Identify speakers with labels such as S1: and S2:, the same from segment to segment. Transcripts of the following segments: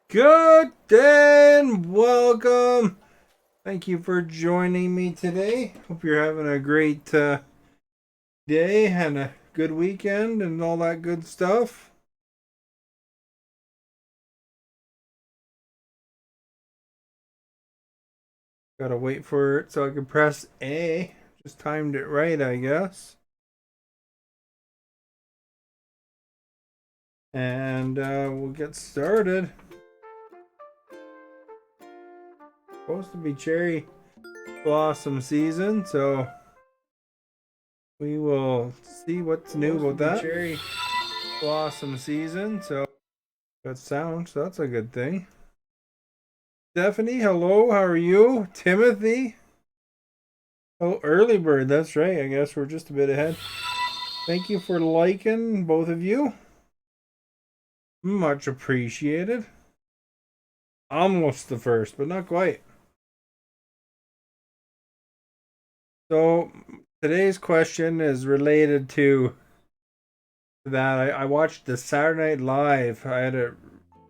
S1: Good day and welcome. Thank you for joining me today. Hope you're having a great day and a good weekend and all that good stuff. Gotta wait for it so I can press A. Just timed it right, I guess. And we'll get started. Supposed to be cherry blossom season, so we will see what's new about that. Cherry blossom season, so got sound, so that's a good thing. Stephanie, hello, how are you? Timothy? Oh, early bird, that's right. I guess we're just a bit ahead. Thank you for liking, both of you. Much appreciated. Almost the first, but not quite. So, today's question is related to that. I watched the Saturday Night Live. I had it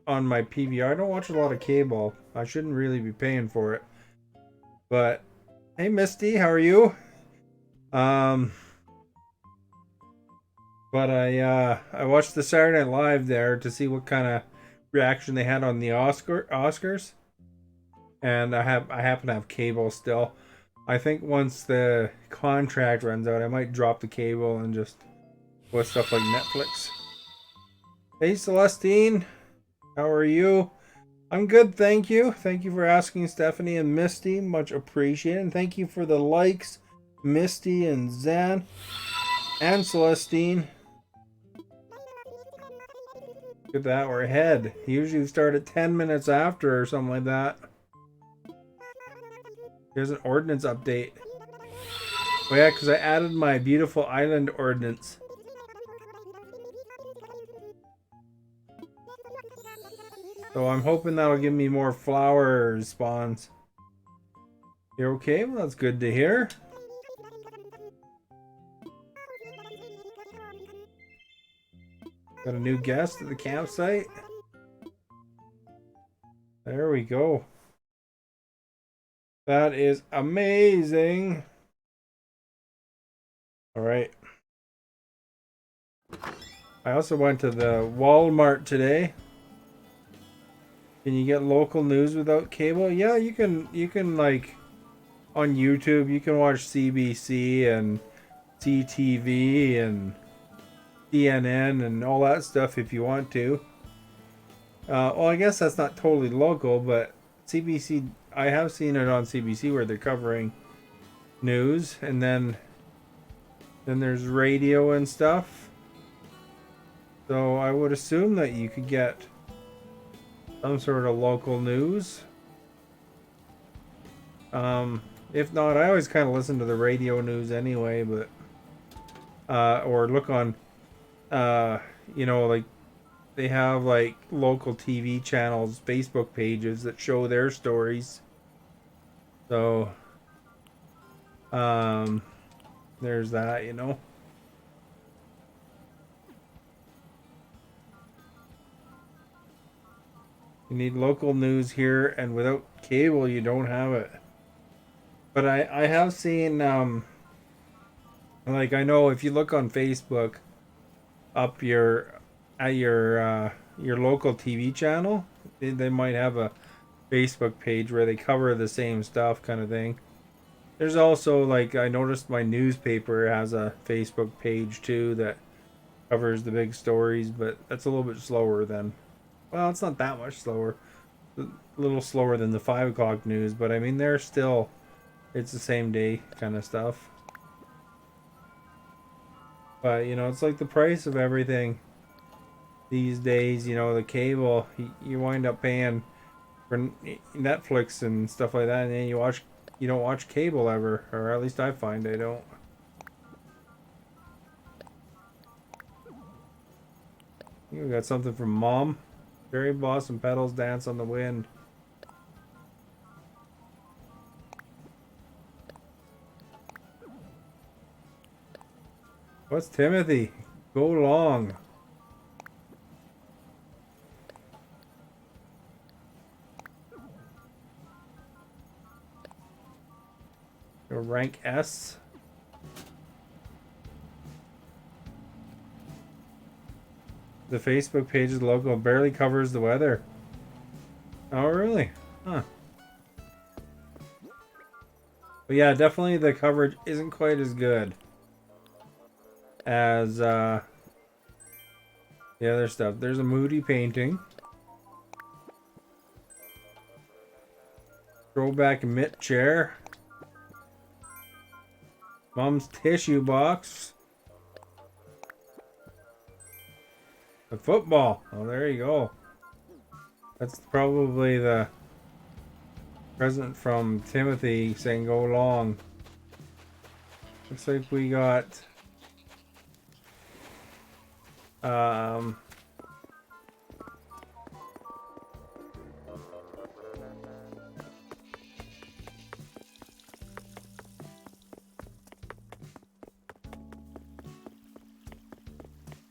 S1: on my PVR. I don't watch a lot of cable. I shouldn't really be paying for it. But, hey, Misty, how are you? But I watched the Saturday Night Live there to see what kind of reaction they had on the Oscars, and I happen to have cable still. I think once the contract runs out, I might drop the cable and just watch stuff like Netflix. Hey Celestine, how are you? I'm good, thank you. Thank you for asking, Stephanie and Misty. Much appreciated. And thank you for the likes, Misty and Zan and Celestine. Look at that, we're ahead. Usually we start at 10 minutes after or something like that. Here's an ordinance update. Oh yeah, because I added my beautiful island ordinance. So I'm hoping that'll give me more flower spawns. You're okay? Well, that's good to hear. Got a new guest at the campsite. There we go. That is amazing. All right. I also went to the Walmart today. Can you get local news without cable? Yeah, you can like on YouTube, you can watch CBC and CTV and CNN and all that stuff if you want to. Well, I guess that's not totally local, but CBC, I have seen it on CBC where they're covering news, and then there's radio and stuff. So I would assume that you could get some sort of local news. If not, I always kind of listen to the radio news anyway, but or look on like they have like local TV channels, Facebook pages that show their stories. So there's that, You need local news here, and without cable you don't have it. But I have seen like I know if you look on Facebook up your local TV channel, they might have a Facebook page where they cover the same stuff kind of thing. There's also like I noticed my newspaper has a Facebook page too that covers the big stories, but that's a little bit slower than well, it's not that much slower. A little slower than the 5 o'clock news, but I mean they're still it's the same day kind of stuff. But it's like the price of everything these days. The cable you wind up paying for Netflix and stuff like that, and then you don't watch cable ever, or at least I find I don't. We got something from Mom. Cherry blossom petals dance on the wind. What's Timothy? Go long. A rank S. The Facebook page's logo barely covers the weather. Oh, really? Huh. But yeah, definitely the coverage isn't quite as good as the other stuff. There's a moody painting. Throwback mitt chair. Mom's tissue box. The football. Oh, there you go. That's probably the present from Timothy saying go long. Looks like we got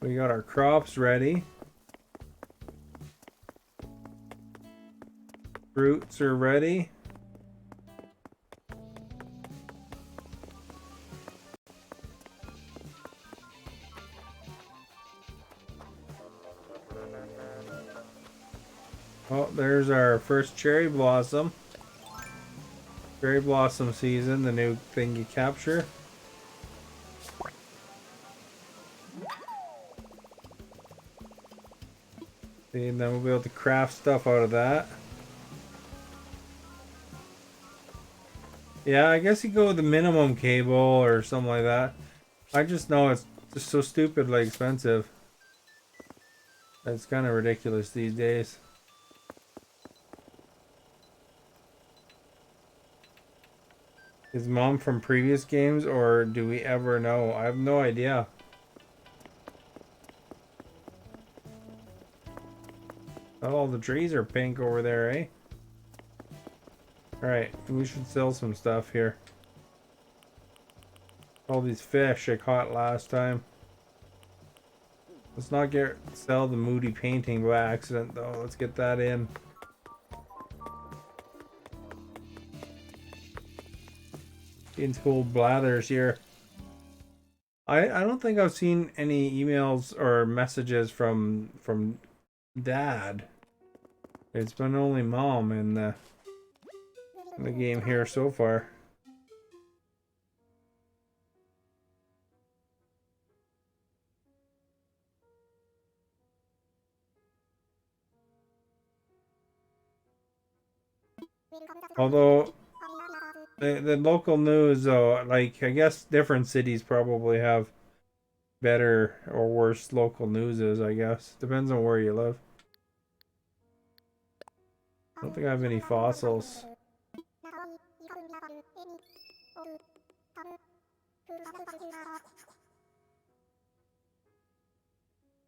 S1: we got our crops ready. Fruits are ready. Oh, there's our first cherry blossom. Cherry blossom season, the new thing you capture. And then we'll be able to craft stuff out of that. Yeah, I guess you go with the minimum cable or something like that. I just know it's just so stupidly expensive. It's kind of ridiculous these days. Is mom from previous games, or do we ever know? I have no idea. Oh, the trees are pink over there, eh? Alright, we should sell some stuff here. All these fish I caught last time. Let's not sell the moody painting by accident though. Let's get that in. Getting full blathers here. I don't think I've seen any emails or messages from Dad. It's been only Mom in the game here so far. Although the local news though, like I guess different cities probably have better or worse local newses, I guess. Depends on where you live. I don't think I have any fossils.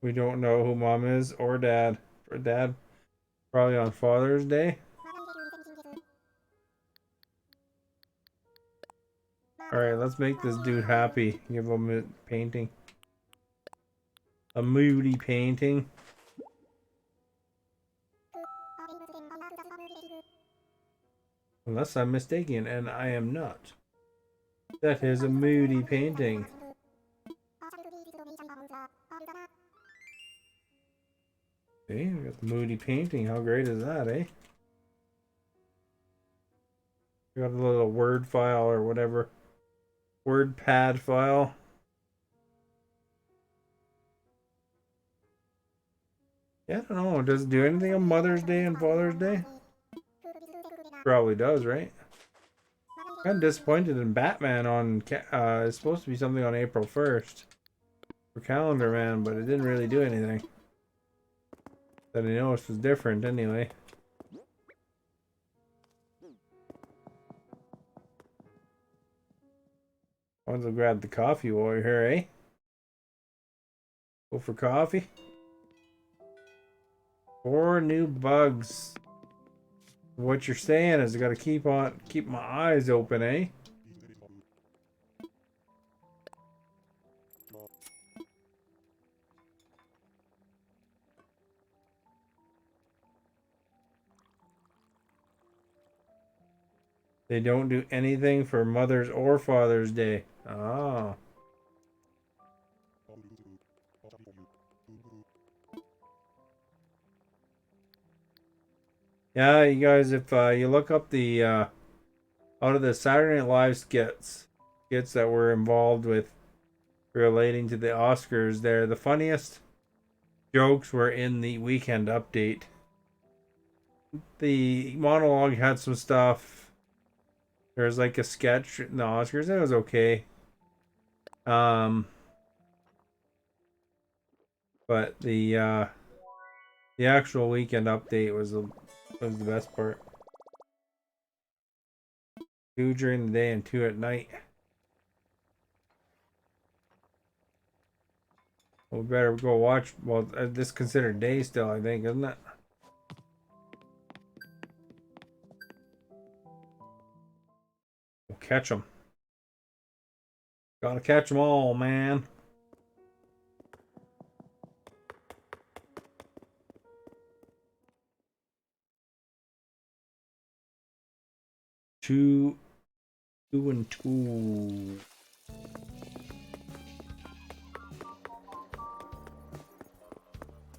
S1: We don't know who Mom is or Dad. For Dad, probably on Father's Day. Alright, let's make this dude happy. Give him a painting. A moody painting. Unless I'm mistaken, and I am not. That is a moody painting. Okay, we got the moody painting. How great is that, eh? We got a little Word file or whatever. WordPad file. Yeah, I don't know. Does it do anything on Mother's Day and Father's Day? Probably does, right? I'm disappointed in Batman on it's supposed to be something on April 1st for Calendar Man, but it didn't really do anything that I noticed was different anyway. Might as well grab the coffee while you're here, eh? Go for coffee. 4 new bugs. What you're saying is I gotta keep my eyes open, eh? They don't do anything for Mother's or Father's Day. Ah. Yeah, you guys, if you look up the out of the Saturday Night Live skits that were involved with relating to the Oscars, there the funniest jokes were in the Weekend Update. The monologue had some stuff. There was like a sketch in the Oscars. It was okay. But the actual Weekend Update was the best part. 2 during the day and 2 at night. We better go watch. Well, this is considered day still, I think, isn't it? We'll catch them. Gotta catch them all, man. Two and two.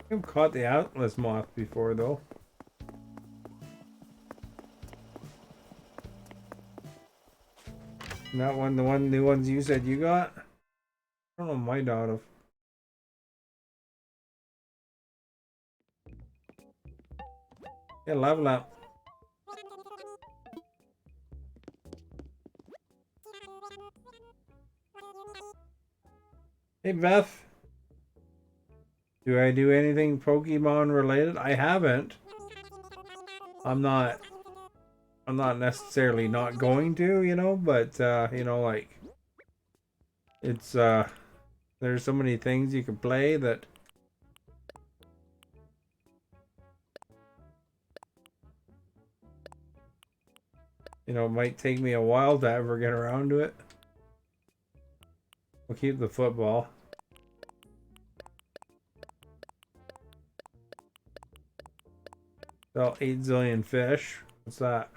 S1: I've caught the Atlas moth before, though. That one, the new ones you said you got? I don't know, might not have. Yeah, level up. Hey, Beth. Do I do anything Pokemon related? I haven't. I'm not necessarily not going to, you know, but you know, like it's there's so many things you can play that you know, it might take me a while to ever get around to it. We'll keep the football. Sell 8 zillion fish. What's that?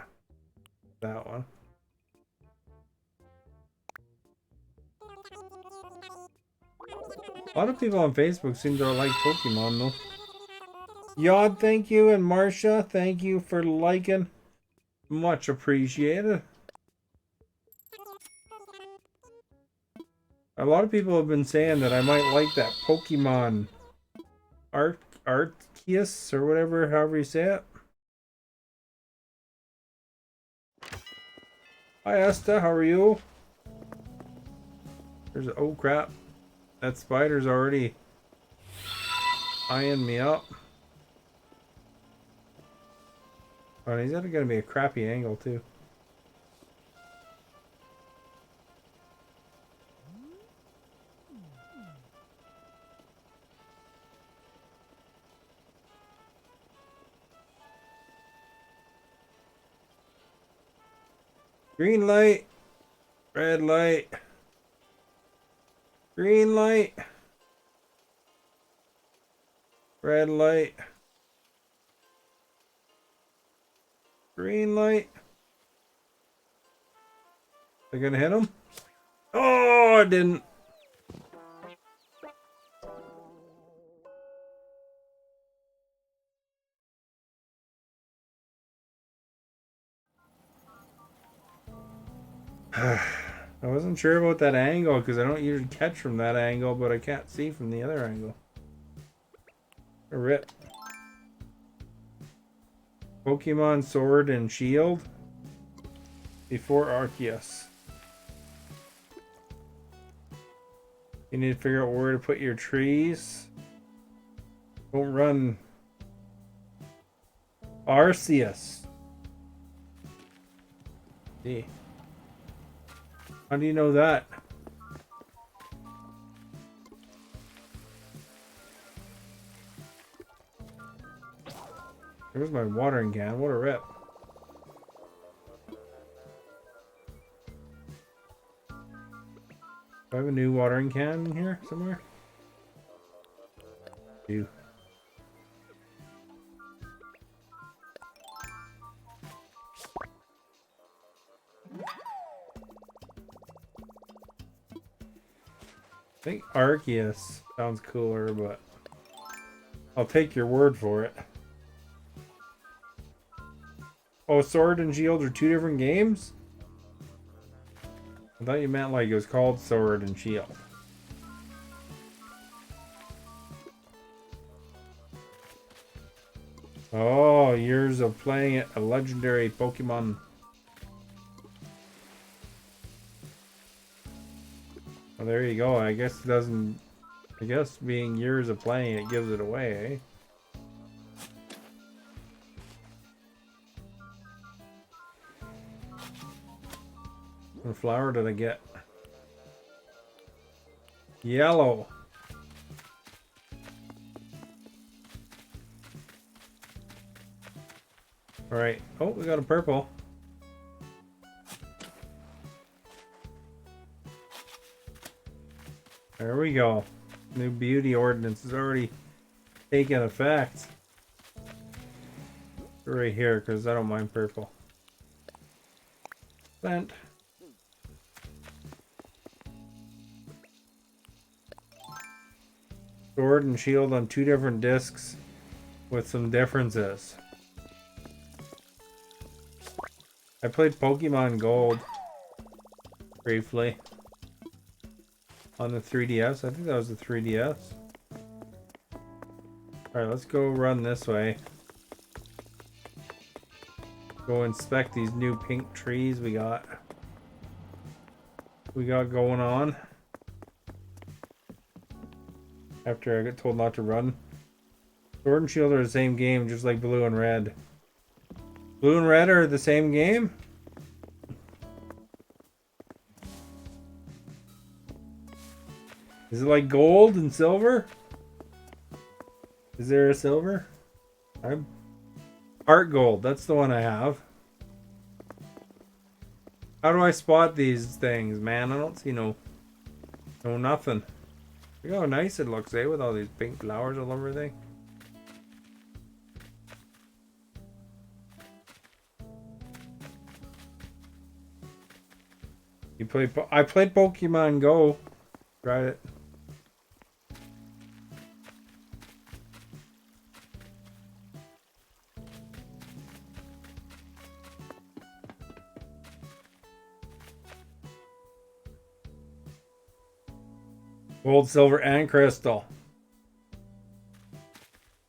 S1: That one. A lot of people on Facebook seem to like Pokemon though. Yod, thank you, and Marsha, thank you for liking. Much appreciated. A lot of people have been saying that I might like that Pokemon Arceus or whatever, however you say it. Hi Asta, how are you? There's oh crap. That spider's already eyeing me up. Oh, he's gonna be a crappy angle too. Green light, red light, green light, red light, green light. They're gonna hit him? Oh, I didn't. I wasn't sure about that angle because I don't usually catch from that angle, but I can't see from the other angle. A rip. Pokemon Sword and Shield before Arceus. You need to figure out where to put your trees. Don't run Arceus. See. How do you know that? There's my watering can. What a rip. Do I have a new watering can in here somewhere? Do. think Arceus sounds cooler, but I'll take your word for it. Oh, Sword and Shield are two different games? I thought you meant like it was called Sword and Shield. Oh, years of playing it, a legendary Pokemon. Well, there you go. I guess it doesn't. I guess being years of playing it gives it away, eh? What flower did I get? Yellow. Alright. Oh, we got a purple. There we go. New beauty ordinance is already taking effect. Right here, because I don't mind purple. Plant. Sword and shield on two different discs with some differences. I played Pokemon Gold briefly on the 3DS. I think that was the 3DS. Alright, let's go run this way. Go inspect these new pink trees we got going on. After I get told not to run. Sword and Shield are the same game, just like Blue and Red. Blue and Red are the same game? Is it like gold and silver? Is there a silver? I'm Heart Gold, that's the one I have. How do I spot these things, man? I don't see no nothing. Look how nice it looks, eh? With all these pink flowers all over everything. I played Pokemon Go. Tried it. Gold, silver, and crystal.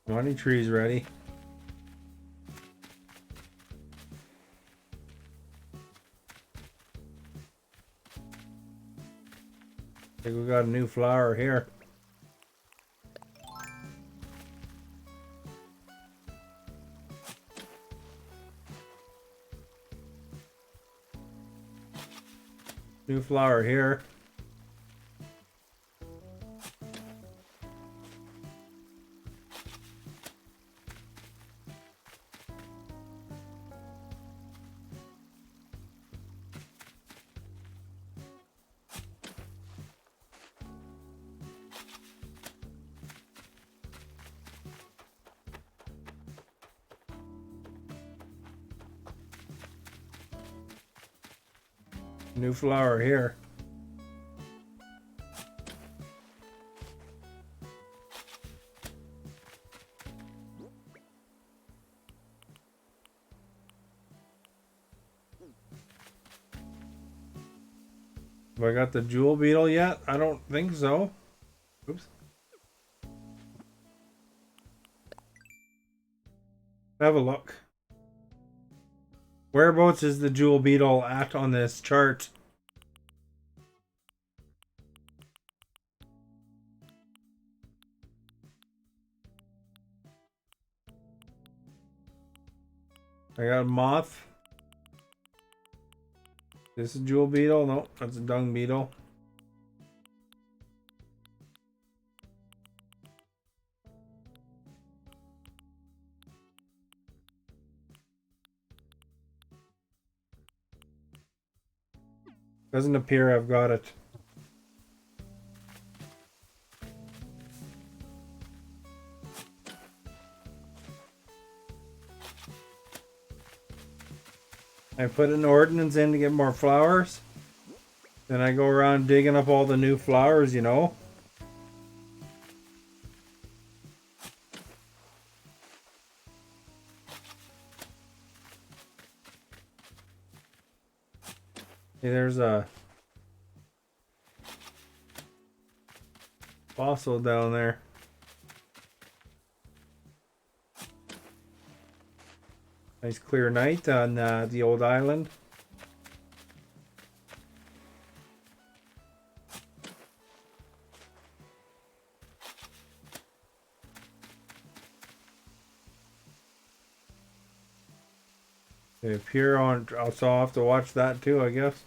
S1: Money trees ready. I think we got a new flower here. New flower here. New flower here. Have I got the jewel beetle yet? I don't think so. Oops. Have a look. Whereabouts is the jewel beetle at on this chart? I got a moth. This is a jewel beetle? No, that's a dung beetle. Doesn't appear I've got it. I put an ordinance in to get more flowers. Then I go around digging up all the new flowers, you know. Hey, there's a fossil down there. Nice clear night on the old island. They appear on, so I'll have to watch that too, I guess.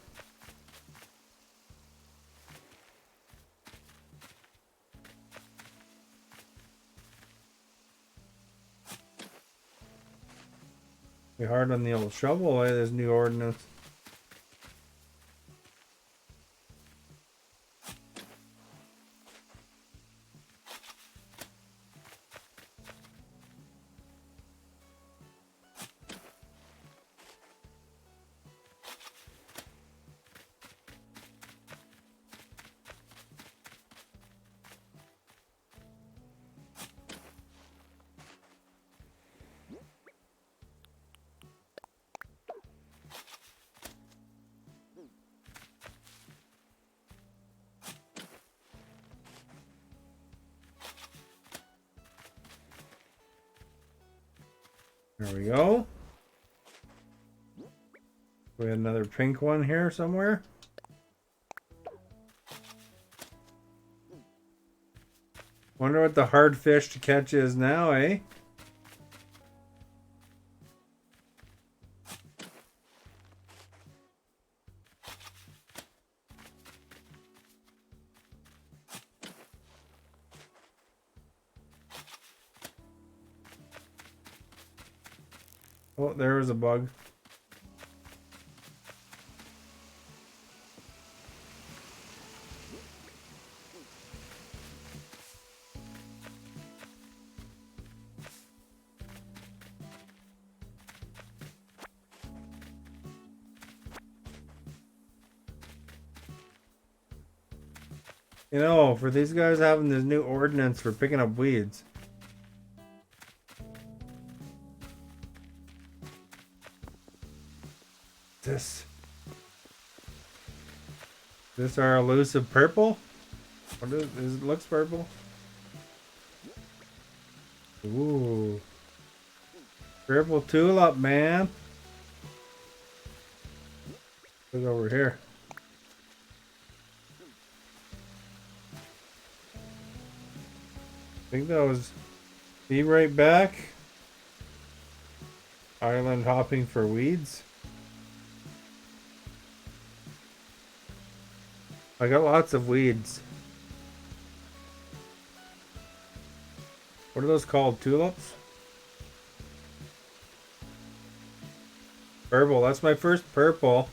S1: Be hard on the old shovel, eh? This new ordinance. There we go. We have another pink one here somewhere. Wonder what the hard fish to catch is now, eh? Oh, there was a bug. You know, for these guys having this new ordinance for picking up weeds. This our elusive purple? What is it? Looks purple. Ooh. Purple tulip, man. Look over here. I think that was... Be right back. Island hopping for weeds. I got lots of weeds. What are those called? Tulips? Purple. That's my first purple.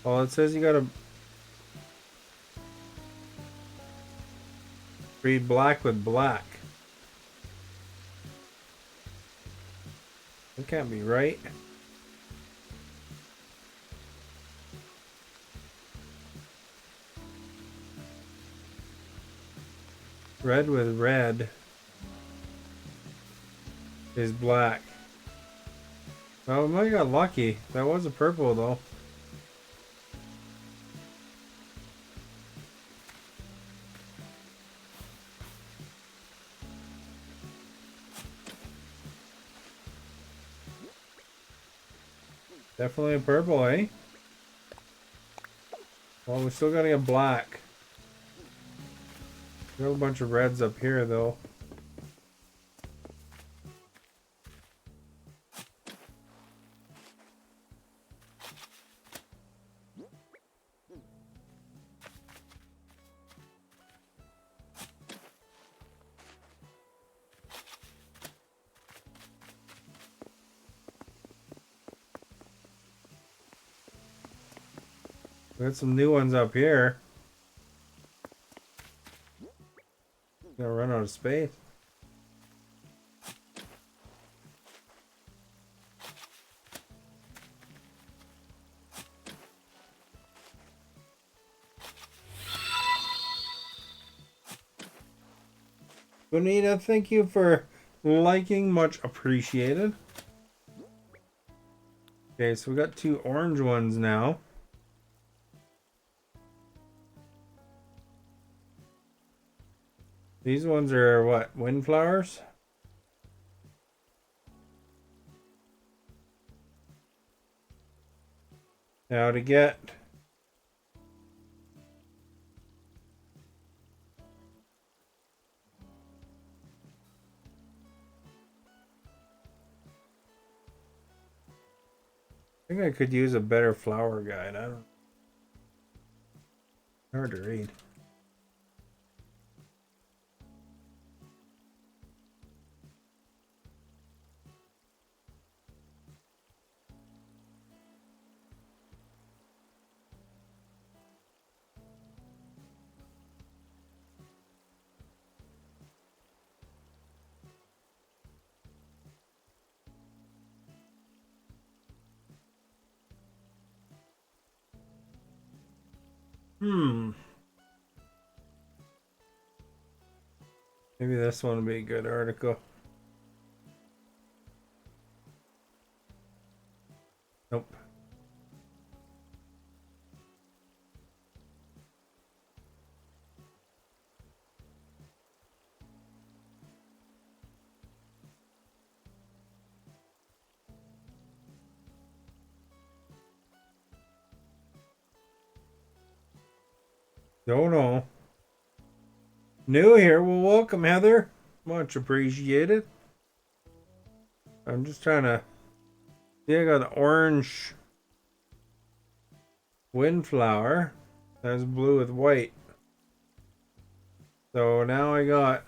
S1: Well, it says you gotta breed black with black. That can't be right. Red with red is black. Well, we might have got lucky. That was a purple though. Definitely a purple, eh? Well, we still gotta get black. We have a bunch of reds up here though. We got some new ones up here. Gonna run out of space. Bonita, thank you for liking, much appreciated. Okay, so we got 2 orange ones now. These ones are what? Windflowers? Now to get I think I could use a better flower guide. I don't hard to read. Maybe this one would be a good article. Nope. Don't know. New here. Well, welcome, Heather. Much appreciated. I'm just trying to... Yeah, I got an orange windflower. That's blue with white. So now I got...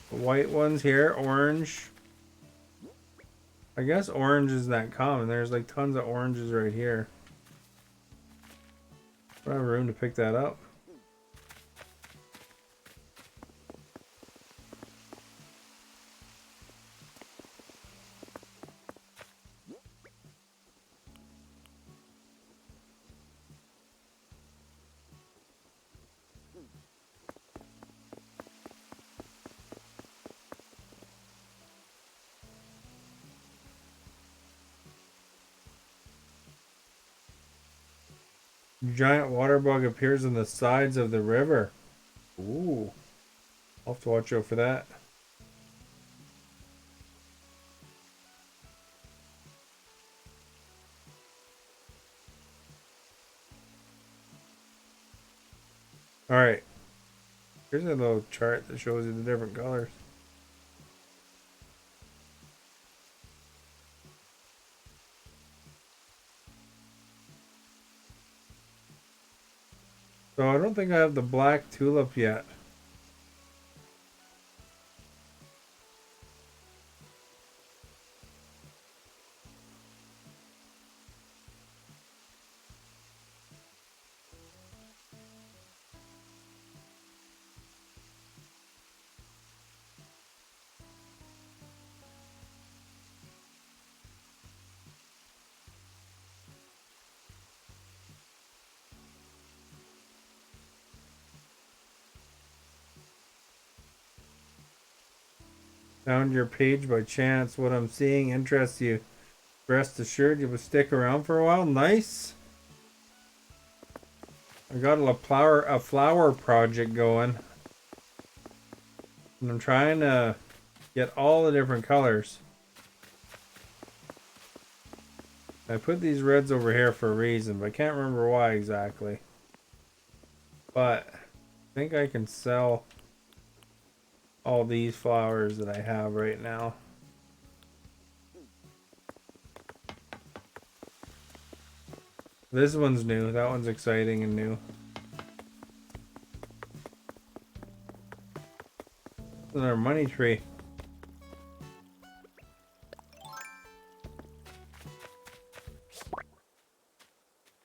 S1: white ones here, orange. I guess orange is that common. There's like tons of oranges right here. I don't have room to pick that up. Giant water bug appears on the sides of the river. Ooh. I'll have to watch out for that. Alright. Here's a little chart that shows you the different colors. So I don't think I have the black tulip yet. Found your page by chance. What I'm seeing interests you. Rest assured you will stick around for a while. Nice. I got a flower project going. And I'm trying to get all the different colors. I put these reds over here for a reason, but I can't remember why exactly. But I think I can sell all these flowers that I have right now. This one's new. That one's exciting and new. Another money tree.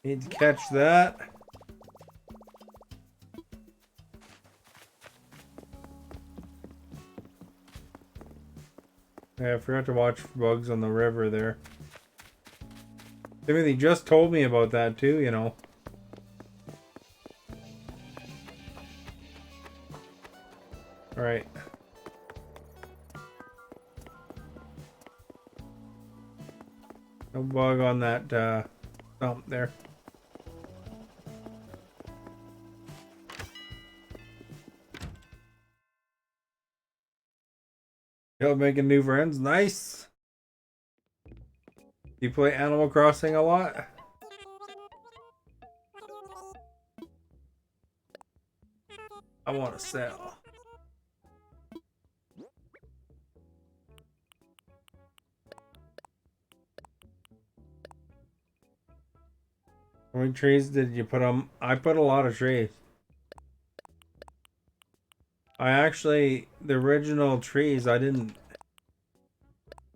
S1: Need to catch that. Yeah, I forgot to watch for bugs on the river there. Timothy just told me about that too, you know. Alright. No bug on that stump there. Yo, making new friends. Nice. You play Animal Crossing a lot? I want to sell. How many trees did you put on? I put a lot of trees. I actually, the original trees, I didn't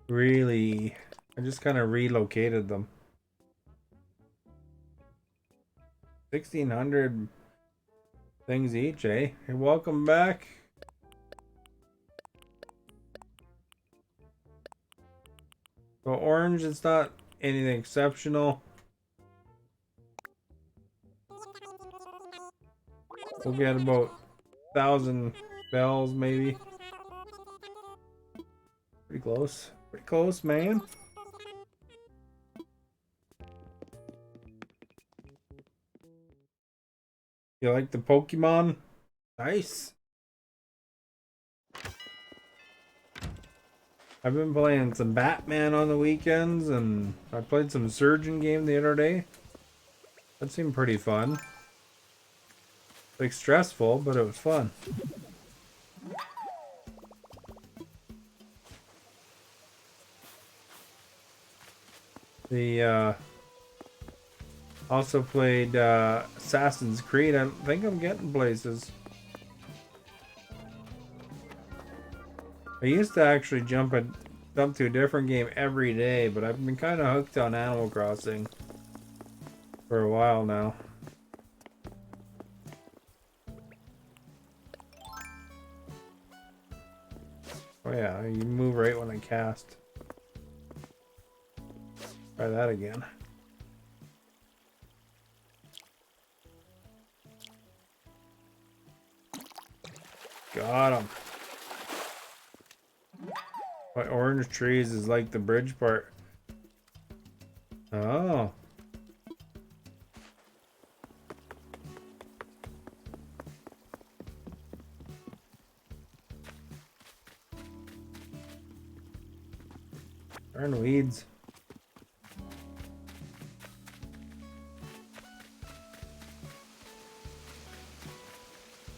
S1: really, I just kind of relocated them. 1,600 things each, eh? Hey, welcome back. So orange, it's not anything exceptional. We'll get about 1,000 bells, maybe. Pretty close. Pretty close, man. You like the Pokemon? Nice. I've been playing some Batman on the weekends, and I played some Surgeon game the other day. That seemed pretty fun. Like stressful, but it was fun. The also played Assassin's Creed. I think I'm getting places. I used to actually jump to a different game every day, but I've been kind of hooked on Animal Crossing for a while now. Oh yeah, you move right when I cast. Try that again. Got him. My orange trees is like the bridge part. Oh. Darn weeds.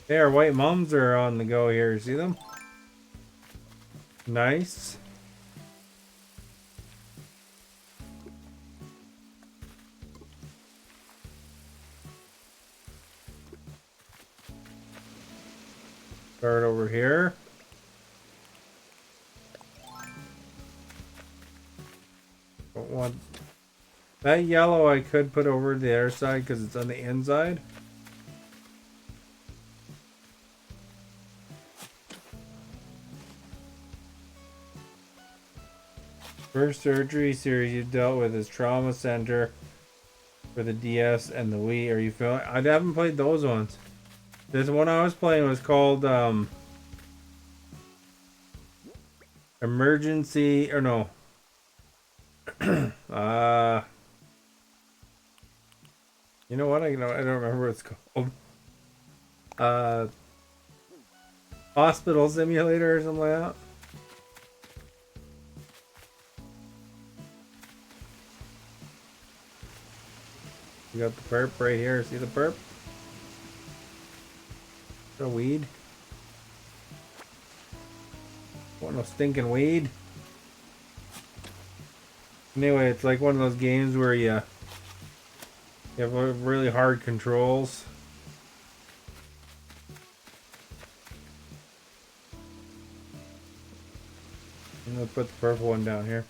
S1: Hey, our white mums are on the go here. See them? Nice. Start over here. Don't want that yellow. I could put over the other side because it's on the inside. First surgery series you dealt with is Trauma Center for the DS and the Wii. Are you feeling? I haven't played those ones. This one I was playing was called Emergency or no. You know what? I don't remember what it's called. Hospital Simulator or something like that. You got the perp right here. See the perp? The weed. Want no stinking weed. Anyway, it's like one of those games where you have really hard controls. I'm gonna put the purple one down here.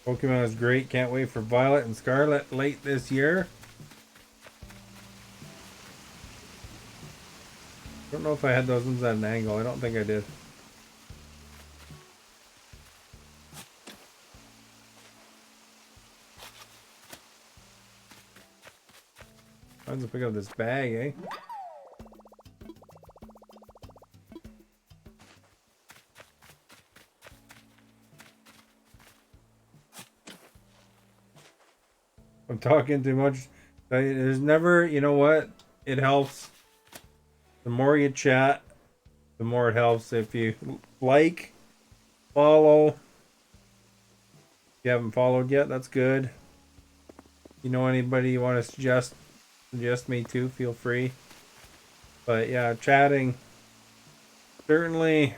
S1: Pokemon is great. Can't wait for Violet and Scarlet late this year. I don't know if I had those ones at an angle. I don't think I did. Might as well pick up this bag, eh? talking too much. There's never, you know what? It helps. The more you chat, the more it helps. If you like, follow. If you haven't followed yet, that's good. You know anybody you want to suggest me to, feel free. But yeah, chatting certainly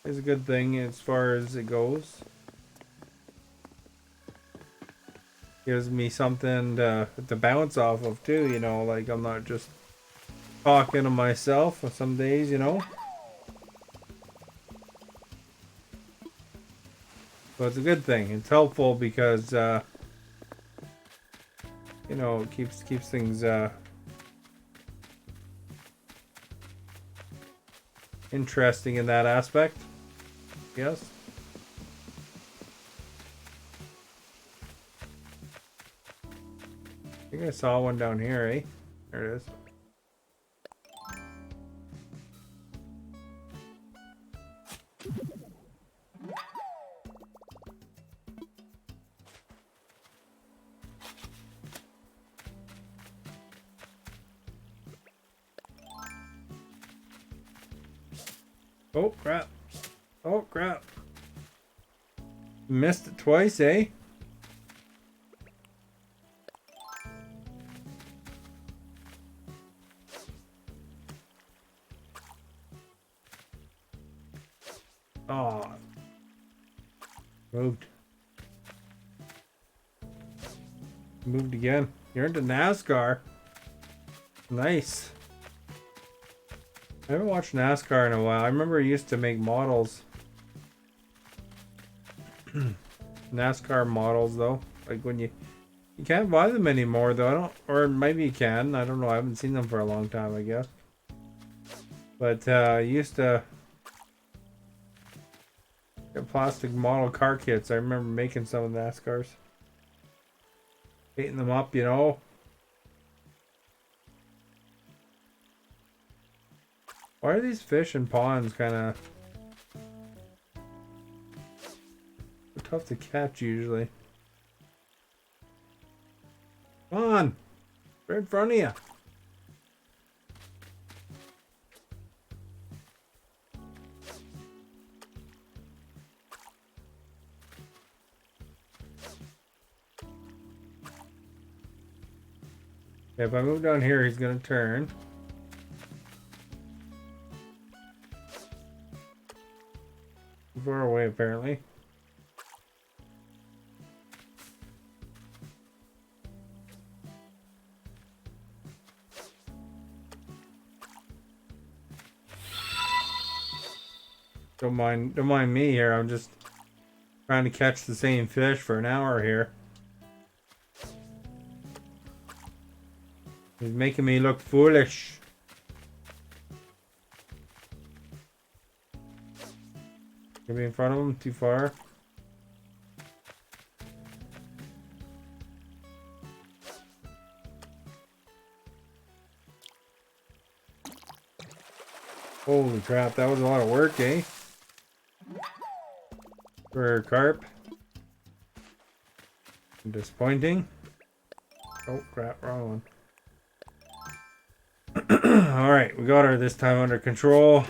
S1: is a good thing as far as it goes. Gives me something to bounce off of too, you know, like I'm not just talking to myself some days, you know. So it's a good thing. It's helpful because you know, it keeps things interesting in that aspect. Yes. I think I saw one down here, eh? There it is. Oh crap. Oh crap. Missed it twice, eh? Oh. Moved. Moved again. You're into NASCAR. Nice. I haven't watched NASCAR in a while. I remember I used to make models. NASCAR models though. Like when you can't buy them anymore though. I don't, or maybe you can. I don't know. I haven't seen them for a long time, I guess. But I used to get plastic model car kits. I remember making some of the NASCARs. Painting them up, you know. Why are these fish in ponds kind of tough to catch usually? Come on! Right in front of you. If I move down here, he's gonna turn. Too far away, apparently. Don't mind me here. I'm just trying to catch the same fish for an hour here. He's making me look foolish. Get me in front of him, too far. Holy crap, that was a lot of work, eh? For carp. Disappointing. Oh crap, wrong one. Alright, we got her this time under control.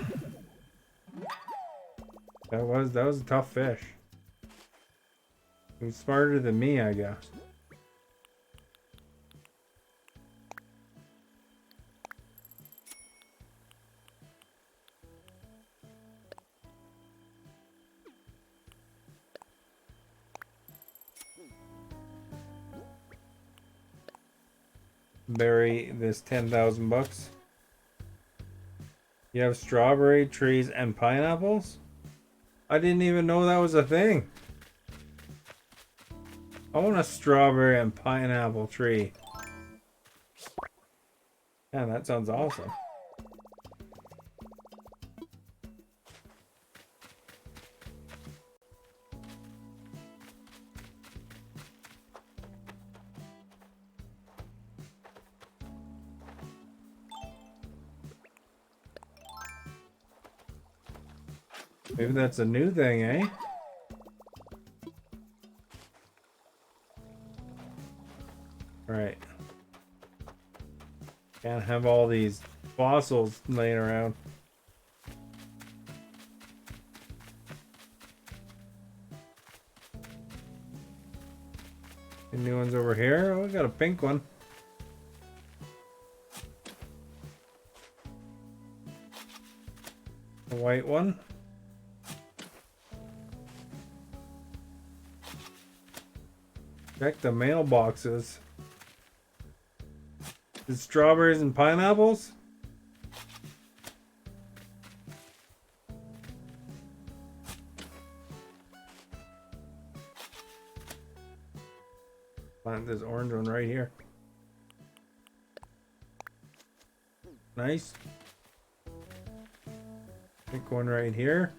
S1: That was a tough fish. He was smarter than me, I guess. Bury this 10,000 bucks. You have strawberry trees and pineapples? I didn't even know that was a thing. I want a strawberry and pineapple tree. Man, that sounds awesome. Maybe that's a new thing, eh? Alright, have all these fossils laying around. The new ones over here. Oh, we got a pink one. A white one. Check the mailboxes. The strawberries and pineapples? Plant this orange one right here. Nice. Pink one right here.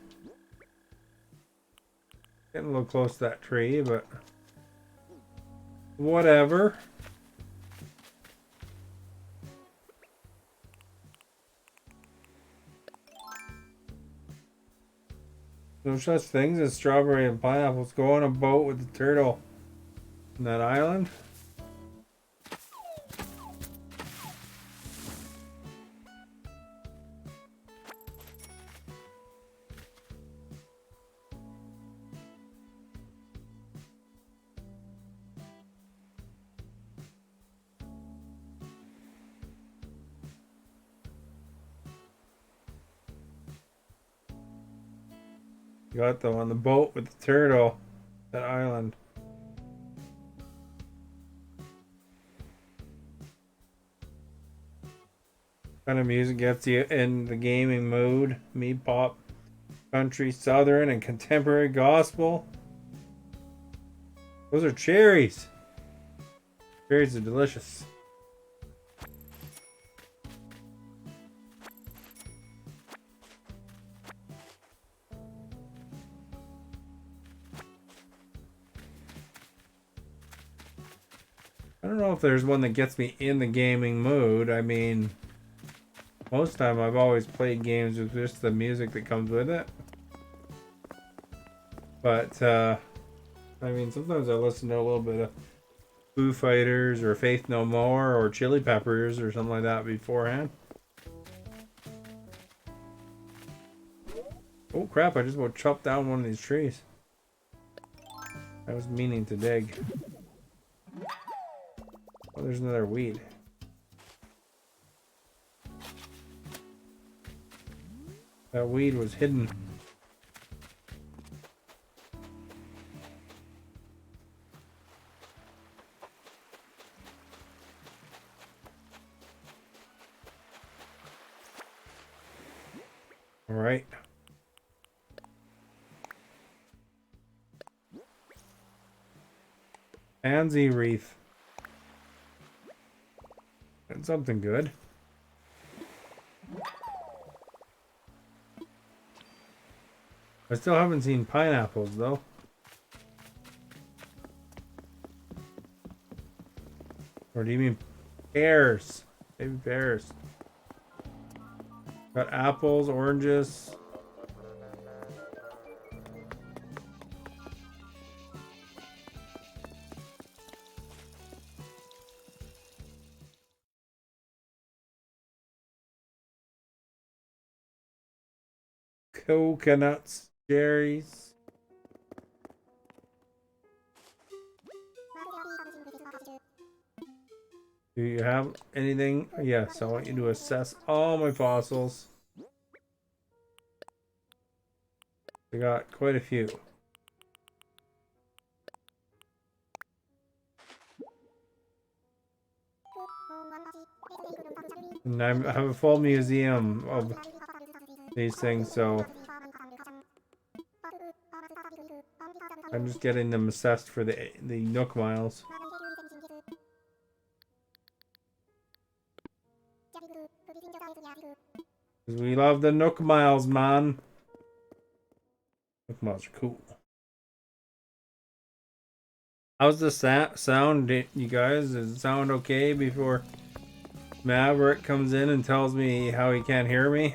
S1: Getting a little close to that tree, but whatever. No such things as strawberry and pineapples. Go on a boat with the turtle on that island. Got them on the boat with the turtle. That island. What kind of music gets you in the gaming mood? Me pop, country, southern, and contemporary gospel. Those are cherries. Cherries are delicious. I don't know if there's one that gets me in the gaming mood. I mean, most time I've always played games with just the music that comes with it. But, I mean, sometimes I listen to a little bit of Foo Fighters or Faith No More or Chili Peppers or something like that beforehand. Oh crap, I just about chopped down one of these trees. I was meaning to dig. Oh, there's another weed. That weed was hidden. All right. Pansy wreath. That's something good. I still haven't seen pineapples though. Or do you mean pears? Maybe pears. Got apples, oranges. Coconuts, cherries. Do you have anything? Yes, I want you to assess all my fossils. I got quite a few. And I have a full museum of these things, so I'm just getting them assessed for the Nook miles. Because we love the Nook miles, man. Nook miles are cool. How's the sound, you guys? Does it sound okay before Maverick comes in and tells me how he can't hear me?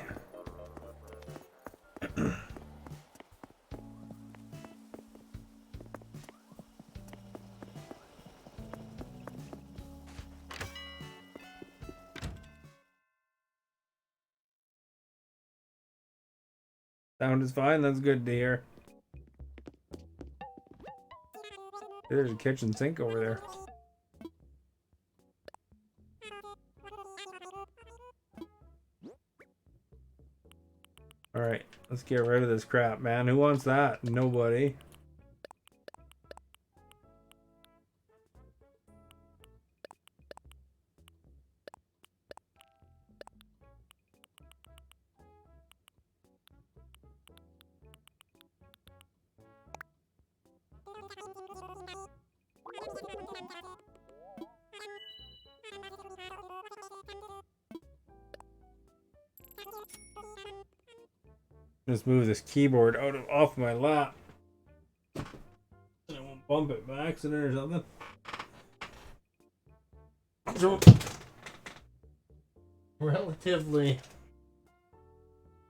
S1: Sound is fine. That's good to hear. There's a kitchen sink over there. Alright, let's get rid of this crap, man. Who wants that? Nobody. Just move this keyboard off my lap. I won't bump it by accident or something. So, relatively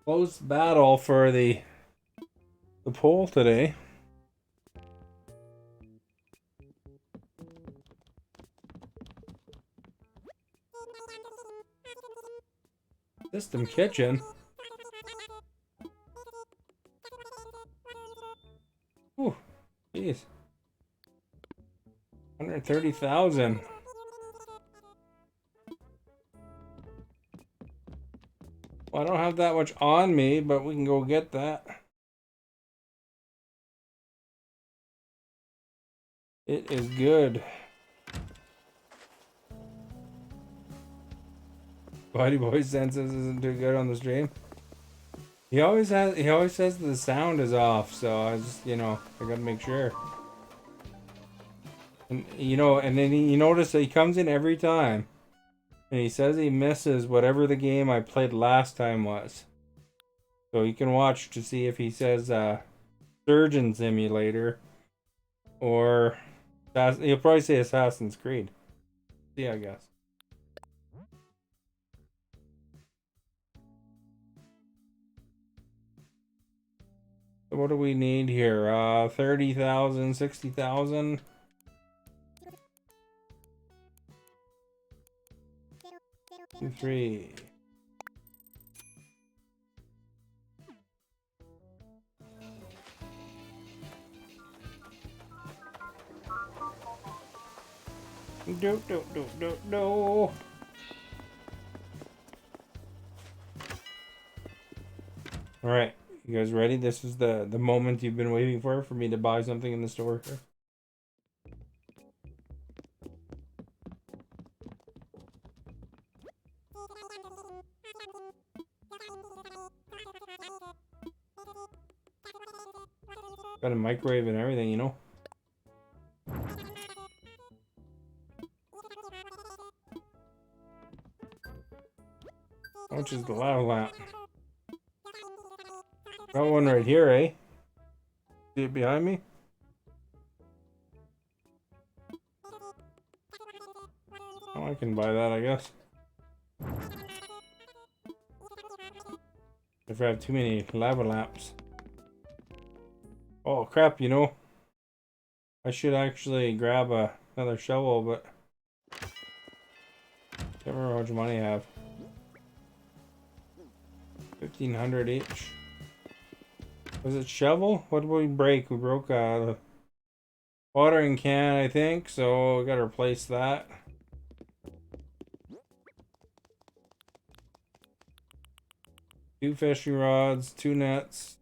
S1: close battle for the poll today. System kitchen. Ooh, jeez. 130,000. Well, I don't have that much on me, but we can go get that. It is good. Buddy Boy senses isn't too good on the stream. He always says the sound is off, so I just, I gotta make sure. And and then you notice that he comes in every time and he says he misses whatever the game I played last time was. So you can watch to see if he says Surgeon Simulator or he'll probably say Assassin's Creed. Yeah, I guess. So what do we need here? 30,000, 60,000. Two, three. No. All right, you guys ready? This is the moment you've been waiting for me to buy something in the store here. Got a microwave and everything, How much is the lava lamp? Got one right here, eh? See it behind me? Oh, I can buy that, I guess. If I have too many lava lamps. Oh crap, I should actually grab another shovel, but can't remember how much money I have. 1,500 each. Was it shovel? What did we break? We broke a watering can, I think, so we gotta replace that. Two fishing rods, two nets,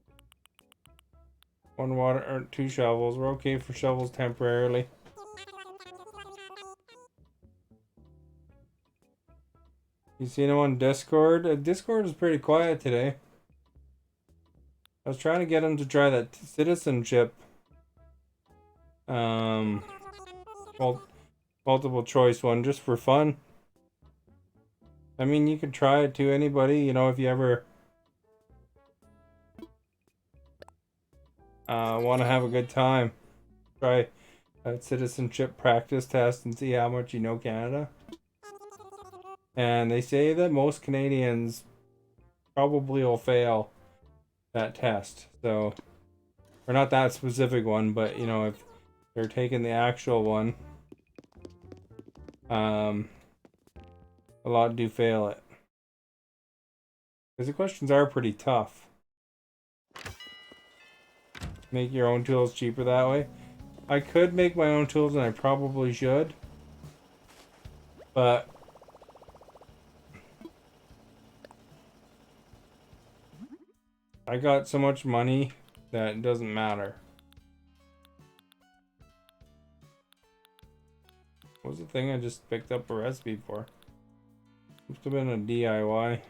S1: one water, or two shovels. We're okay for shovels temporarily. You see anyone on Discord? Discord is pretty quiet today. I was trying to get him to try that citizenship multiple choice one just for fun. I mean, you could try it to anybody, if you ever want to have a good time. Try a citizenship practice test and see how much you know Canada. And they say that most Canadians probably will fail that test. So, or not that specific one, but if they're taking the actual one, a lot do fail it. Because the questions are pretty tough. Make your own tools cheaper that way. I could make my own tools, and I probably should. But I got so much money that it doesn't matter. What was the thing I just picked up a recipe for? Must have been a DIY.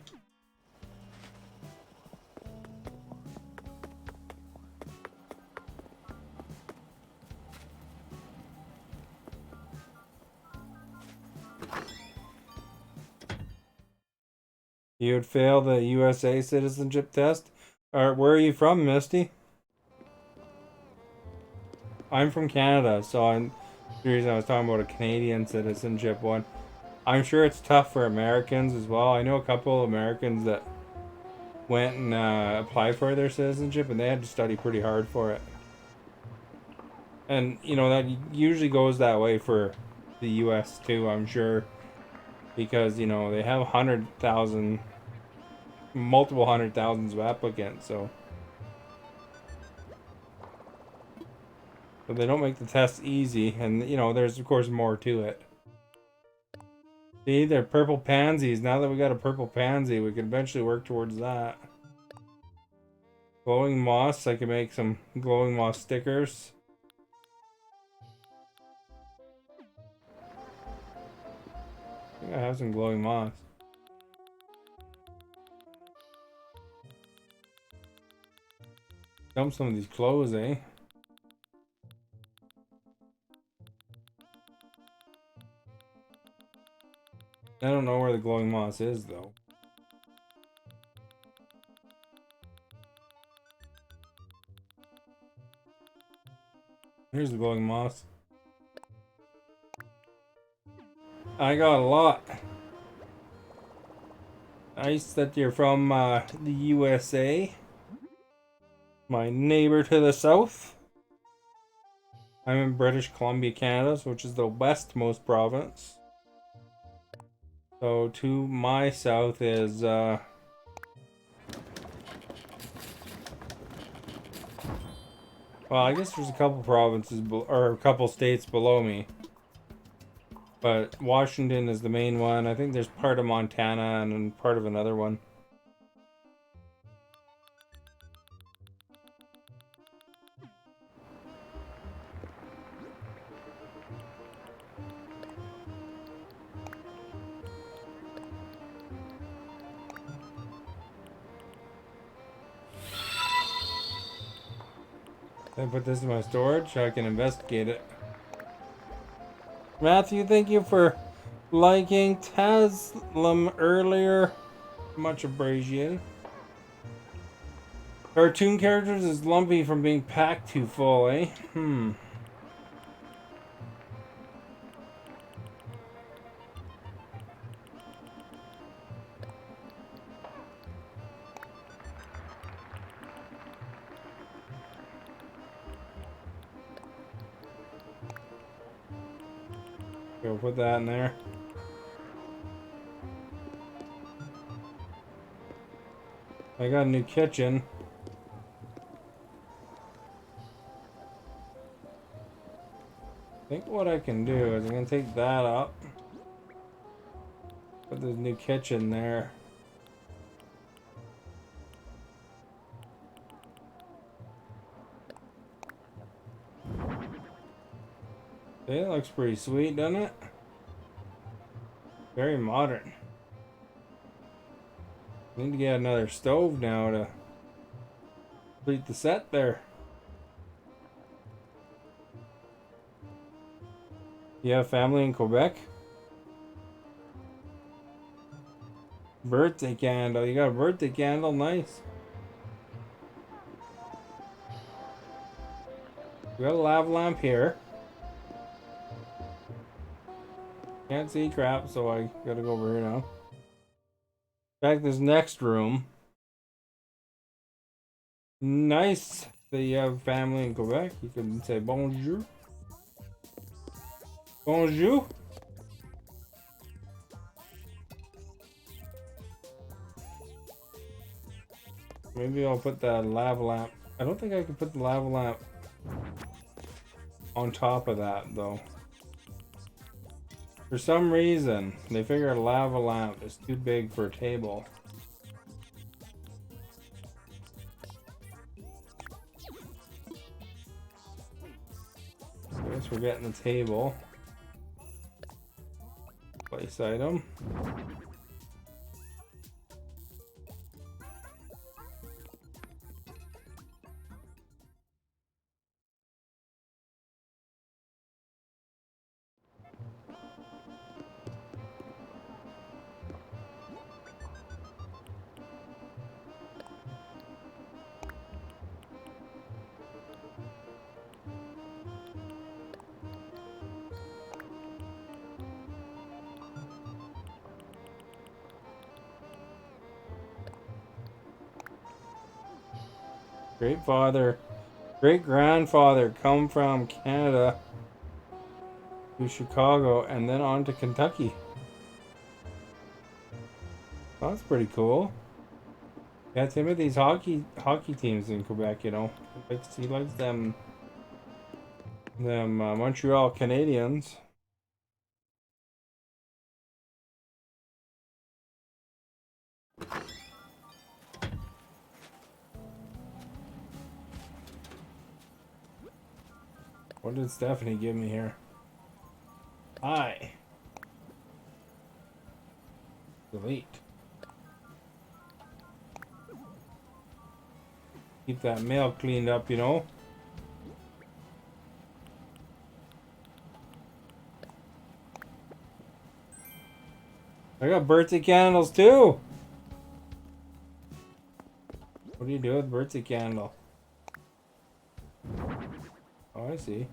S1: You would fail the USA citizenship test? Or where are you from, Misty? I'm from Canada, so the reason I was talking about a Canadian citizenship one. I'm sure it's tough for Americans as well. I know a couple of Americans that went and applied for their citizenship, and they had to study pretty hard for it. And, you know, that usually goes that way for the US too, I'm sure. Because, you know, they have 100,000, multiple hundred thousands of applicants, so. But they don't make the test easy, and, you know, there's, of course, more to it. See, they're purple pansies. Now that we got a purple pansy, we can eventually work towards that. Glowing moss, I can make some glowing moss stickers. I think I have some glowing moss. Dump some of these clothes, eh? I don't know where the glowing moss is, though. Here's the glowing moss. I got a lot. Nice that you're from the USA. My neighbor to the south. I'm in British Columbia, Canada, which is the westmost province. So to my south is well, I guess there's a couple provinces or a couple states below me. But Washington is the main one. I think there's part of Montana and then part of another one. I put this in my storage so I can investigate it. Matthew, thank you for liking Taslim earlier. Much appreciated. Cartoon characters is lumpy from being packed too full, eh? Go put that in there. I got a new kitchen. I think what I can do is I'm gonna take that up. Put this new kitchen there. Okay, that looks pretty sweet, doesn't it? Very modern. Need to get another stove now to complete the set there. You have family in Quebec? Birthday candle. You got a birthday candle? Nice. We got a lava lamp here. Can't see crap, so I gotta go over here now. Back this next room. Nice that you have family in Quebec. You can say bonjour. Bonjour. Maybe I'll put that lava lamp I don't think I can put the lava lamp on top of that though. For some reason, they figured a lava lamp is too big for a table. So I guess we're getting the table. Place item. Great grandfather come from Canada to Chicago and then on to Kentucky. That's pretty cool. Yeah, Timothy's hockey teams in Quebec, you know. He likes them Montreal Canadiens. What did Stephanie give me here? Hi. Delete. Keep that mail cleaned up, you know. I got birthday candles too. What do you do with birthday candle? Oh, I see.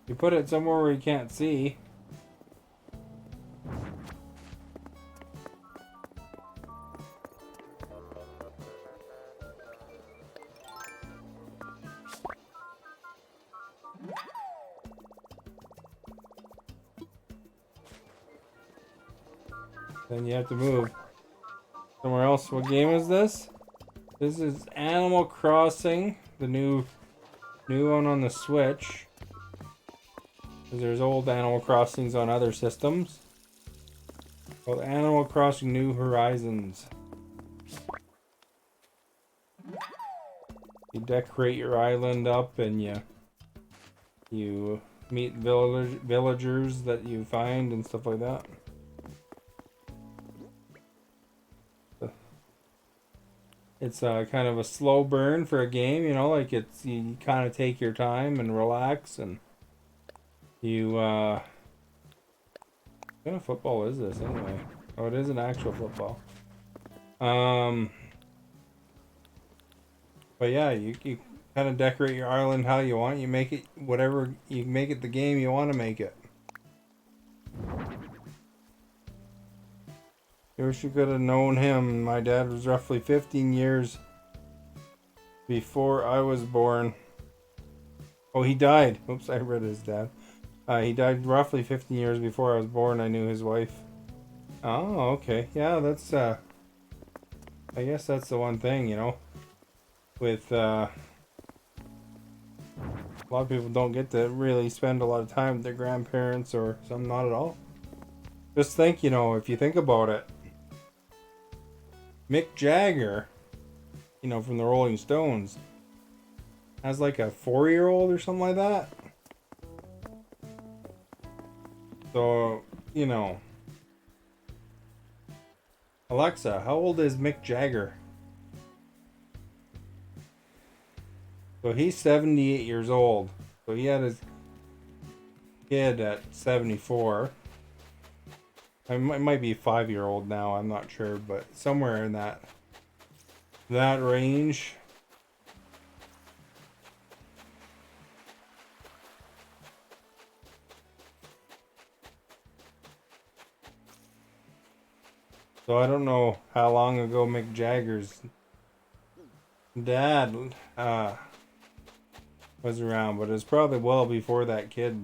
S1: You put it somewhere where you can't see. Then you have to move somewhere else. What game is this? This is Animal Crossing, the new one on the Switch. Because there's old Animal Crossings on other systems. Called Animal Crossing New Horizons. You decorate your island up and you meet villagers that you find and stuff like that. It's kind of a slow burn for a game, you know, like you kind of take your time and relax, and you what kind of football is this anyway? Oh, it is an actual football. But yeah, you kind of decorate your island how you want. You make it whatever, you make it the game you want to make it. I wish you could have known him. My dad was roughly 15 years before I was born. Oh, he died. Oops, I read his dad. He died roughly 15 years before I was born. I knew his wife. Oh, okay. Yeah, that's, I guess that's the one thing, you know. With, a lot of people don't get to really spend a lot of time with their grandparents, or some not at all. Just think, you know, if you think about it, Mick Jagger, you know, from the Rolling Stones, has like a 4-year-old or something like that. So, you know. Alexa, how old is Mick Jagger? So he's 78 years old. So he had his kid at 74. It might be a 5-year-old now, I'm not sure, but somewhere in that range. So I don't know how long ago Mick Jagger's dad was around, but it's probably well before that kid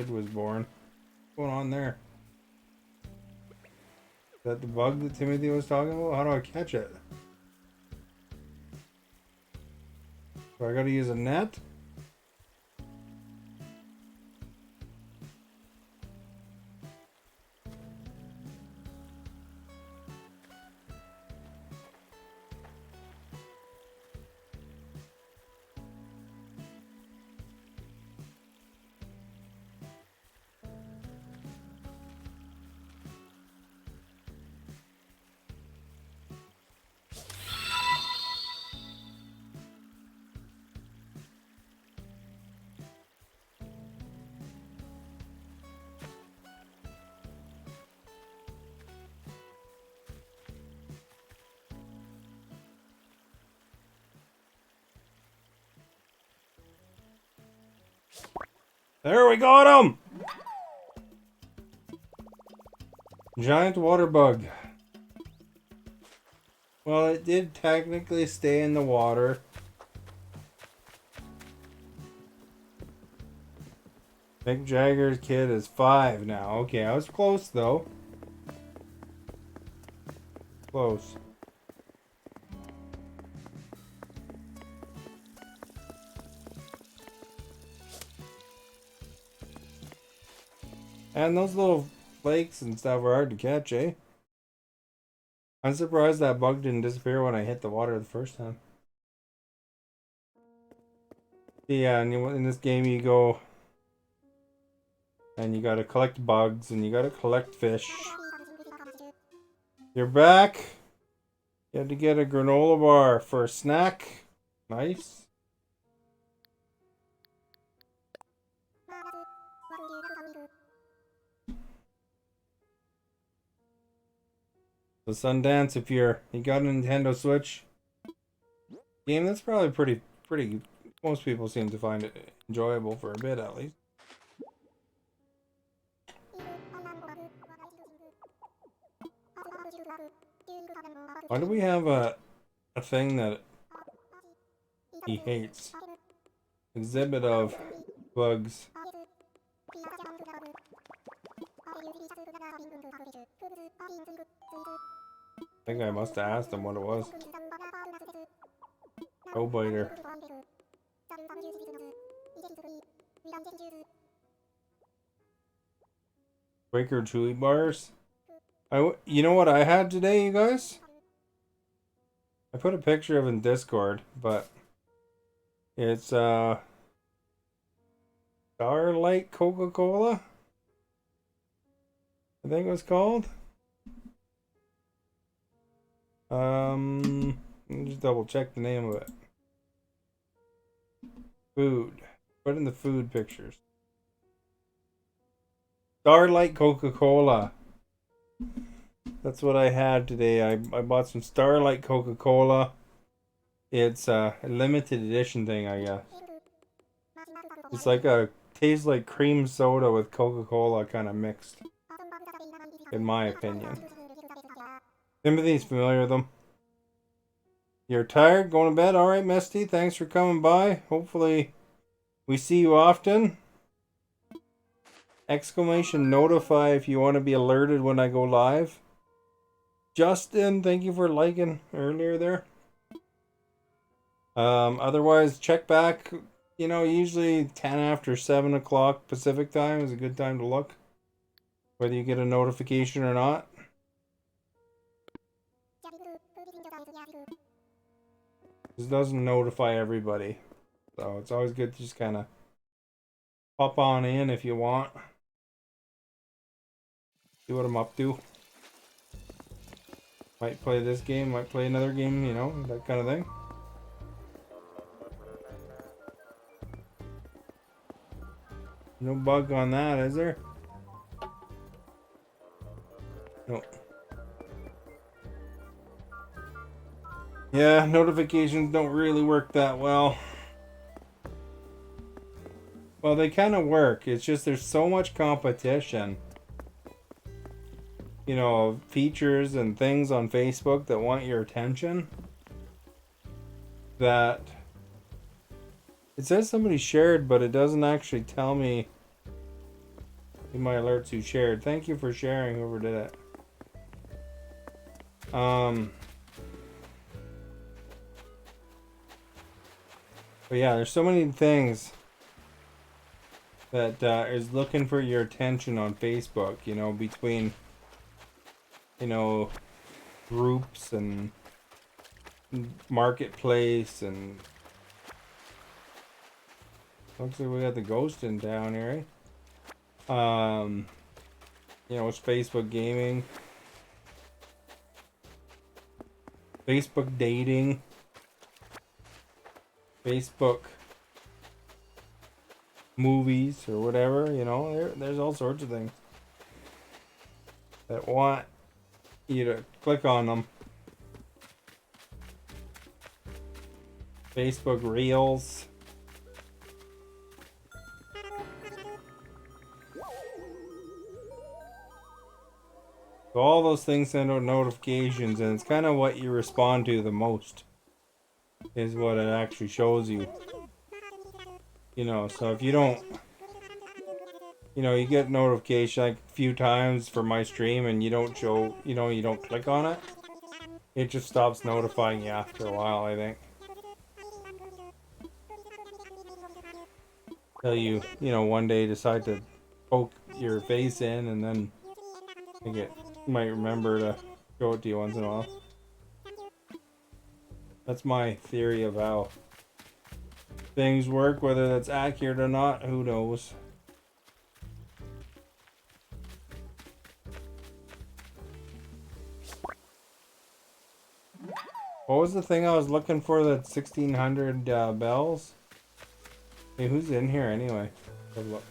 S1: was born. What's going on there? Is that the bug that Timothy was talking about? How do I catch it? So I gotta use a net. There we got him! Giant water bug. Well, it did technically stay in the water. Mick Jagger's kid is 5 now. Okay, I was close though. Close. And those little flakes and stuff are hard to catch, eh? I'm surprised that bug didn't disappear when I hit the water the first time. Yeah, and in this game you go and you gotta collect bugs and you gotta collect fish. You're back. You had to get a granola bar for a snack. Nice. The Sundance, if you got a Nintendo Switch game, that's probably pretty. Most people seem to find it enjoyable for a bit at least. Why do we have a thing that he hates? Exhibit of bugs. I think I must have asked him what it was. Oh, biter. Quaker Chewy bars. You know what I had today, you guys? I put a picture of it in Discord, but it's Starlight Coca-Cola, I think it was called. Let me just double check the name of it. Food. Put in the food pictures. Starlight Coca-Cola. That's what I had today. I bought some Starlight Coca-Cola. It's a limited edition thing, I guess. It's like tastes like cream soda with Coca-Cola kind of mixed, in my opinion. Timothy's familiar with them. You're tired? Going to bed? Alright, Misty. Thanks for coming by. Hopefully we see you often. Exclamation notify if you want to be alerted when I go live. Justin, thank you for liking earlier there. Otherwise, check back. You know, usually 10 after 7 o'clock Pacific time is a good time to look. Whether you get a notification or not. This doesn't notify everybody. So it's always good to just kind of pop on in if you want. See what I'm up to. Might play this game, might play another game, you know, that kind of thing. No bug on that, is there? No. Yeah, notifications don't really work that well. Well, they kind of work. It's just there's so much competition. You know, features and things on Facebook that want your attention. That it says somebody shared, but it doesn't actually tell me in my alerts who shared. Thank you for sharing, whoever did it. But yeah, there's so many things that is looking for your attention on Facebook, you know, between, you know, groups and marketplace, and looks like we got the ghost in town here, eh? You know, it's Facebook gaming, Facebook dating, Facebook movies or whatever, you know, there's all sorts of things that want you to click on them. Facebook Reels. So all those things send out notifications, and it's kind of what you respond to the most is what it actually shows you. You know, so if you don't, you know, you get notification like a few times for my stream and you don't show, you know, you don't click on it, it just stops notifying you after a while, I think. Till you know, one day decide to poke your face in, and then I think it might remember to show it to you once in a while. That's my theory of how things work. Whether that's accurate or not, who knows? What was the thing I was looking for? That 1600 bells? Hey, who's in here anyway? Let's look.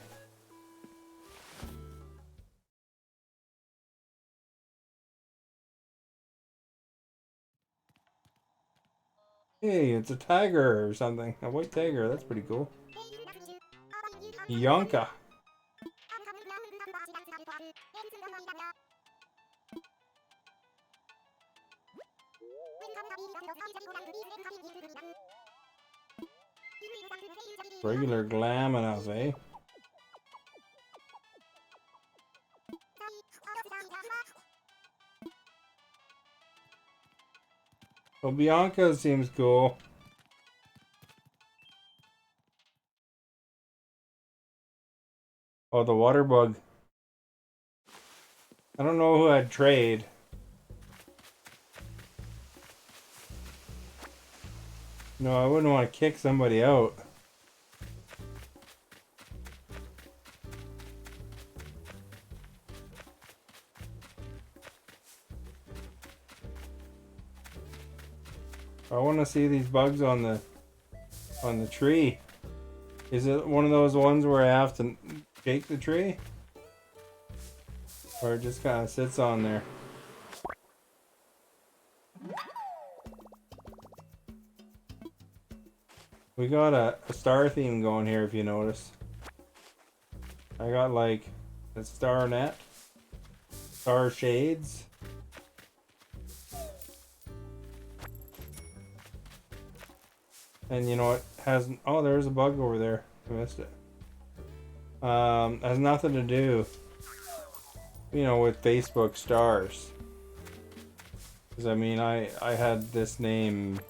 S1: Hey, it's a tiger or something. A white tiger. That's pretty cool. Yonka. Regular glam enough, eh? Well, Bianca seems cool. Oh, the water bug. I don't know who I'd trade. No, I wouldn't want to kick somebody out. I want to see these bugs on the tree. Is it one of those ones where I have to shake the tree? Or it just kind of sits on there? We got a star theme going here, if you notice. I got like a star net, star shades. And you know, it has, oh, there's a bug over there. I missed it. Has nothing to do, you know, with Facebook stars. Because I mean, I had this name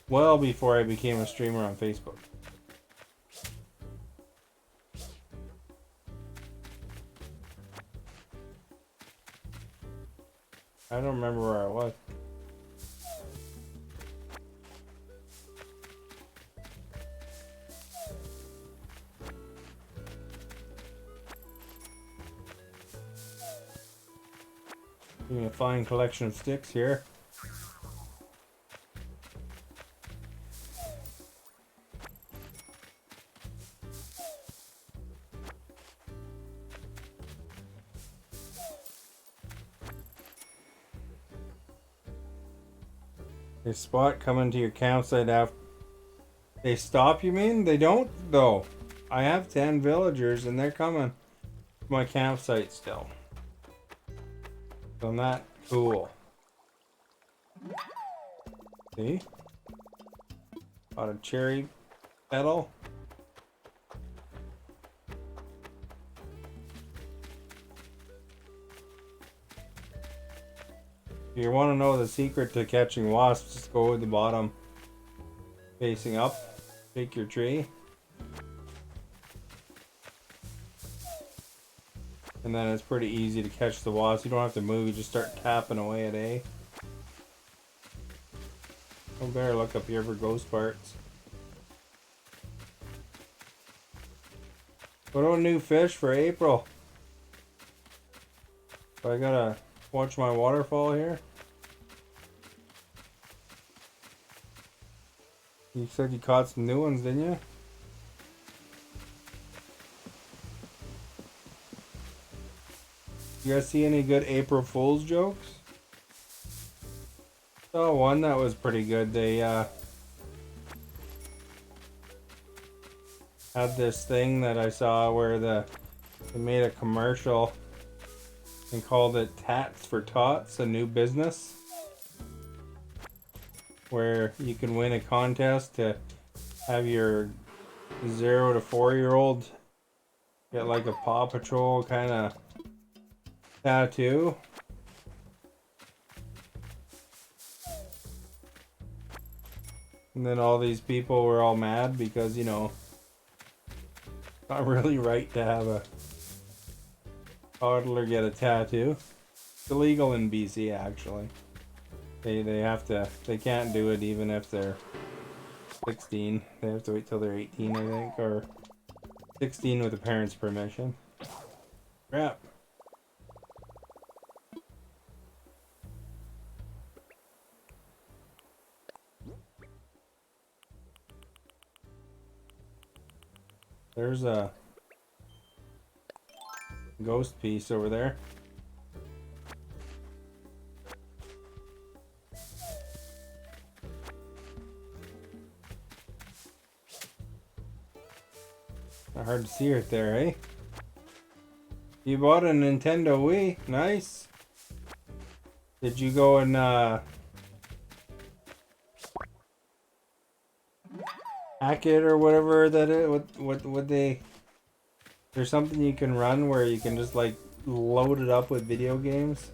S1: well before I became a streamer on Facebook. I don't remember where I was. Getting a fine collection of sticks here. They spot coming to your campsite after they stop, you mean? They don't though. I have 10 villagers and they're coming to my campsite still. So I'm not cool. See? Got a cherry petal. If you want to know the secret to catching wasps, just go with the bottom. facing up. Pick your tree. And then it's pretty easy to catch the wasp. You don't have to move, you just start tapping away at A. I better look up here for ghost parts. What about new fish for April? I gotta watch my waterfall here. You said you caught some new ones, didn't you? You guys see any good April Fool's jokes? Saw one that was pretty good. They had this thing that I saw where they made a commercial and called it Tats for Tots, a new business, where you can win a contest to have your 0 to 4-year-old get like a Paw Patrol kind of tattoo. And then all these people were all mad because, you know, it's not really right to have a toddler get a tattoo. It's illegal in BC, actually. They have to, they can't do it even if they're 16. They have to wait till they're 18, I think, or 16 with the parents' permission. Crap. There's a ghost piece over there. Not hard to see right there, eh? You bought a Nintendo Wii. Nice. Did you go and hack it or whatever that is? What would they? There's something you can run where you can just like load it up with video games.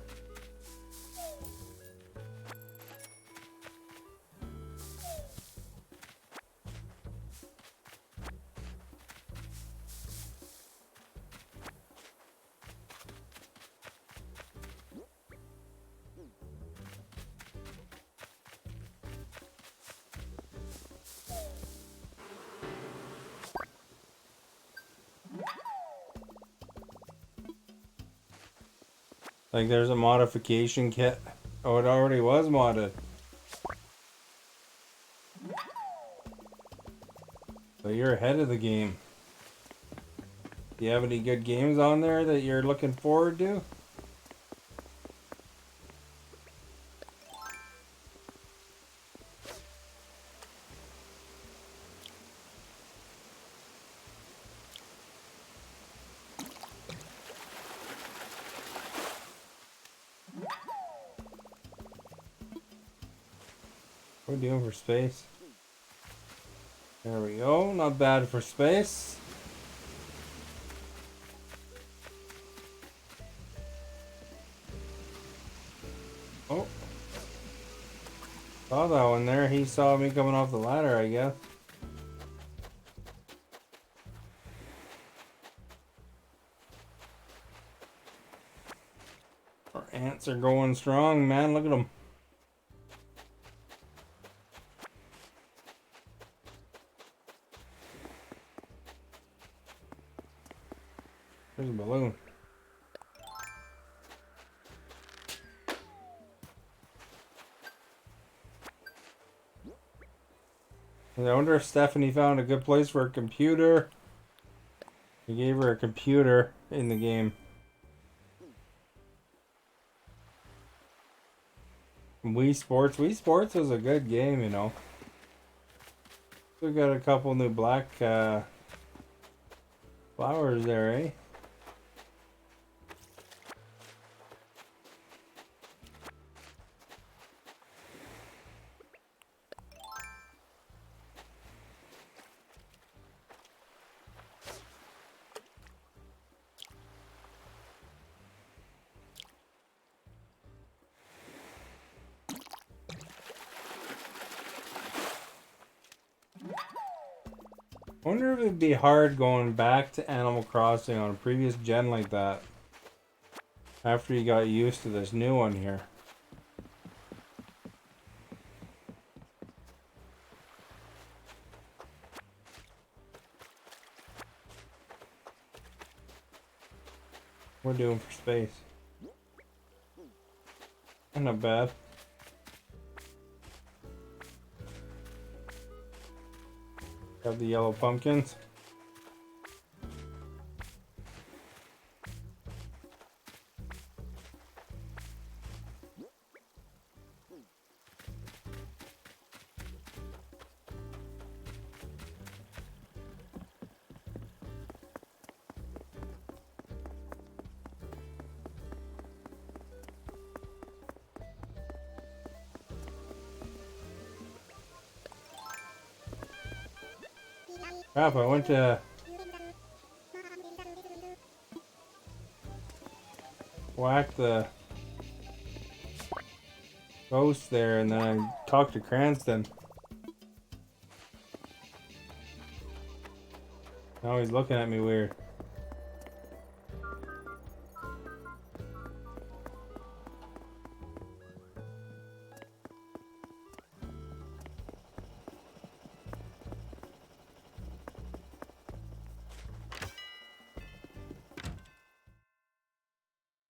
S1: Like there's a modification kit. Oh, it already was modded. So you're ahead of the game. Do you have any good games on there that you're looking forward to? What are we doing for space? There we go. Not bad for space. Oh. Saw that one there. He saw me coming off the ladder, I guess. Our ants are going strong, man. Look at them. There's a balloon. I wonder if Stephanie found a good place for a computer. We gave her a computer in the game. Wii Sports. Wii Sports was a good game, you know. We got a couple new black flowers there, eh? Wonder if it'd be hard going back to Animal Crossing on a previous gen like that after you got used to this new one here. We're doing for space. Not bad. Have the yellow pumpkins. Crap, I went to whack the ghost there and then I talked to Cranston. Now he's looking at me weird.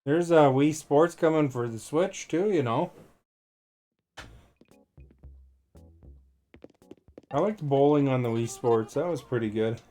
S1: There's Wii Sports coming for the Switch too, you know. I liked bowling on the Wii Sports. That was pretty good.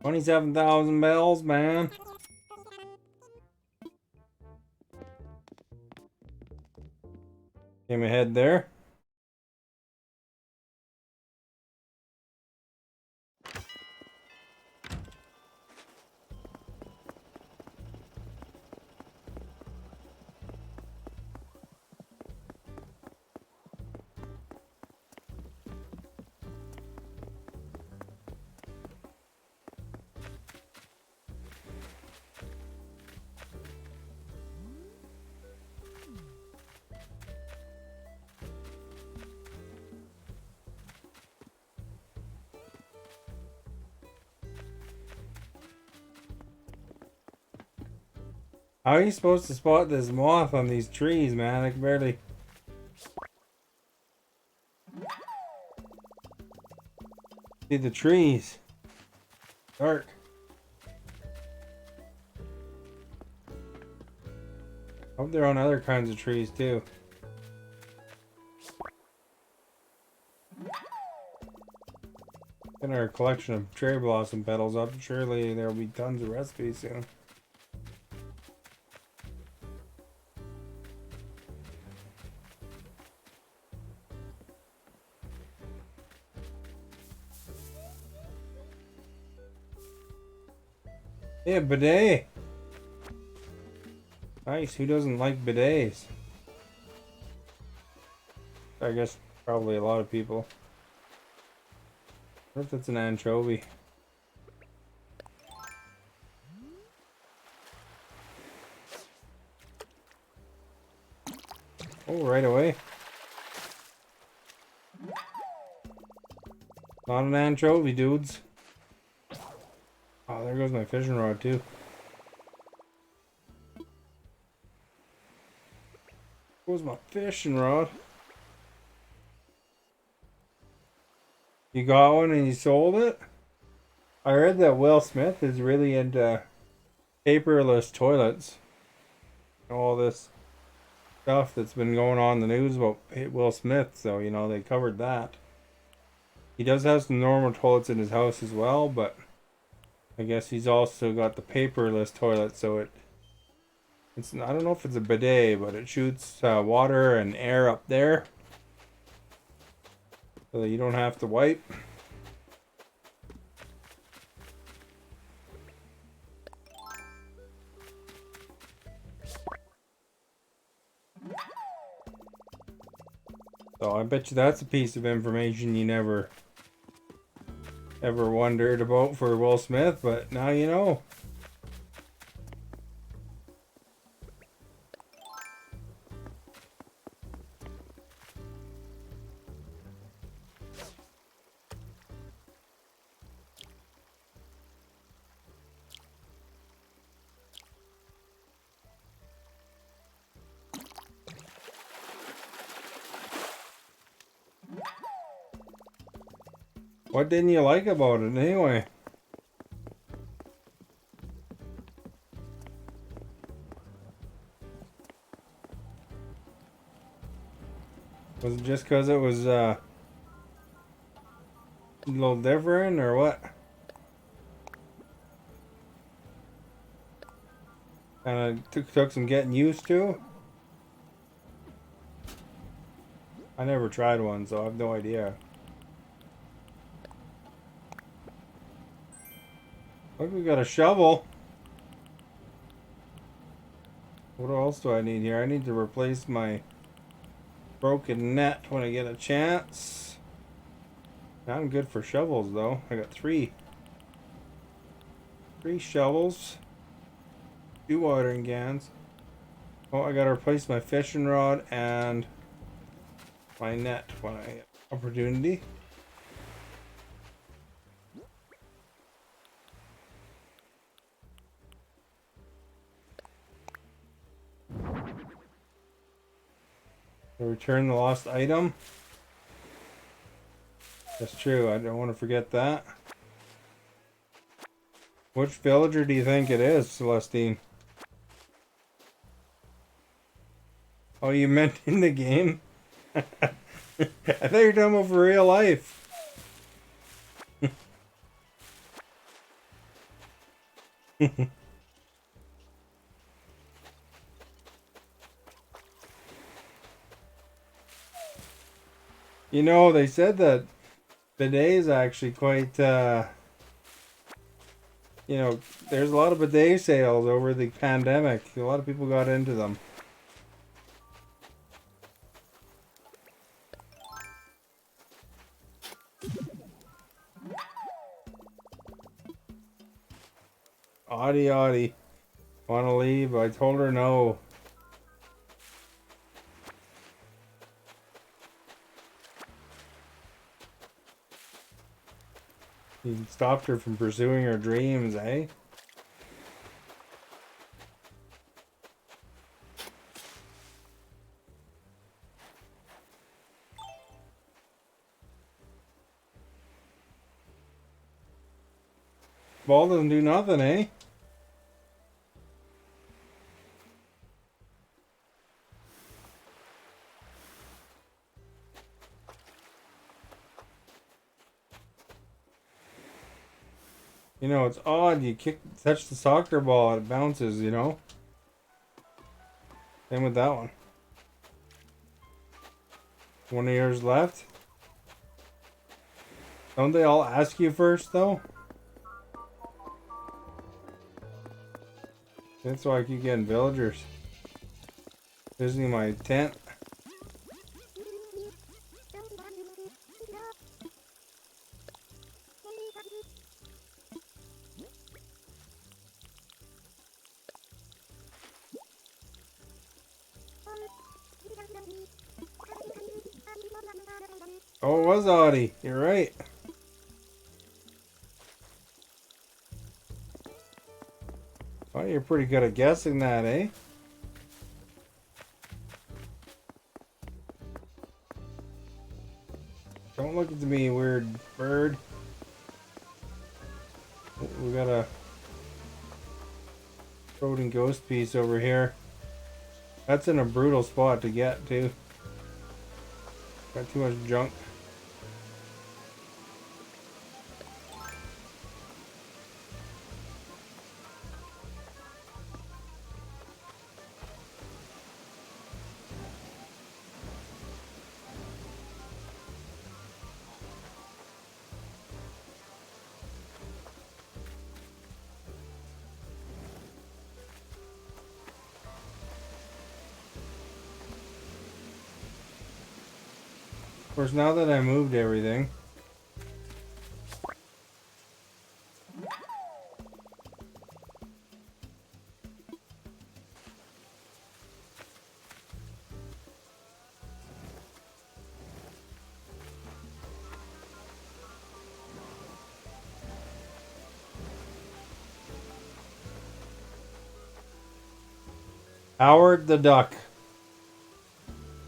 S1: $27,000 bells, man. Came ahead there. How are you supposed to spot this moth on these trees, man? I can barely see the trees. Dark. Hope they're on other kinds of trees too. Getting our collection of cherry blossom petals up. Surely there'll be tons of recipes soon. Yeah, bidet. Nice. Who doesn't like bidets? I guess probably a lot of people. What if that's an anchovy? Oh, right away. Not an anchovy, dudes. Oh, there goes my fishing rod too. Where's my fishing rod? You got one and you sold it? I heard that Will Smith is really into paperless toilets. All this stuff that's been going on in the news about Will Smith, so you know they covered that. He does have some normal toilets in his house as well, but I guess he's also got the paperless toilet, so it I don't know if it's a bidet, but it shoots water and air up there so that you don't have to wipe. So I bet you that's a piece of information you never ever wondered about for Will Smith, but now you know. What didn't you like about it anyway? Was it just because it was a little different or what? Kind of took some getting used to. I never tried one, so I have no idea. Look, we got a shovel. What else do I need here? I need to replace my broken net when I get a chance. I'm good for shovels though. I got three shovels, 2 watering cans. Oh, I gotta replace my fishing rod and my net when I get opportunity. Return the lost item. That's true. I don't want to forget that. Which villager do you think it is, Celestine? Oh, you meant in the game? I thought you were talking about for real life. You know, they said that bidet is actually quite, you know, there's a lot of bidet sales over the pandemic. A lot of people got into them. Audie. Wanna leave? I told her no. He stopped her from pursuing her dreams, eh? Ball doesn't do nothing, eh? You know, it's odd. You touch the soccer ball, it bounces, you know? Same with that one. One of yours left? Don't they all ask you first, though? That's why I keep getting villagers visiting my tent. Oh, it was Audie. You're right. Oh, you're pretty good at guessing that, eh? Don't look at me, weird bird. We got a floating ghost piece over here. That's in a brutal spot to get to. Got too much junk. Of course, now that I moved everything. Howard the Duck.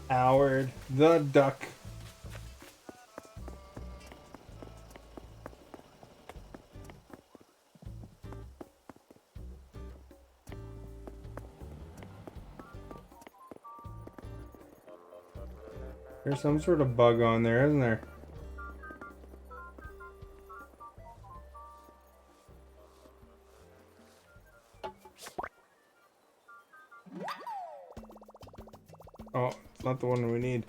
S1: Howard the Duck. There's some sort of bug on there, isn't there? Oh, it's not the one we need.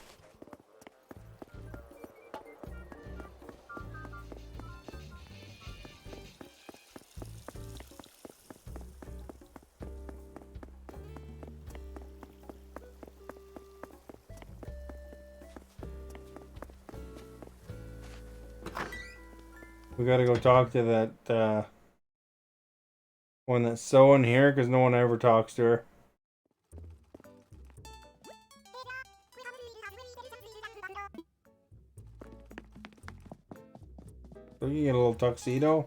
S1: We gotta go talk to that one that's sewing here, because no one ever talks to her. So you get a little tuxedo.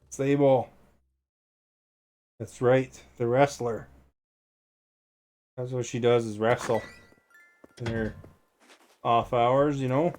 S1: Sable. That's right, the wrestler. That's what she does, is wrestle in her off hours, you know.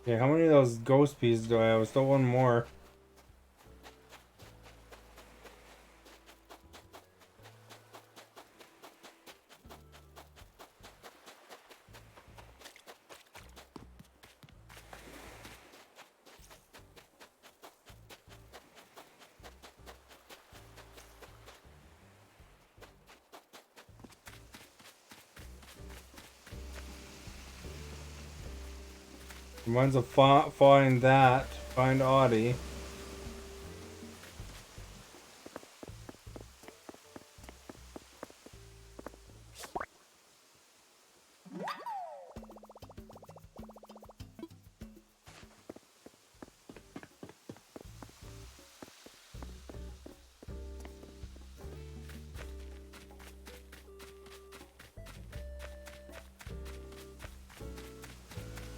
S1: Okay, how many of those ghost pieces do I have? Still one more. Mine's a find that. Find Audie.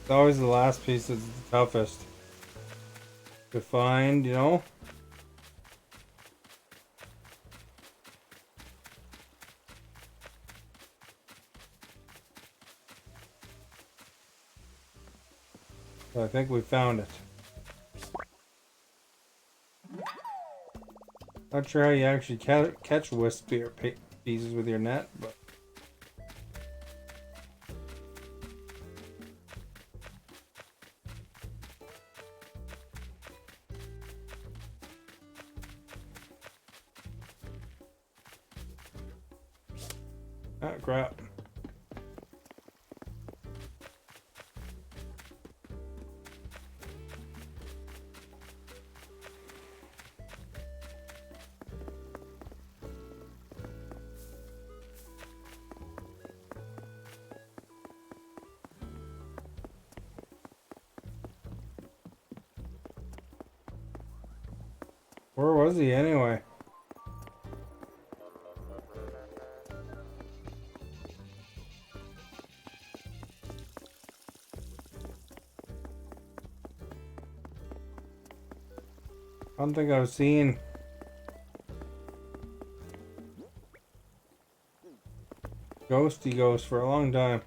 S1: It's always the last piece that's the toughest to find, you know? So I think we found it. Not sure how you actually catch wispy or pieces with your net, but ah, crap. Where was he anyway? don't think I've seen Ghosty Ghost for a long time.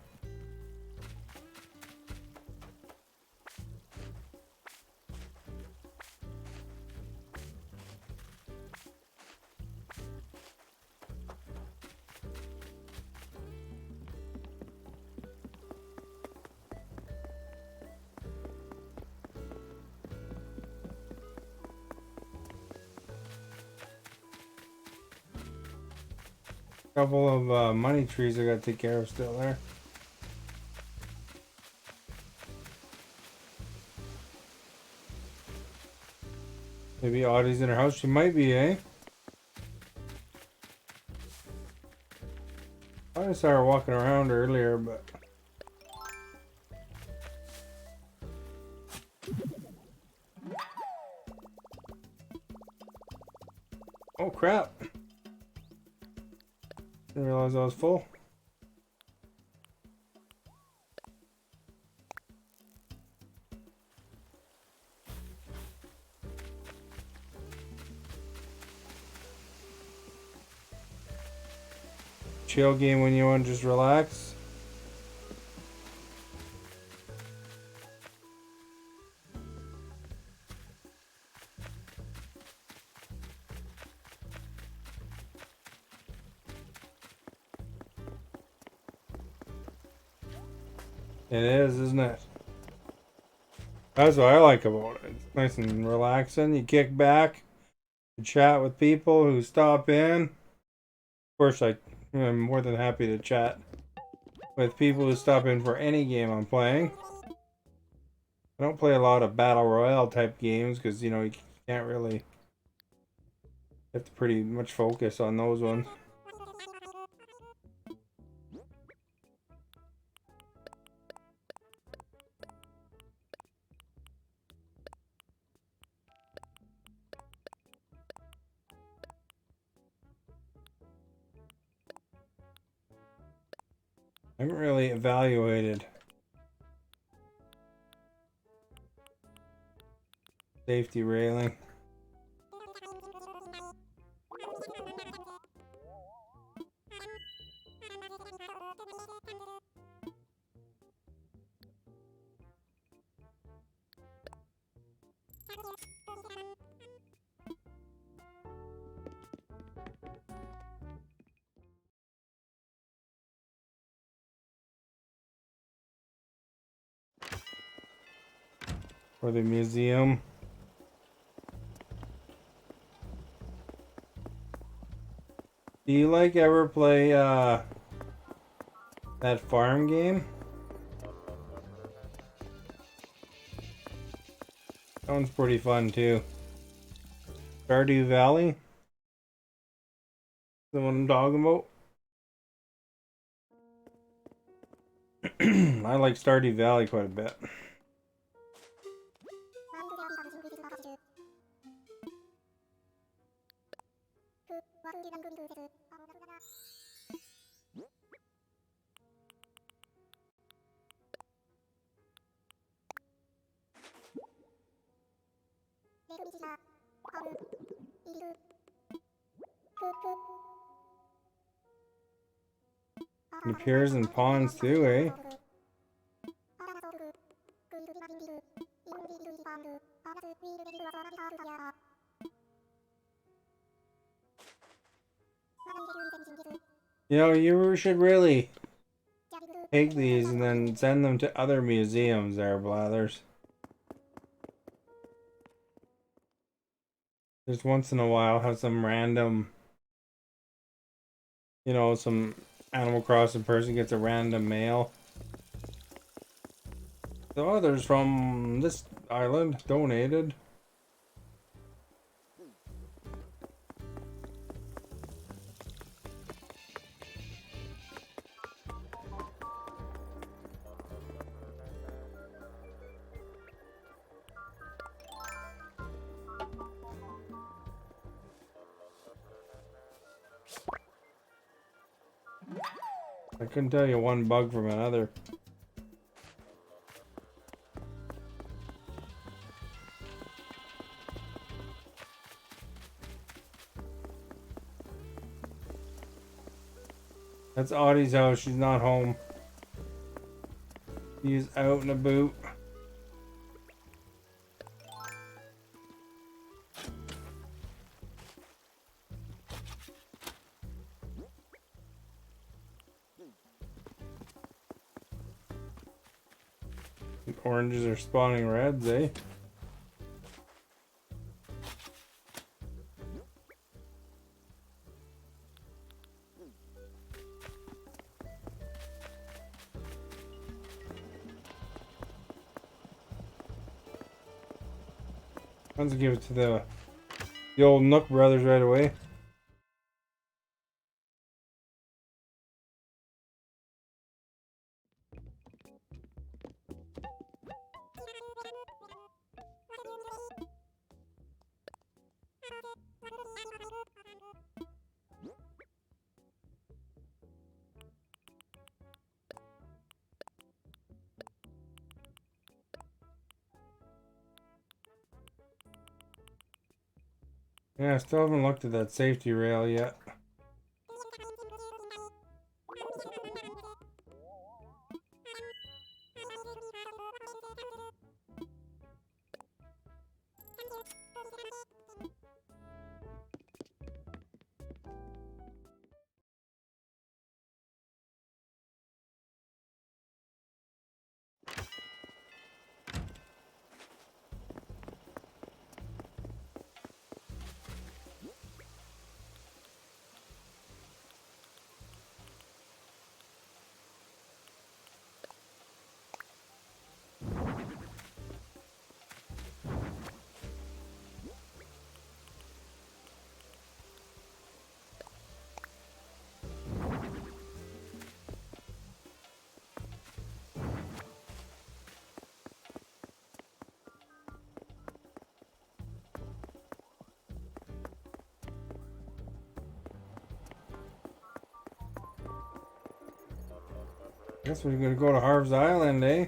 S1: Couple of money trees I gotta take care of still there. Maybe Audie's in her house. She might be, eh? I saw her walking around earlier, but oh crap! Didn't realize I was full. Chill game when you want to just relax. It is, isn't it? That's what I like about it. It's nice and relaxing. You kick back, you chat with people who stop in. Of course, I'm more than happy to chat with people who stop in for any game I'm playing. I don't play a lot of battle royale type games because, you know, you can't really, you have to pretty much focus on those ones. I haven't really evaluated safety railing. For the museum. Do you like ever play that farm game? That one's pretty fun too. Stardew Valley? The one I'm talking about? I like Stardew Valley quite a bit. It appears in ponds too, eh? You know, you should really take these and then send them to other museums there, Blathers. Just once in a while have some random, you know, some Animal Crossing person gets a random mail. The others from this island donated. I couldn't tell you one bug from another. That's Audie's house. She's not home. She's out and about. The oranges are spawning reds, eh? Let's give it to the old Nook brothers right away. Yeah, I still haven't looked at that safety rail yet. Guess we're gonna go to Harv's Island, eh?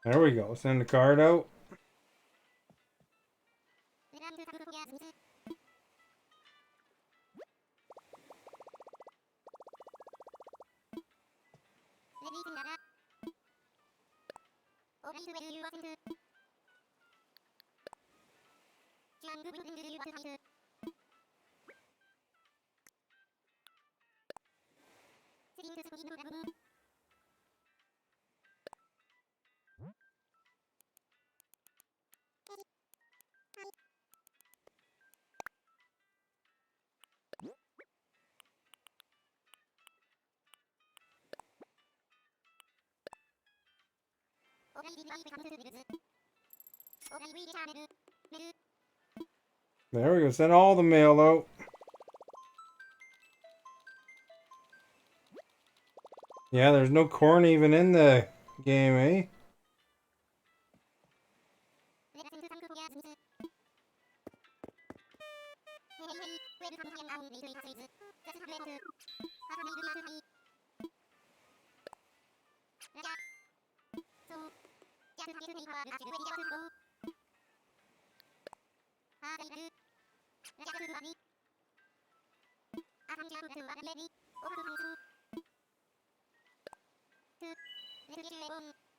S1: There we go. Send the card out. There we go. Send all the mail out. Yeah, there's no corn even in the game, eh?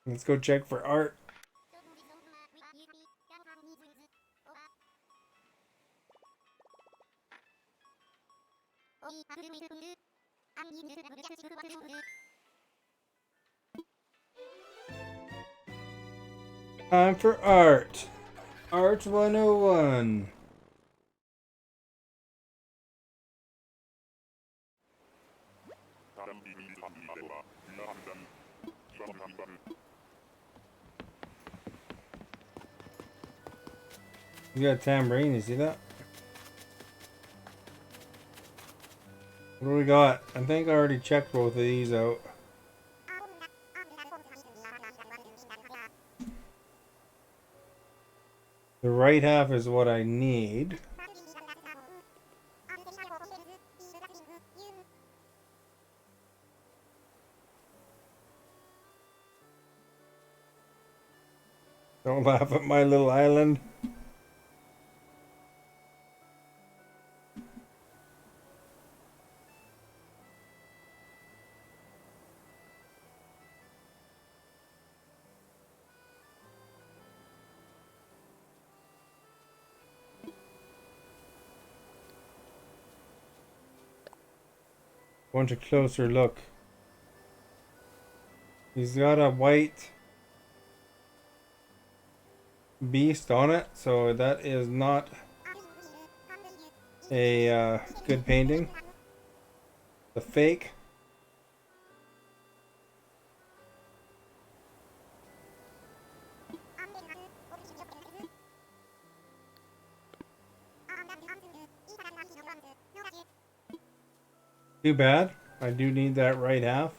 S1: Let's go check for art. Time for art. Art 101. You got a tambourine, you see that? What do we got? I think I already checked both of these out. The right half is what I need. Don't laugh at my little island. Want a closer look. He's got a white beast on it, so that is not a good painting. The fake. Too bad. I do need that right half.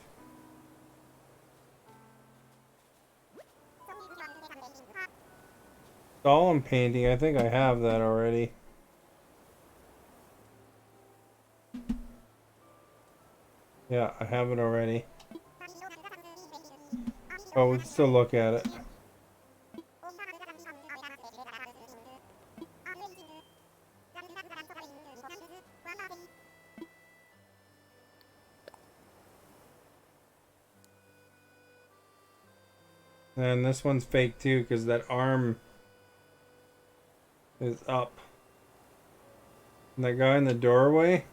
S1: Solemn painting, I think I have that already. Yeah, I have it already. Oh, we can still look at it. And this one's fake too, because that arm is up. And that guy in the doorway,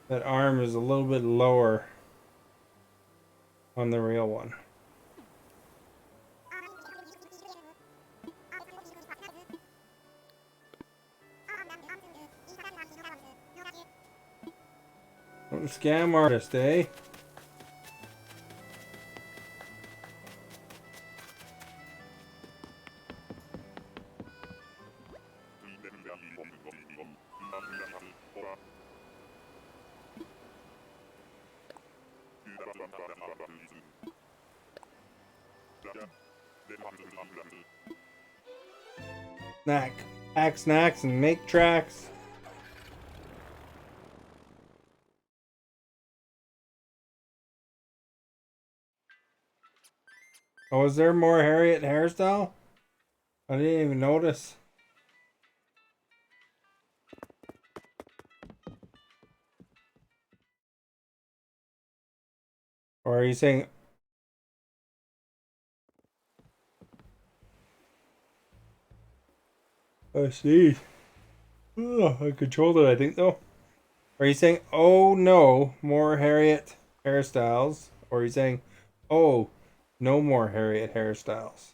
S1: that arm is a little bit lower on the real one. Don't scam artist, eh? Pack snacks and make tracks. Oh, is there more Harriet hairstyle? I didn't even notice. Or are you saying... I see. Oh, I controlled it, I think, though. Are you saying, oh no, more Harriet hairstyles? Or are you saying, oh, no more Harriet hairstyles?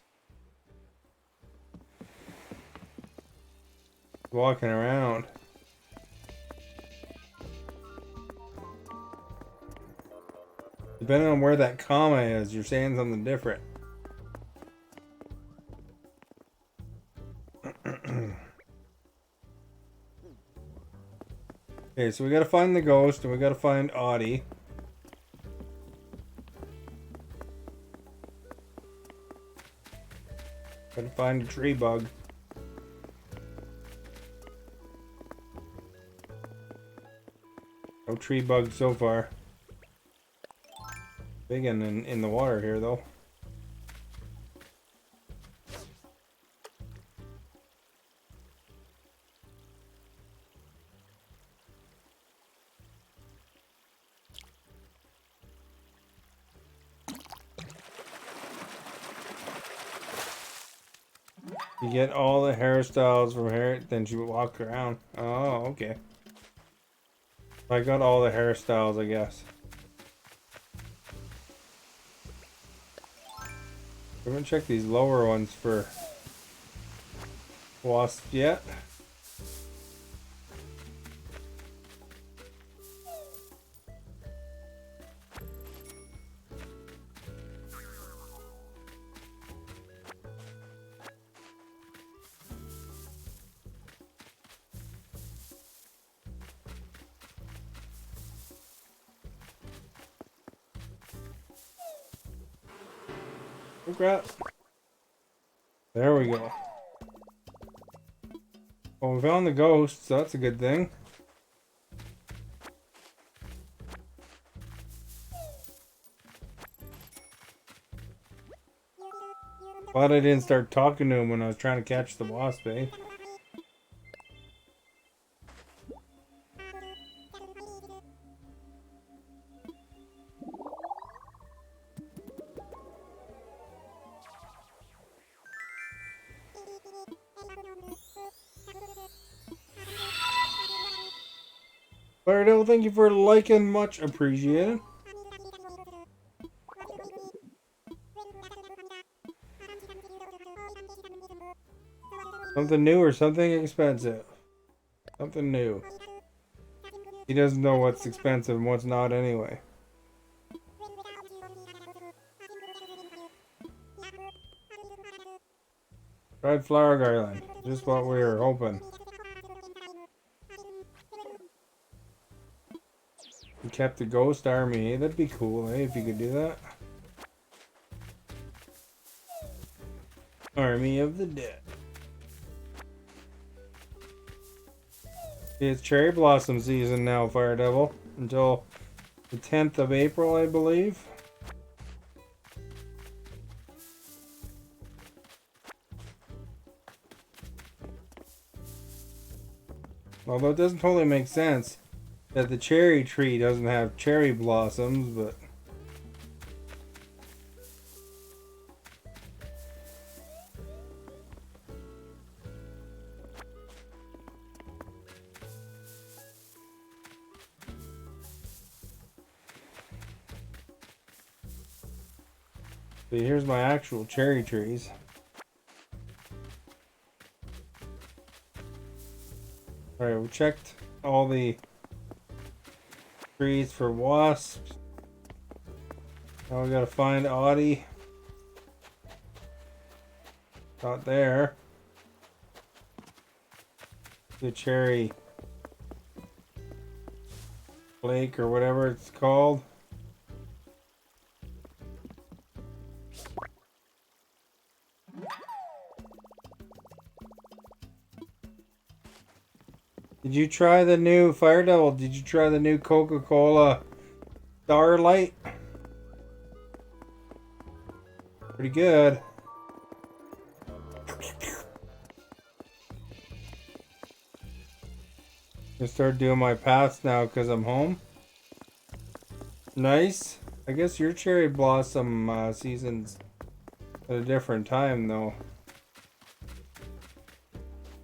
S1: Walking around. Depending on where that comma is, you're saying something different. Okay, so we gotta find the ghost and we gotta find Audie. Gotta find a tree bug. No tree bugs so far. Big one in the water here though. You get all the hairstyles from here, then you walk around. Oh, okay. I got all the hairstyles, I guess. I haven't checked these lower ones for wasps yet. Oh crap. There we go. Well, we found the ghost, so that's a good thing. Glad I didn't start talking to him when I was trying to catch the wasp, eh? Firedale, thank you for liking, much appreciated. Something new or something expensive? Something new. He doesn't know what's expensive and what's not anyway. Dried flower garland. Just what we were hoping. We kept the ghost army. That'd be cool, eh? If you could do that. Army of the Dead. It's cherry blossom season now, Fire Devil. Until the 10th of April, I believe. Although it doesn't totally make sense that the cherry tree doesn't have cherry blossoms, but... See, here's my actual cherry trees. Alright, we checked all the trees for wasps. Now we gotta find Audie. Not there. The cherry flake or whatever it's called. Did you try the new Fire Devil? Did you try the new Coca-Cola Starlight? Pretty good. I start doing my paths now because I'm home. Nice. I guess your cherry blossom season's at a different time though.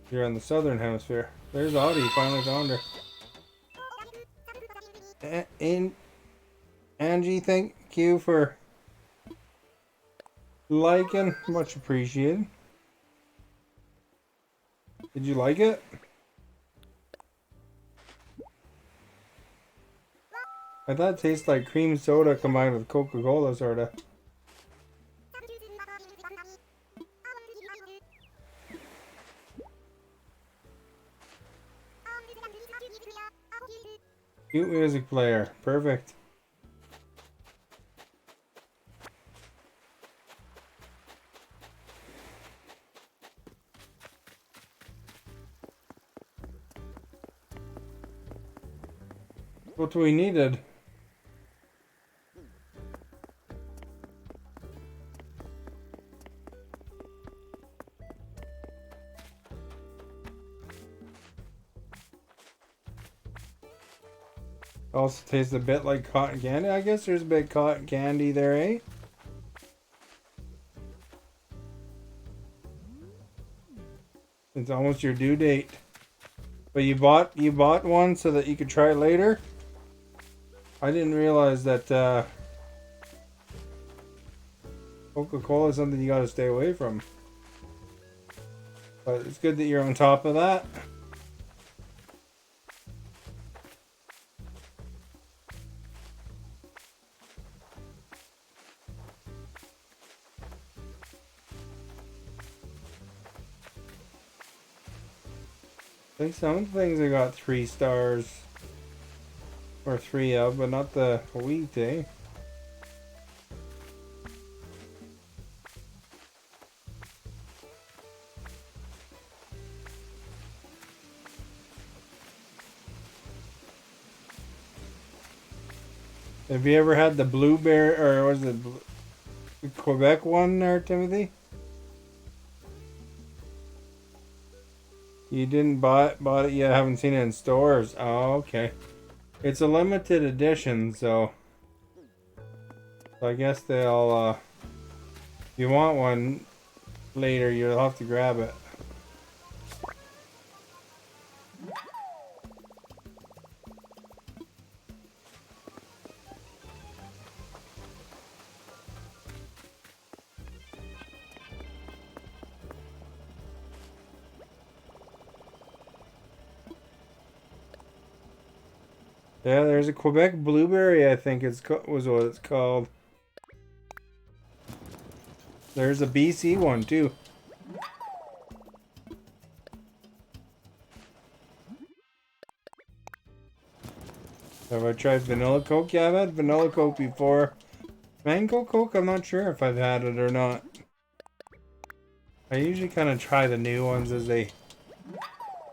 S1: You're in the southern hemisphere. There's Audie, finally found her. Angie, thank you for liking. Much appreciated. Did you like it? I thought it tasted like cream soda combined with Coca-Cola, sorta. Cute music player. Perfect. What we needed. Also tastes a bit like cotton candy. I guess there's a bit of cotton candy there, eh? It's almost your due date. But you bought one so that you could try it later? I didn't realize that Coca-Cola is something you gotta stay away from. But it's good that you're on top of that. I think some things I got 3 stars. Or 3 of, but not the wheat, eh? Have you ever had the blueberry, or was it Quebec one there, Timothy? You didn't bought it yet, haven't seen it in stores. Oh, okay. It's a limited edition, so I guess they'll, if you want one later, you'll have to grab it. Yeah, there's a Quebec blueberry, I think was what it's called. There's a BC one too. Have I tried vanilla Coke? Yeah, I've had vanilla Coke before. Mango Coke, I'm not sure if I've had it or not. I usually kind of try the new ones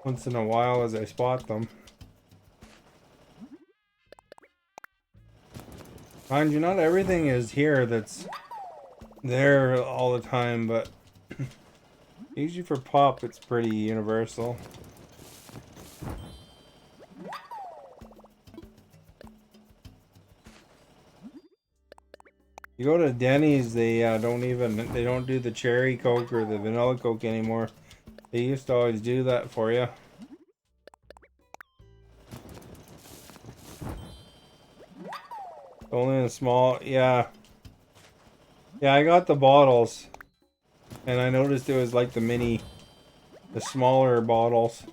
S1: once in a while as I spot them. Mind you, not everything is here that's there all the time, but usually for pop, it's pretty universal. You go to Denny's, they don't do the cherry Coke or the vanilla Coke anymore. They used to always do that for you. Only in a small, yeah. Yeah, I got the bottles. And I noticed it was like the smaller bottles.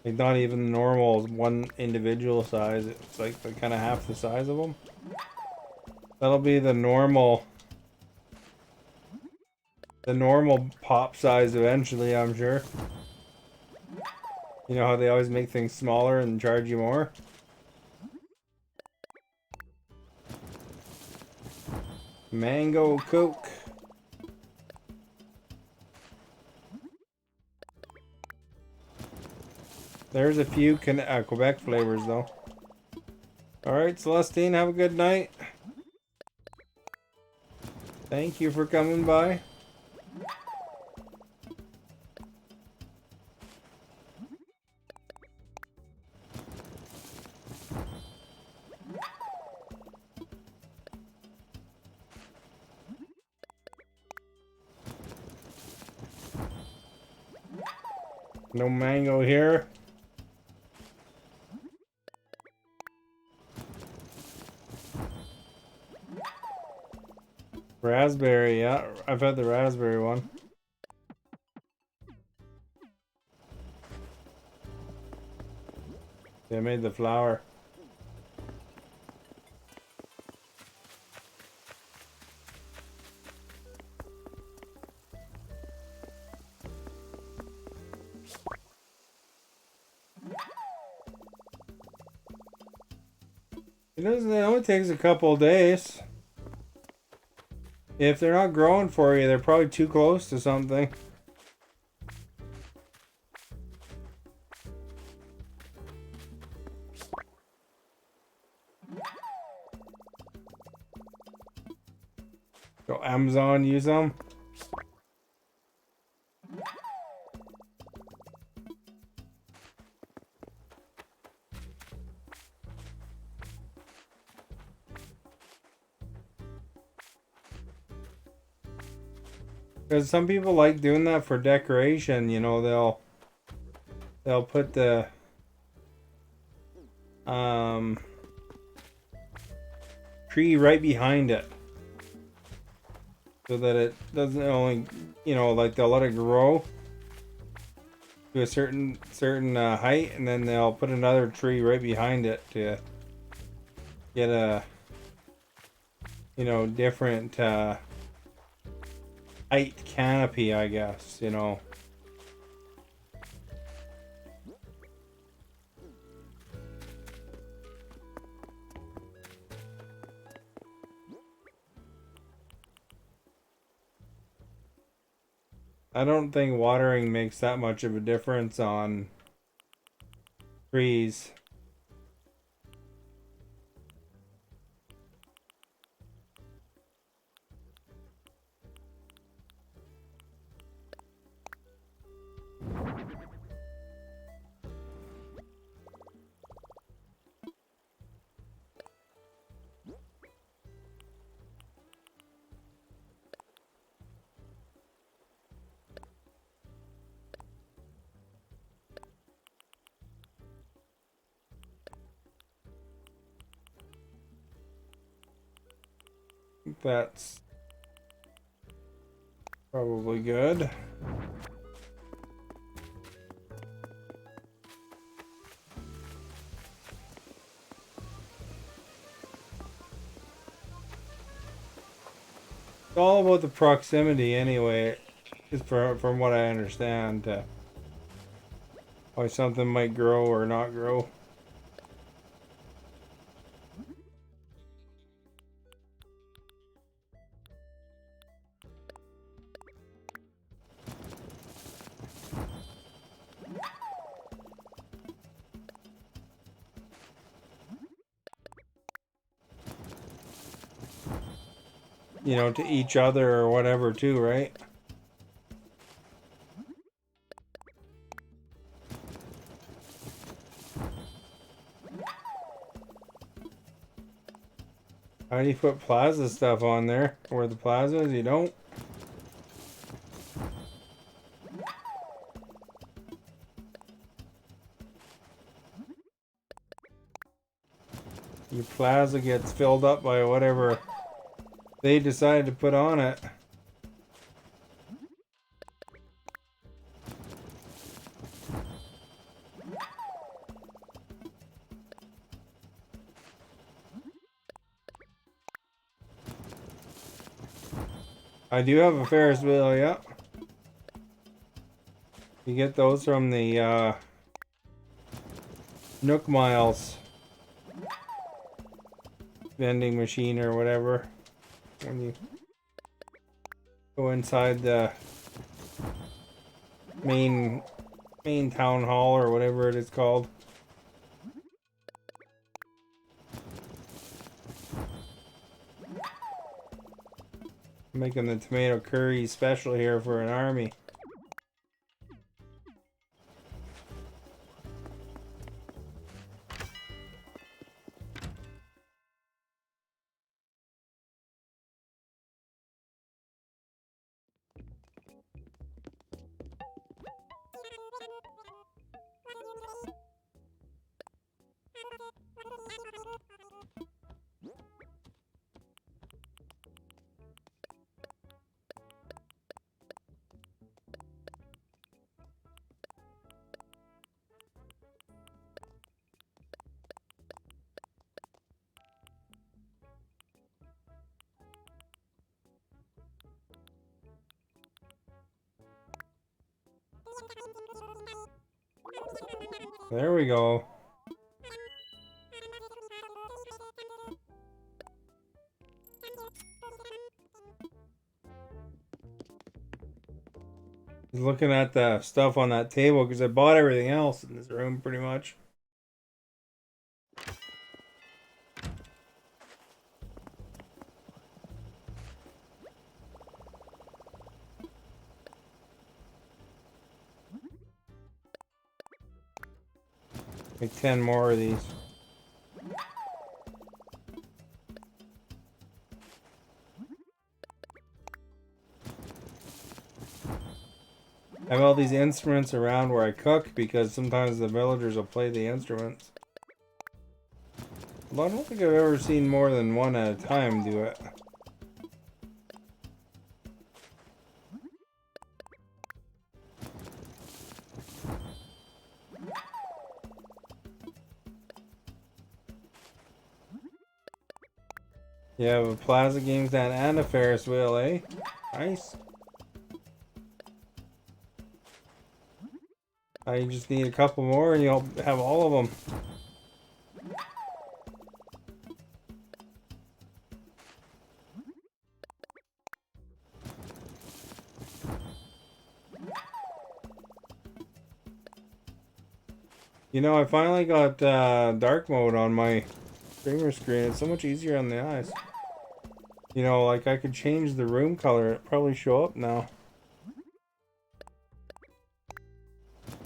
S1: Like not even normal, one individual size. It's like the kind of half the size of them. That'll be the normal pop size eventually, I'm sure. You know how they always make things smaller and charge you more? Mango Coke. There's a few Quebec flavors though. Alright, Celestine, have a good night. Thank you for coming by. No mango here. Raspberry, yeah, I've had the raspberry one. They made the flour. It only takes a couple of days. If they're not growing for you, they're probably too close to something. Go Amazon, use them. Because some people like doing that for decoration. You know, they'll put the tree right behind it, so that it doesn't only, you know, like they'll let it grow to a certain height, and then they'll put another tree right behind it to get a, you know, different height canopy, I guess, you know. I don't think watering makes that much of a difference on trees. That's probably good. It's all about the proximity anyway, is from what I understand, why something might grow or not grow. You know, to each other or whatever too, right? How do you put plaza stuff on there? Where the plaza is, you don't? Your plaza gets filled up by whatever they decide to put on it. I do have a Ferris wheel, yeah. You get those from the Nook Miles vending machine or whatever. When you go inside the main town hall or whatever it is called. I'm making the tomato curry special here for an army. There we go. He's looking at the stuff on that table because I bought everything else in this room pretty much. Make 10 more of these. I have all these instruments around where I cook because sometimes the villagers will play the instruments. Well, I don't think I've ever seen more than one at a time do it. You have a Plaza Game stand and a Ferris wheel, eh? Nice. You just need a couple more and you'll have all of them. You know, I finally got dark mode on my streamer screen. It's so much easier on the eyes. You know, like I could change the room color. It'd probably show up now.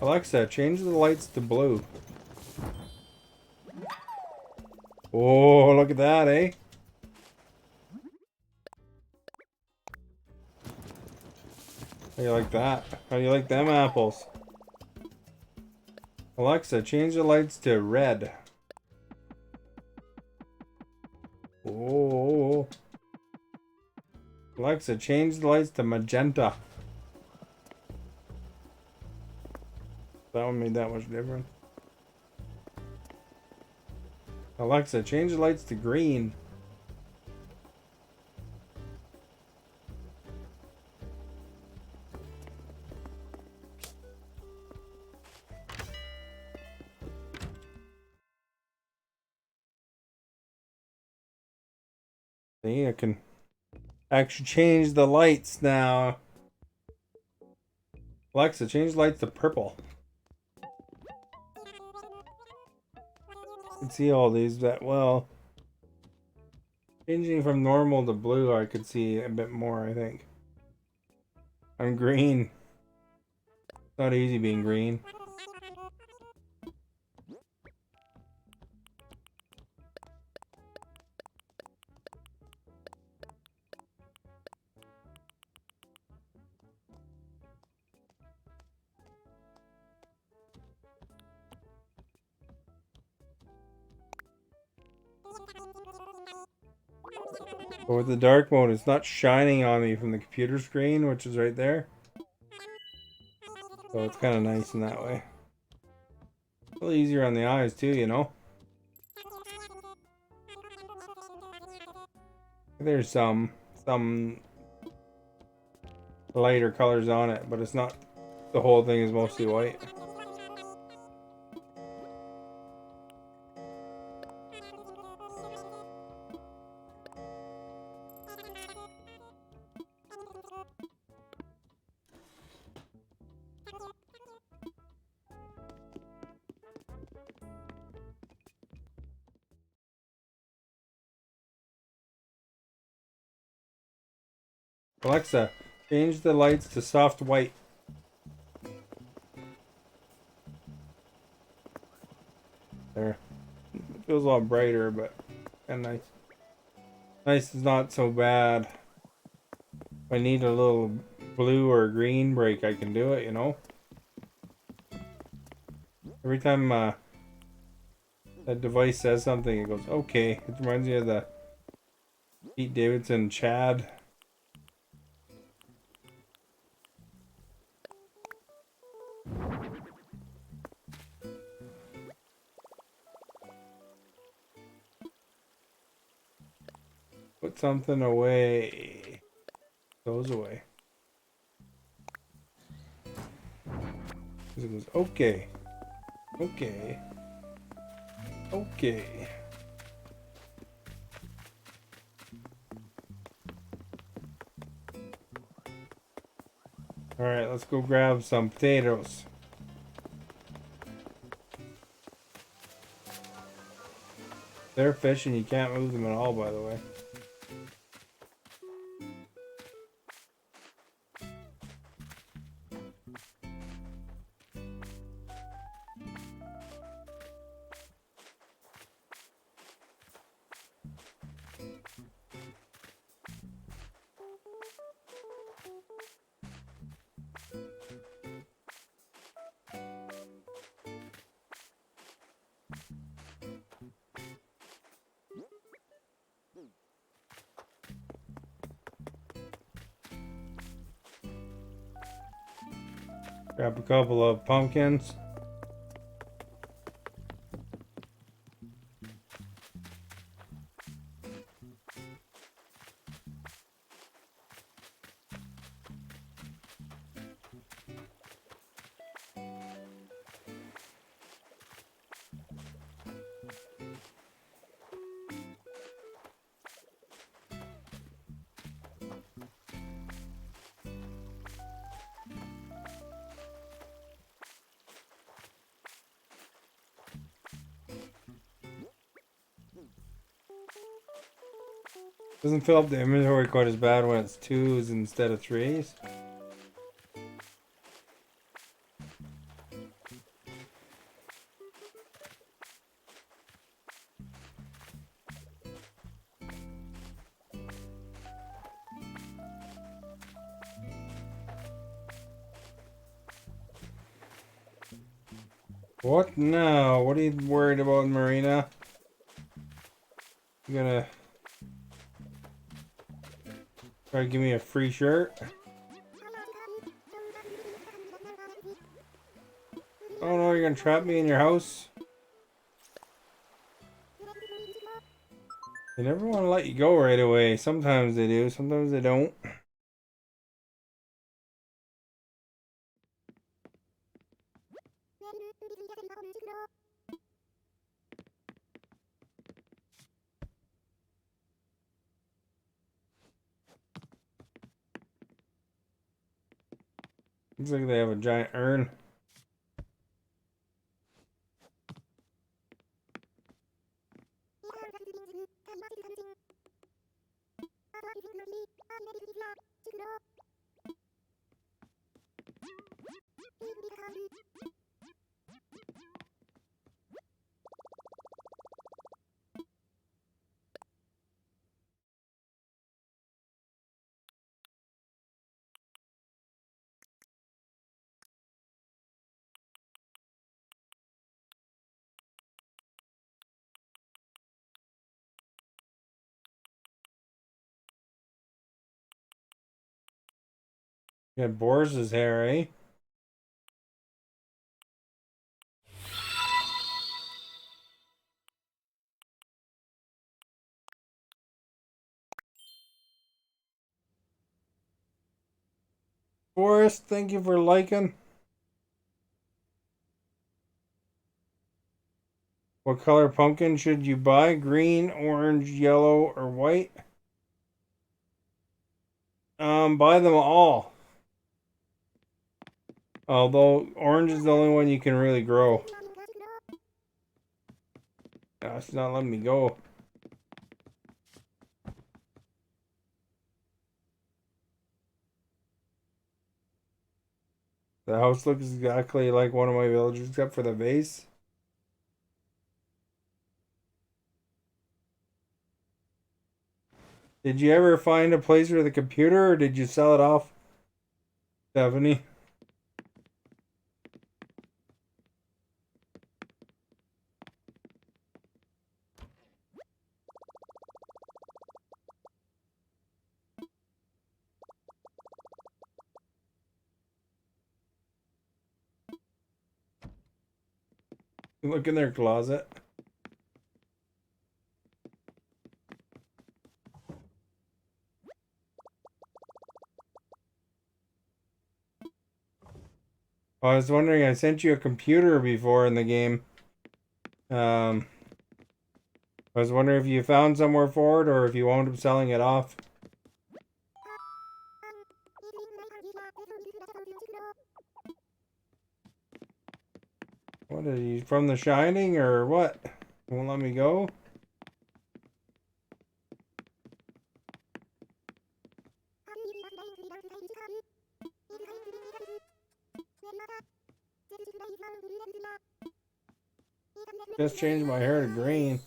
S1: Alexa, change the lights to blue. Oh, look at that, eh? How do you like that? How do you like them apples? Alexa, change the lights to red. Oh. Alexa, change the lights to magenta. That one made that much difference. Alexa, change the lights to green. See, I can actually change the lights now. Alexa, change the lights to purple. I can see all these that well. Changing from normal to blue, I could see a bit more, I think. I'm green. It's not easy being green. But with the dark mode, it's not shining on me from the computer screen, which is right there. So it's kind of nice in that way. A little easier on the eyes too, you know. There's some lighter colors on it, but it's not. The whole thing is mostly white. Alexa, change the lights to soft white. There. It feels a lot brighter, but kind of nice. Nice is not so bad. If I need a little blue or green break, I can do it, you know? Every time that device says something, it goes, okay. It reminds me of the Pete Davidson Chad. Put something away. Goes away. It goes, okay. Okay. Okay. Alright, let's go grab some potatoes. They're fish and you can't move them at all, by the way. Grab a couple of pumpkins. Doesn't fill up the inventory quite as bad when it's 2s instead of 3s. What now? What are you worried about, Marina? You gonna try to give me a free shirt? Oh no, you're gonna trap me in your house? They never want to let you go right away. Sometimes they do, sometimes they don't. Looks like they have a giant urn. You got Boris's hair, eh? Boris, thank you for liking. What color pumpkin should you buy? Green, orange, yellow, or white? Buy them all. Although orange is the only one you can really grow. No, it's not letting me go. The house looks exactly like one of my villages except for the vase. Did you ever find a place for the computer or did you sell it off, Stephanie? Look in their closet. I was wondering, I sent you a computer before in the game. I was wondering if you found somewhere for it or if you wound up selling it off. What are you, from The Shining or what? Won't let me go? Just changed my hair to green.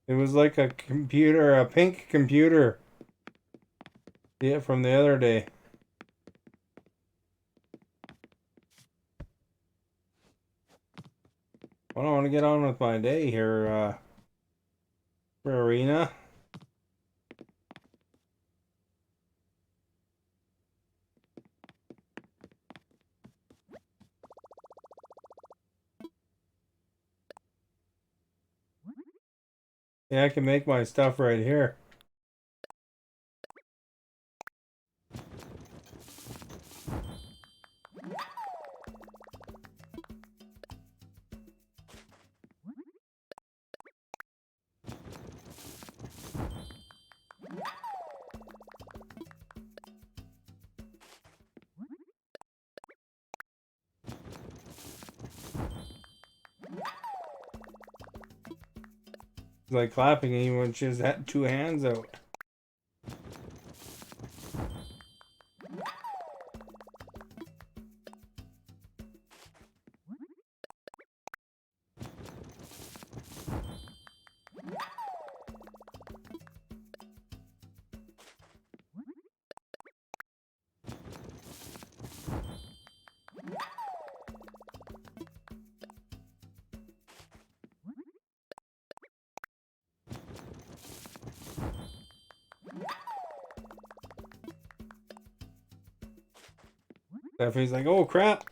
S1: It was like a computer, a pink computer. Yeah, from the other day. Well, I want to get on with my day here, Arena. Yeah, I can make my stuff right here. It's like clapping even when she has had two hands out. Stephanie's like, oh crap!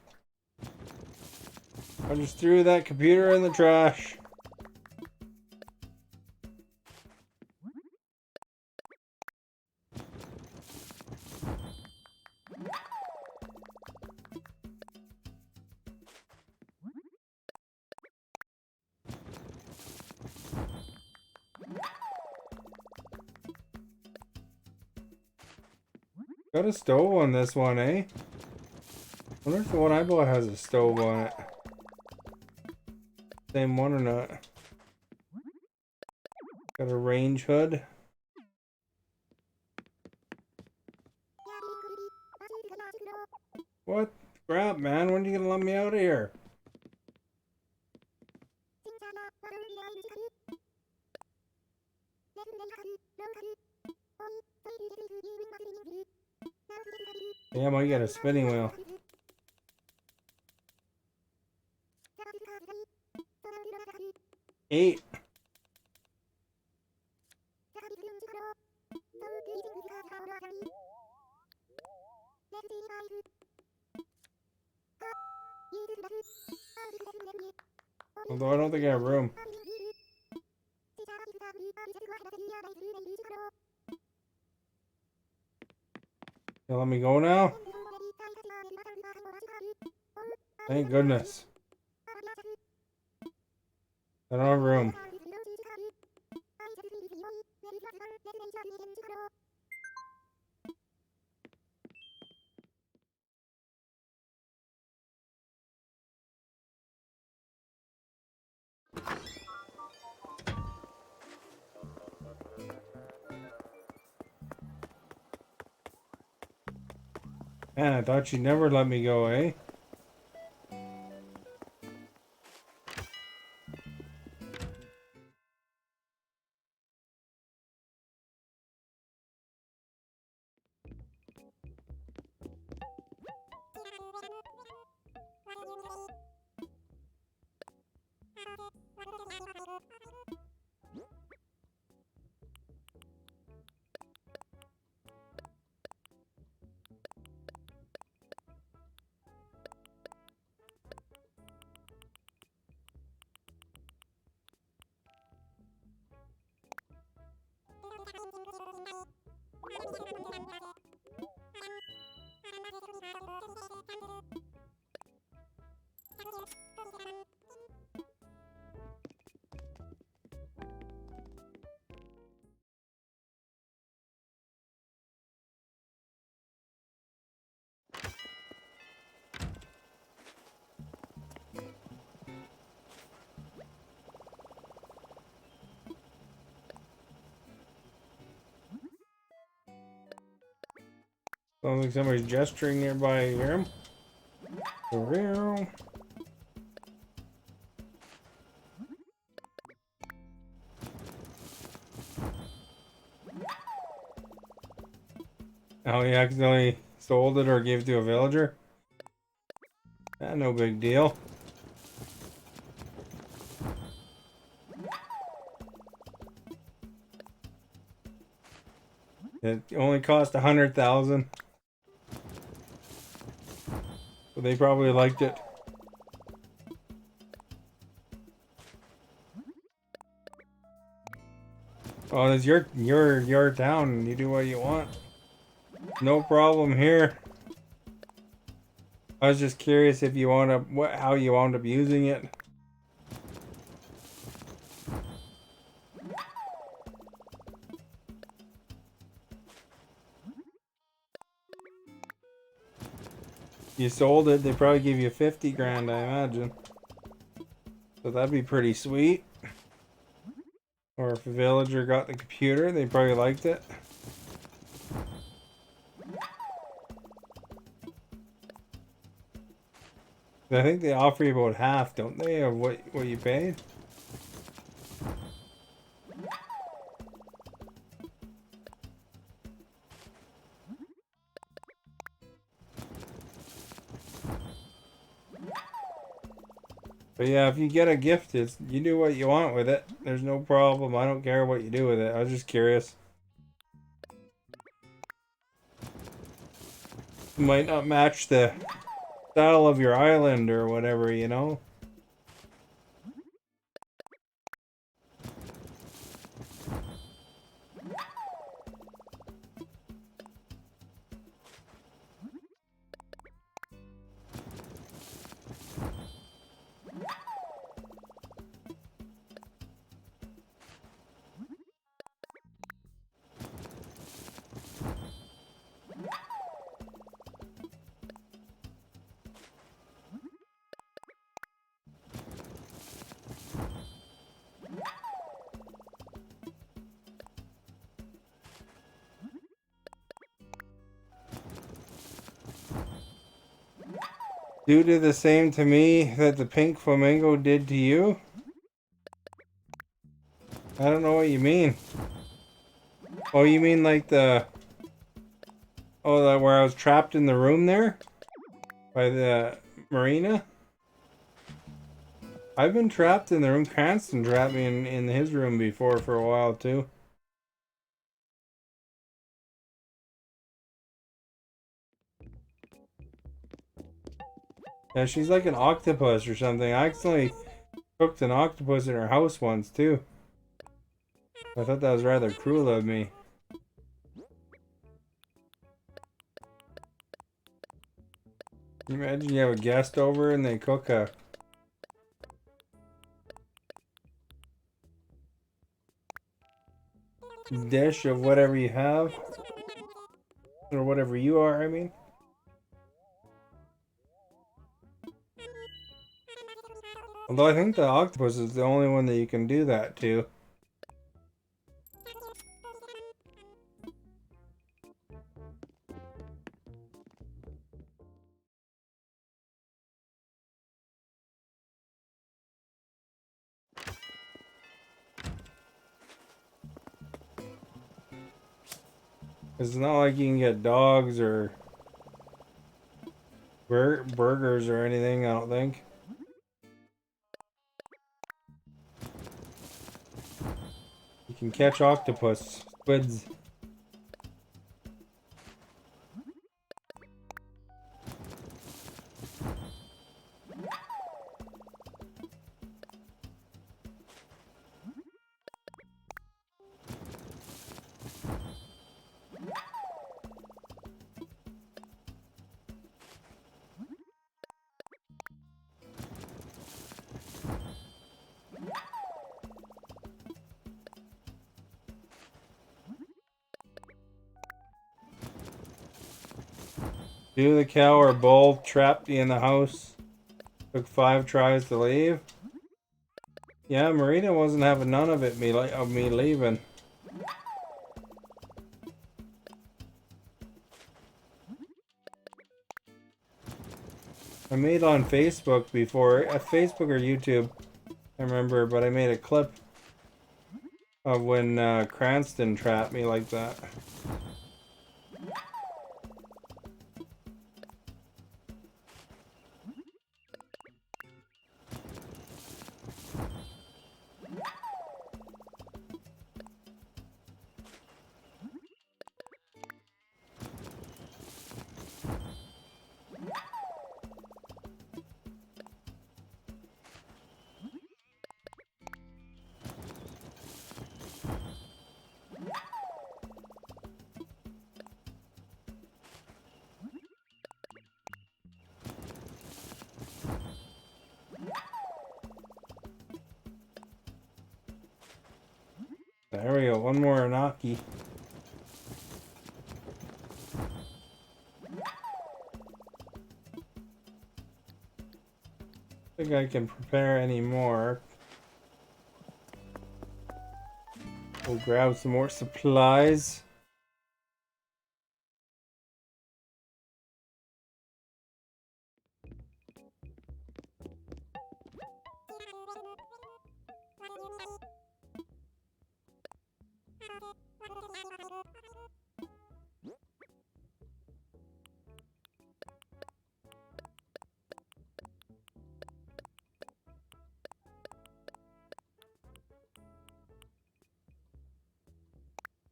S1: I just threw that computer in the trash. Got a stove on this one, eh? I wonder if the one I bought has a stove on it. Same one or not? Got a range hood. What crap, man? When are you gonna let me out of here? Damn, I got a spinning wheel. Eight. Although I don't think I have room. You let me go now? Thank goodness. I don't have room. Man, I thought she'd never let me go, eh? Sounds like somebody's gesturing nearby. You hear him? Oh, he accidentally sold it or gave it to a villager? No big deal. It only cost 100,000. But they probably liked it. Oh, it's your town. You do what you want. No problem here. I was just curious if you how you wound up using it. You sold it, they probably give you 50 grand, I imagine. So that'd be pretty sweet. Or if a villager got the computer, they probably liked it. I think they offer you about half, don't they, of what you paid? But yeah, if you get a gift, you do what you want with it. There's no problem. I don't care what you do with it. I was just curious. Might not match the style of your island or whatever, you know? You do the same to me that the pink flamingo did to you? I don't know what you mean. Oh, you mean like the... Oh, that where I was trapped in the room there? By the marina? I've been trapped in the room. Cranston trapped me in his room before for a while, too. Yeah, she's like an octopus or something. I accidentally cooked an octopus in her house once, too. I thought that was rather cruel of me. Can you imagine you have a guest over and they cook a dish of whatever you have? Or whatever you are, I mean. Although I think the octopus is the only one that you can do that to. It's not like you can get dogs or burgers or anything, I don't think. You can catch octopus, squids. You, the cow, or bull trapped you in the house. Took 5 tries to leave. Yeah, Marina wasn't having none of it. Me leaving. I made on Facebook before, Facebook or YouTube, I remember, but I made a clip of when Cranston trapped me like that. There we go. One more Anaki. I think I can prepare any more. We'll grab some more supplies.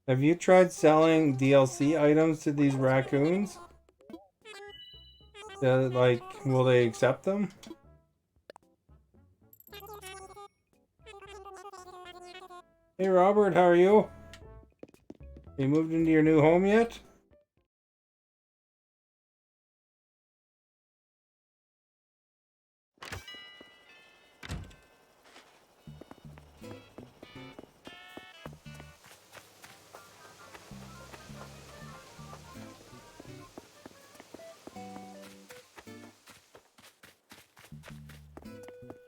S1: Have you tried selling DLC items to these raccoons? Like, will they accept them? Hey Robert, how are you? You moved into your new home yet?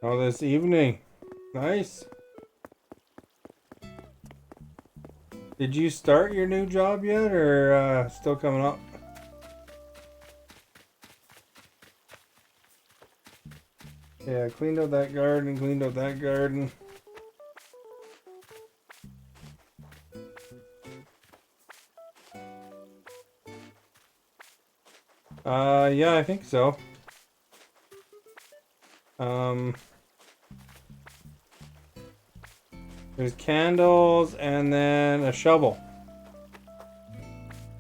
S1: Oh, this evening. Nice. Did you start your new job yet, or still coming up? Yeah, cleaned out that garden, cleaned out that garden. Yeah, I think so. There's candles and then a shovel.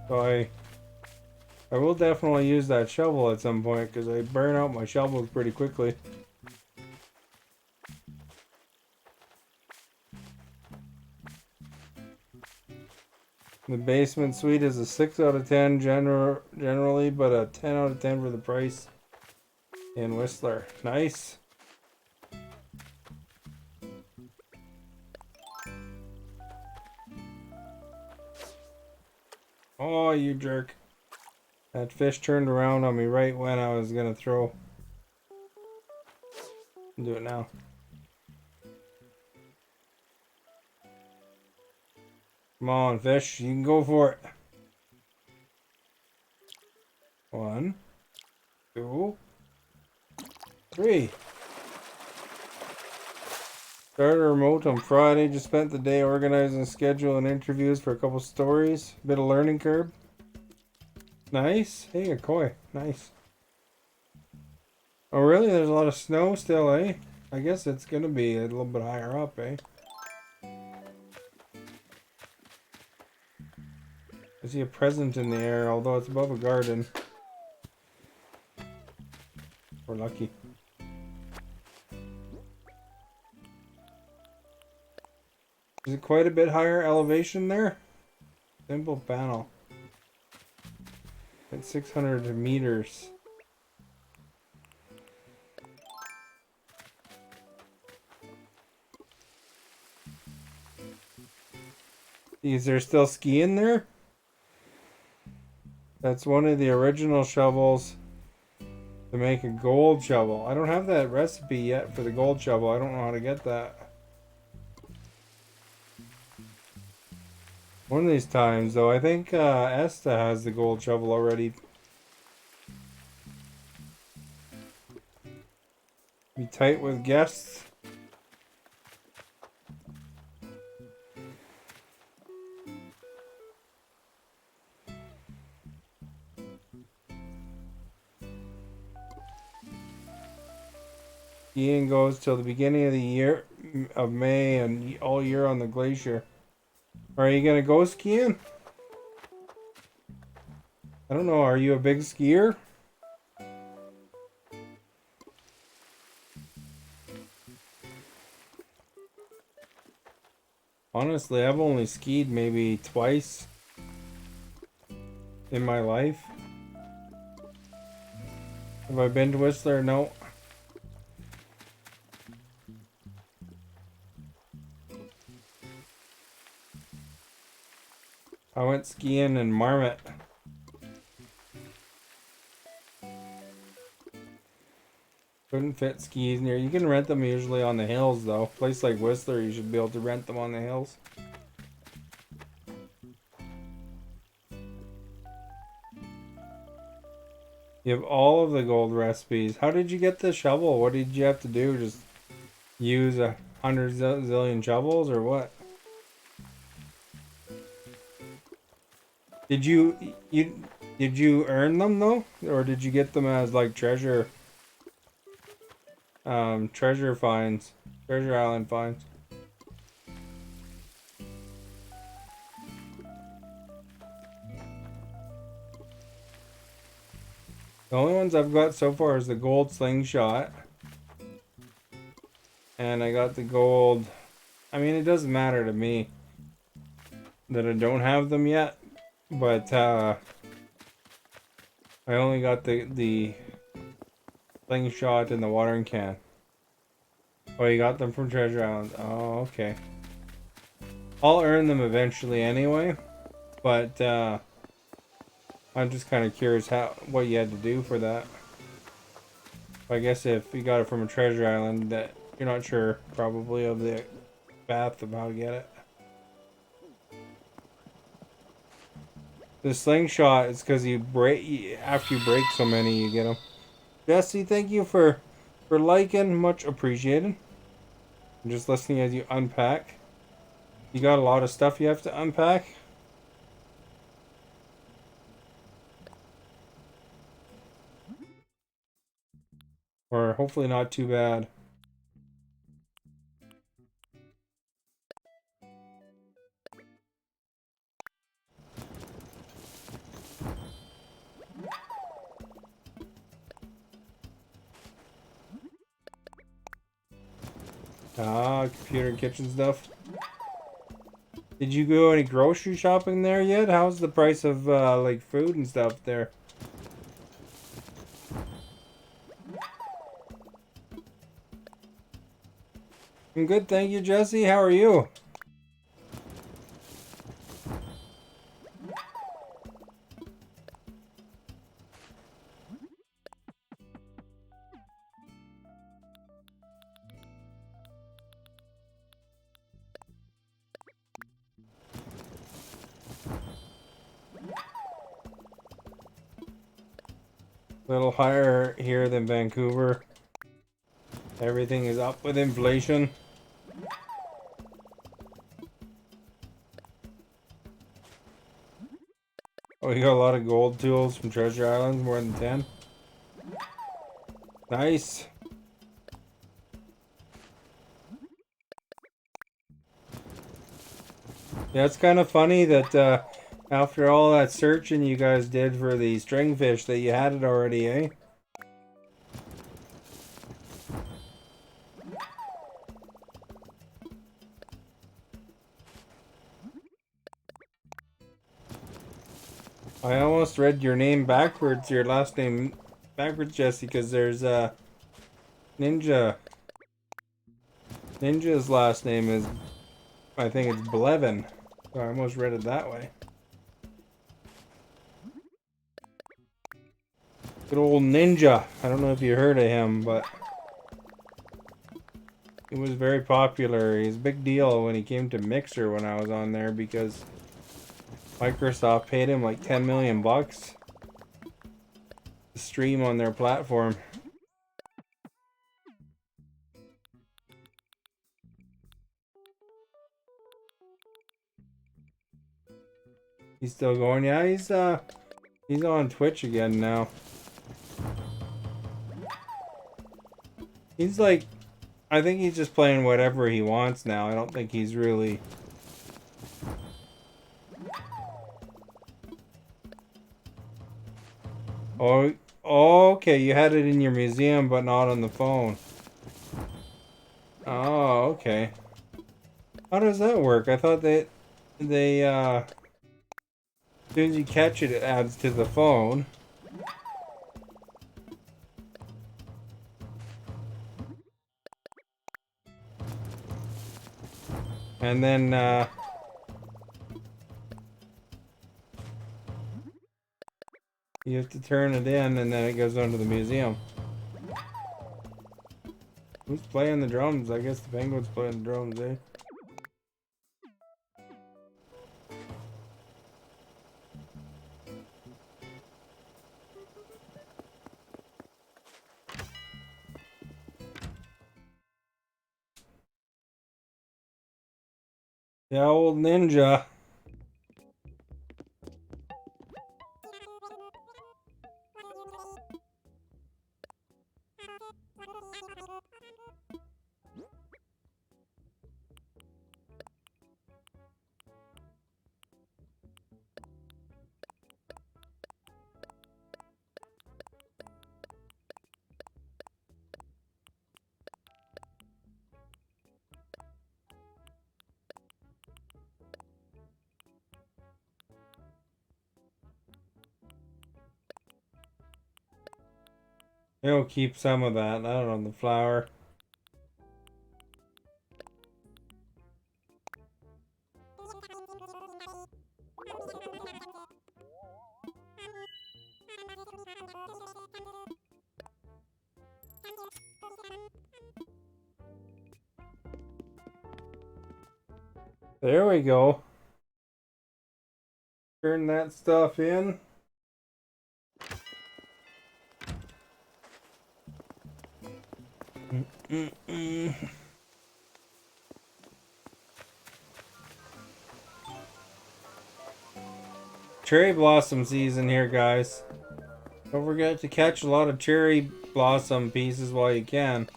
S1: So I will definitely use that shovel at some point because I burn out my shovels pretty quickly. The basement suite is a 6 out of 10 generally, but a 10 out of 10 for the price in Whistler. Nice. Oh, you jerk. That fish turned around on me right when I was gonna throw. Do it now. Come on, fish. You can go for it. 1, 2, 3. Started remote on Friday. Just spent the day organizing schedule and interviews for a couple stories. Bit of learning curve. Nice. Hey, a koi. Nice. Oh, really? There's a lot of snow still, eh? I guess it's gonna be a little bit higher up, eh? I see a present in the air, although it's above a garden. We're lucky. Is it quite a bit higher elevation there? Simple panel. At 600 meters. Is there still ski in there? That's one of the original shovels to make a gold shovel. I don't have that recipe yet for the gold shovel. I don't know how to get that. One of these times, though, I think Esta has the gold shovel already. Be tight with guests. Skiing goes till the beginning of the year of May and all year on the glacier. Are you gonna go skiing? I don't know. Are you a big skier? Honestly, I've only skied maybe twice in my life. Have I been to Whistler? No. I went skiing in Marmot. Couldn't fit skis near. You can rent them usually on the hills though. Place like Whistler, you should be able to rent them on the hills. You have all of the gold recipes. How did you get the shovel? What did you have to do? Just use 100 zillion shovels or what? Did you earn them though, or did you get them as like treasure finds, treasure island finds? The only ones I've got so far is the gold slingshot. And I got the gold. I mean, it doesn't matter to me that I don't have them yet. But I only got the slingshot and the watering can. Oh, you got them from Treasure Island. Oh, okay. I'll earn them eventually anyway. But I'm just kind of curious what you had to do for that. I guess if you got it from a treasure island, that you're not sure probably of the path of how to get it. The slingshot is because after you break so many, you get them. Jesse, thank you for liking, much appreciated. I'm just listening as you unpack. You got a lot of stuff you have to unpack. Or hopefully not too bad. Ah, computer and kitchen stuff. Did you go any grocery shopping there yet? How's the price of like food and stuff there? I'm good, thank you, Jesse. How are you? A little higher here than Vancouver. Everything is up with inflation. Oh, you got a lot of gold tools from Treasure Islands, more than 10. Nice. Yeah, it's kind of funny that after all that searching you guys did for the stringfish that you had it already, eh? I almost read your name backwards, your last name backwards, Jesse, because there's Ninja. Ninja's last name is, I think it's Blevin. So I almost read it that way. Good old Ninja. I don't know if you heard of him, but he was very popular. He's a big deal when he came to Mixer when I was on there because Microsoft paid him like 10 million bucks to stream on their platform. He's still going. Yeah, he's on Twitch again now. He's like, I think he's just playing whatever he wants now. I don't think he's really. Oh, okay. You had it in your museum, but not on the phone. Oh, okay. How does that work? I thought they as soon as you catch it, it adds to the phone. And then You have to turn it in and then it goes on to the museum. Who's playing the drums? I guess the penguin's playing the drums, eh? Yeah, old ninja. He'll keep some of that. I don't know, the flour. There we go. Turn that stuff in. Cherry blossom season here, guys. Don't forget to catch a lot of cherry blossom pieces while you can.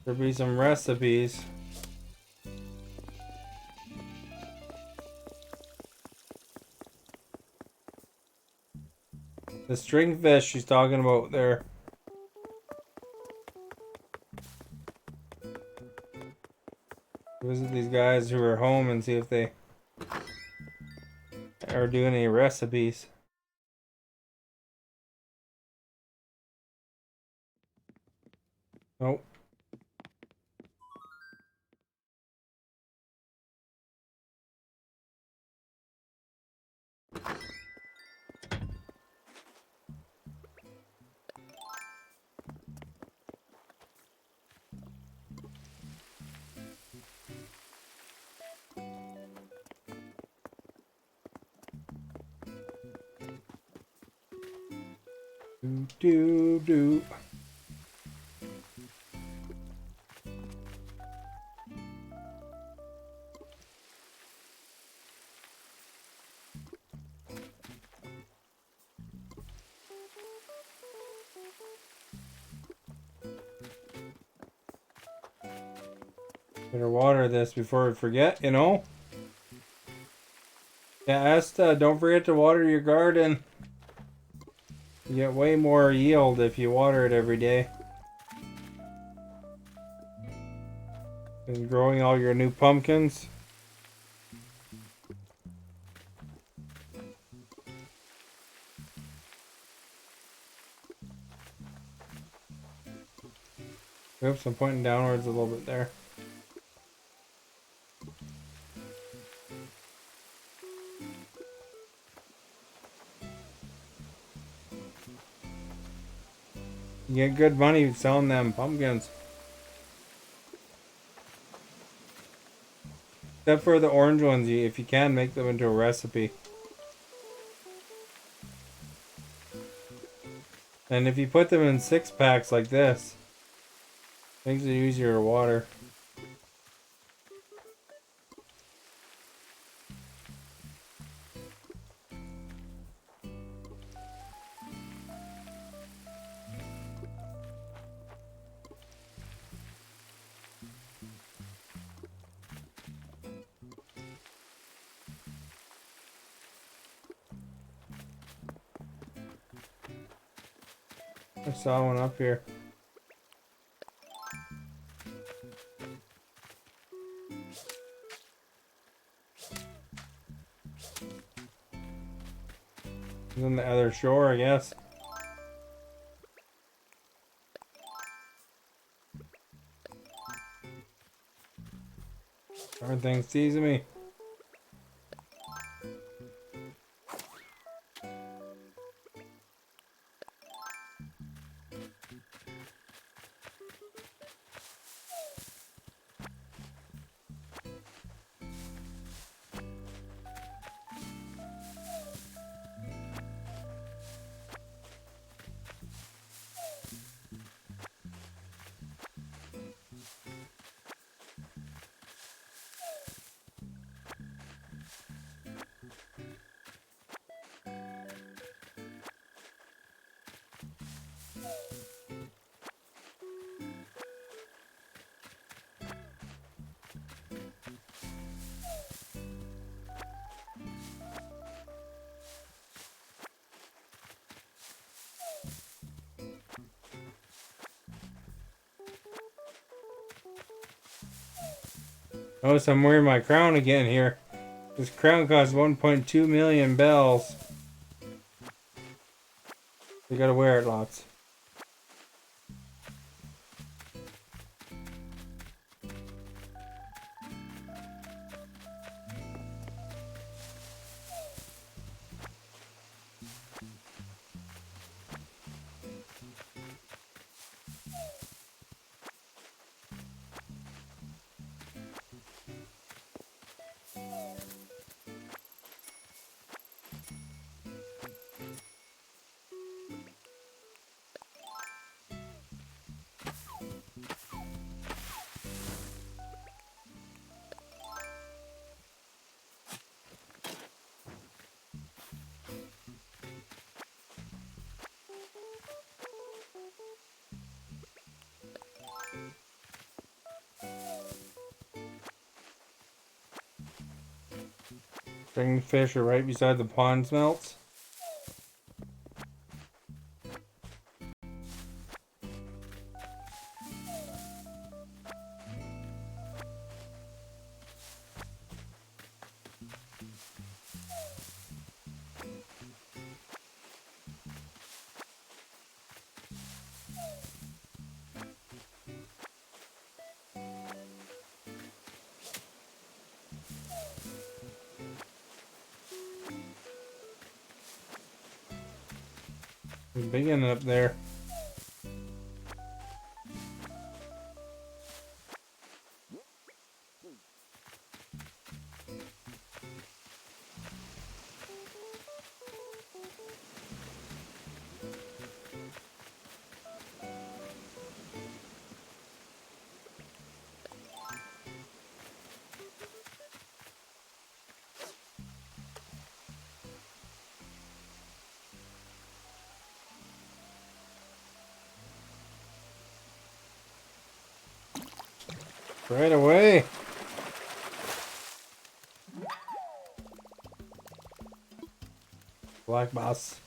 S1: There'll be some recipes. The stringfish she's talking about there. Visit these guys who are home and see if they are doing any recipes. Nope. Do. Better water this before we forget, you know? Yeah, Asta, don't forget to water your garden. You get way more yield if you water it every day. And growing all your new pumpkins. Oops, I'm pointing downwards a little bit there. You get good money selling them pumpkins. Except for the orange ones, if you can, make them into a recipe. And if you put them in 6-packs like this, makes it easier to water. I saw one up here. It's on the other shore, I guess. Darn thing's teasing me. Notice I'm wearing my crown again here. This crown costs 1.2 million bells. You gotta wear it lots. Spring fish are right beside the pond smelts. There's a big one up there. Right away. Black bass.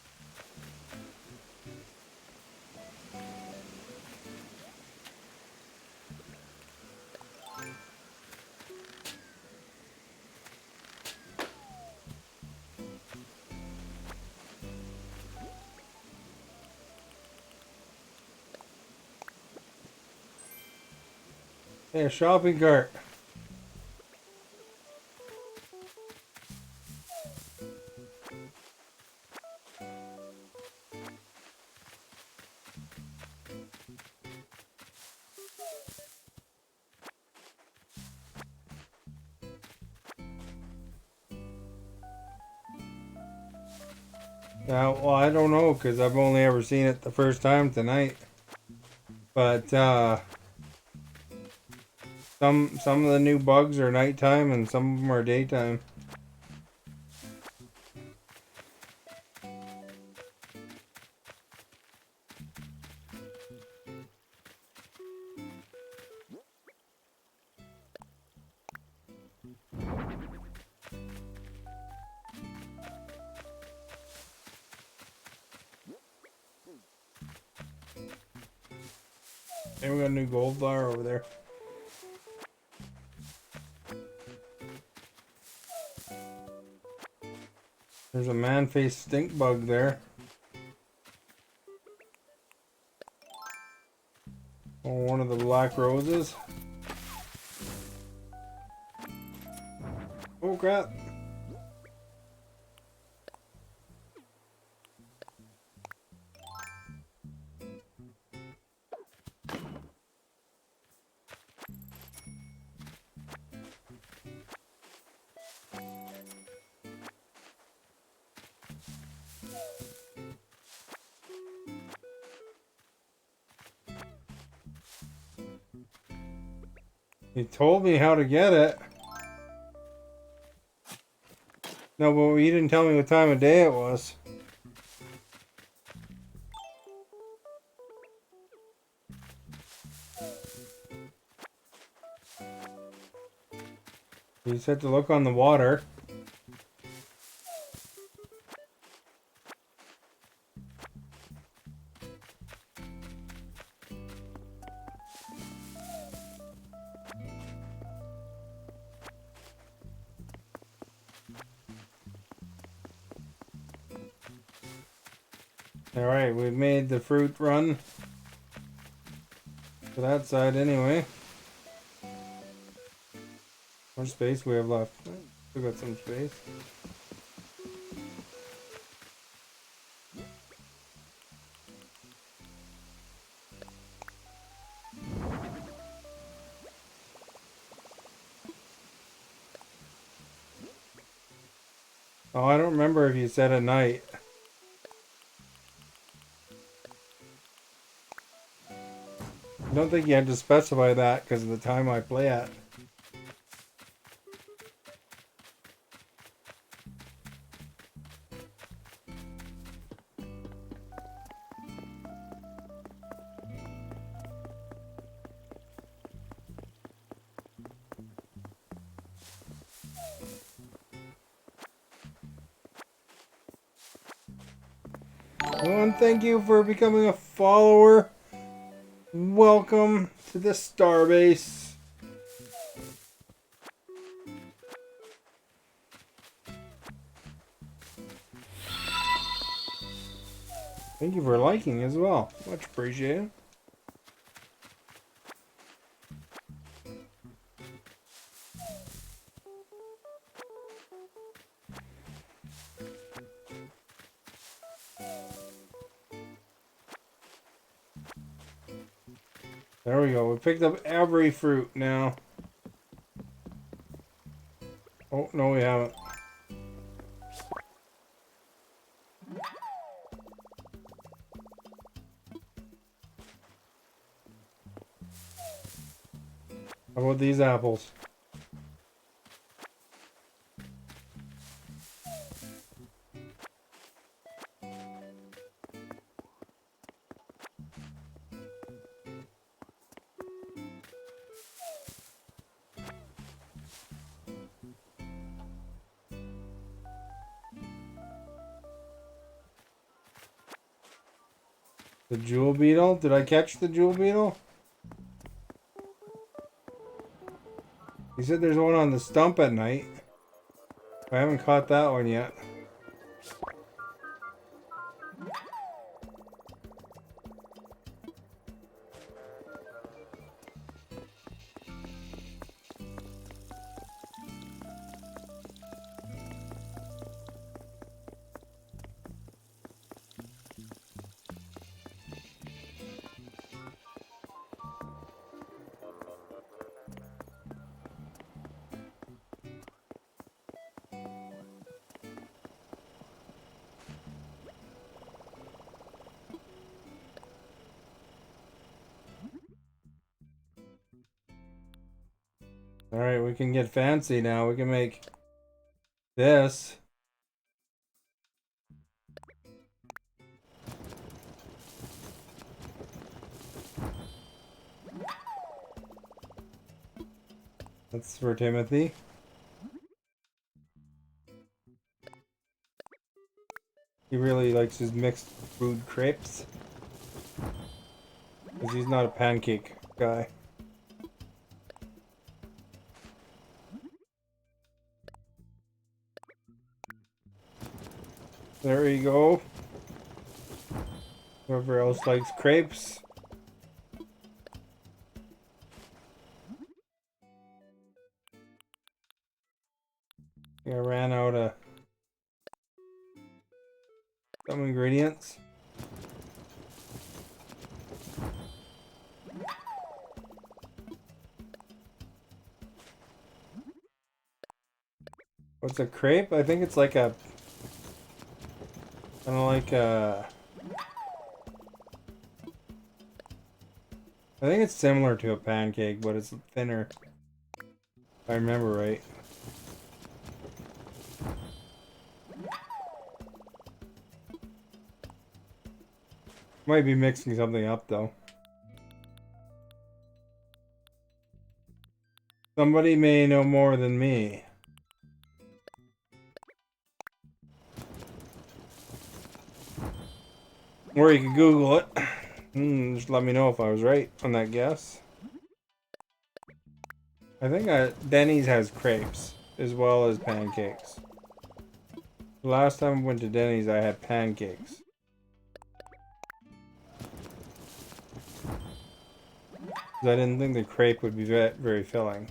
S1: Hey, a shopping cart. Well, I don't know because I've only ever seen it the first time tonight. But some of the new bugs are nighttime and some of them are daytime. And we got a new gold flower over there. There's a man-faced stink bug there. Oh, one of the black roses. Oh crap. He told me how to get it. No, but you didn't tell me what time of day it was. You just had to look on the water. Alright, we've made the fruit run to that side anyway. How much space we have left? Still got some space. Oh, I don't remember if you said at night. I don't think you had to specify that because of the time I play at. Well, and thank you for becoming a follower. Welcome to the Starbase. Thank you for liking as well. Much appreciated. There we go. We picked up every fruit now. Oh, no, we haven't. How about these apples? The jewel beetle? Did I catch the jewel beetle? You said there's one on the stump at night. I haven't caught that one yet. Alright, we can get fancy now. We can make this. That's for Timothy. He really likes his mixed food crepes. Because he's not a pancake guy. There you go. Whoever else likes crepes. I ran out of some ingredients. What's a crepe? I think it's like a... kind of like a... I think it's similar to a pancake, but it's thinner. If I remember right. Might be mixing something up though. Somebody may know more than me. Or you can Google it. Just let me know if I was right on that guess. I think Denny's has crepes as well as pancakes. Last time I went to Denny's, I had pancakes. I didn't think the crepe would be very filling.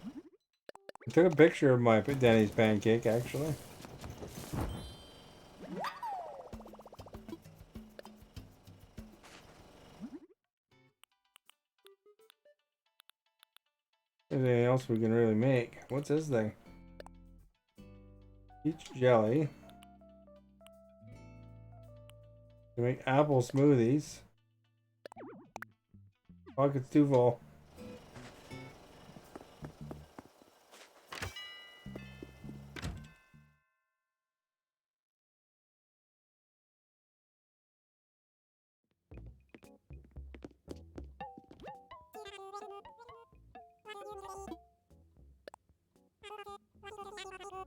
S1: I took a picture of my Denny's pancake, actually. Anything else we can really make? What's this thing? Peach jelly. To make apple smoothies. Pockets too full.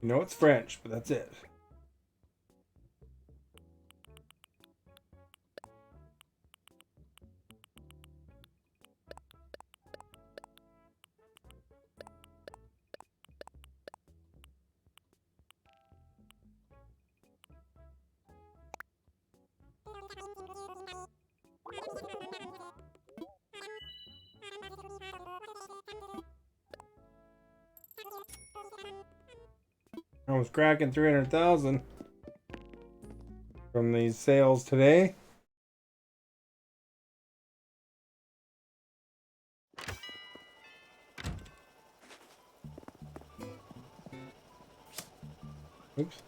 S1: You know it's French, but that's it. I was cracking 300,000 from these sales today. Oops.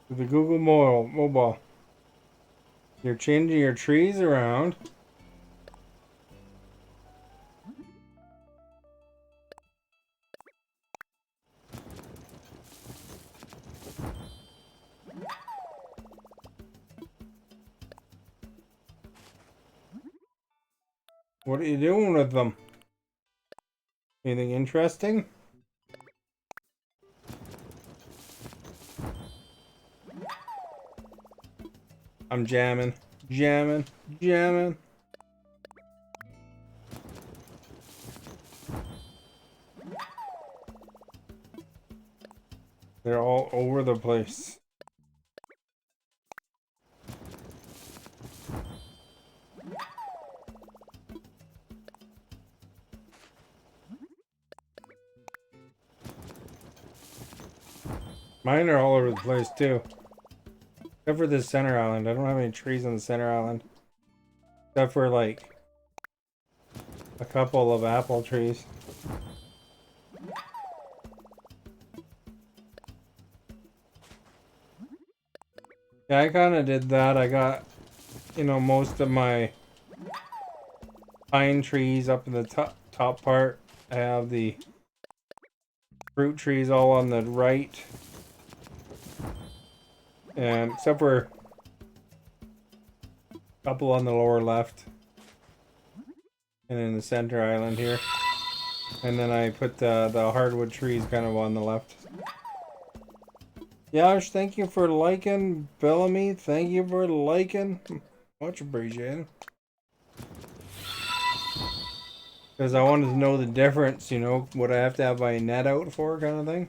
S1: With the Google mobile. You're changing your trees around. What are you doing with them? Anything interesting? I'm jamming. Jamming. They're all over the place. Mine are all over the place too. Except for this center island. I don't have any trees on the center island. Except for like a couple of apple trees. Yeah, I kind of did that. I got, you know, most of my pine trees up in the top part. I have the fruit trees all on the right. And except for a couple on the lower left. And in the center island here. And then I put the hardwood trees kind of on the left. Yash, thank you for liking. Bellamy, thank you for liking. Much appreciated. Because I wanted to know the difference, you know, what I have to have my net out for, kind of thing.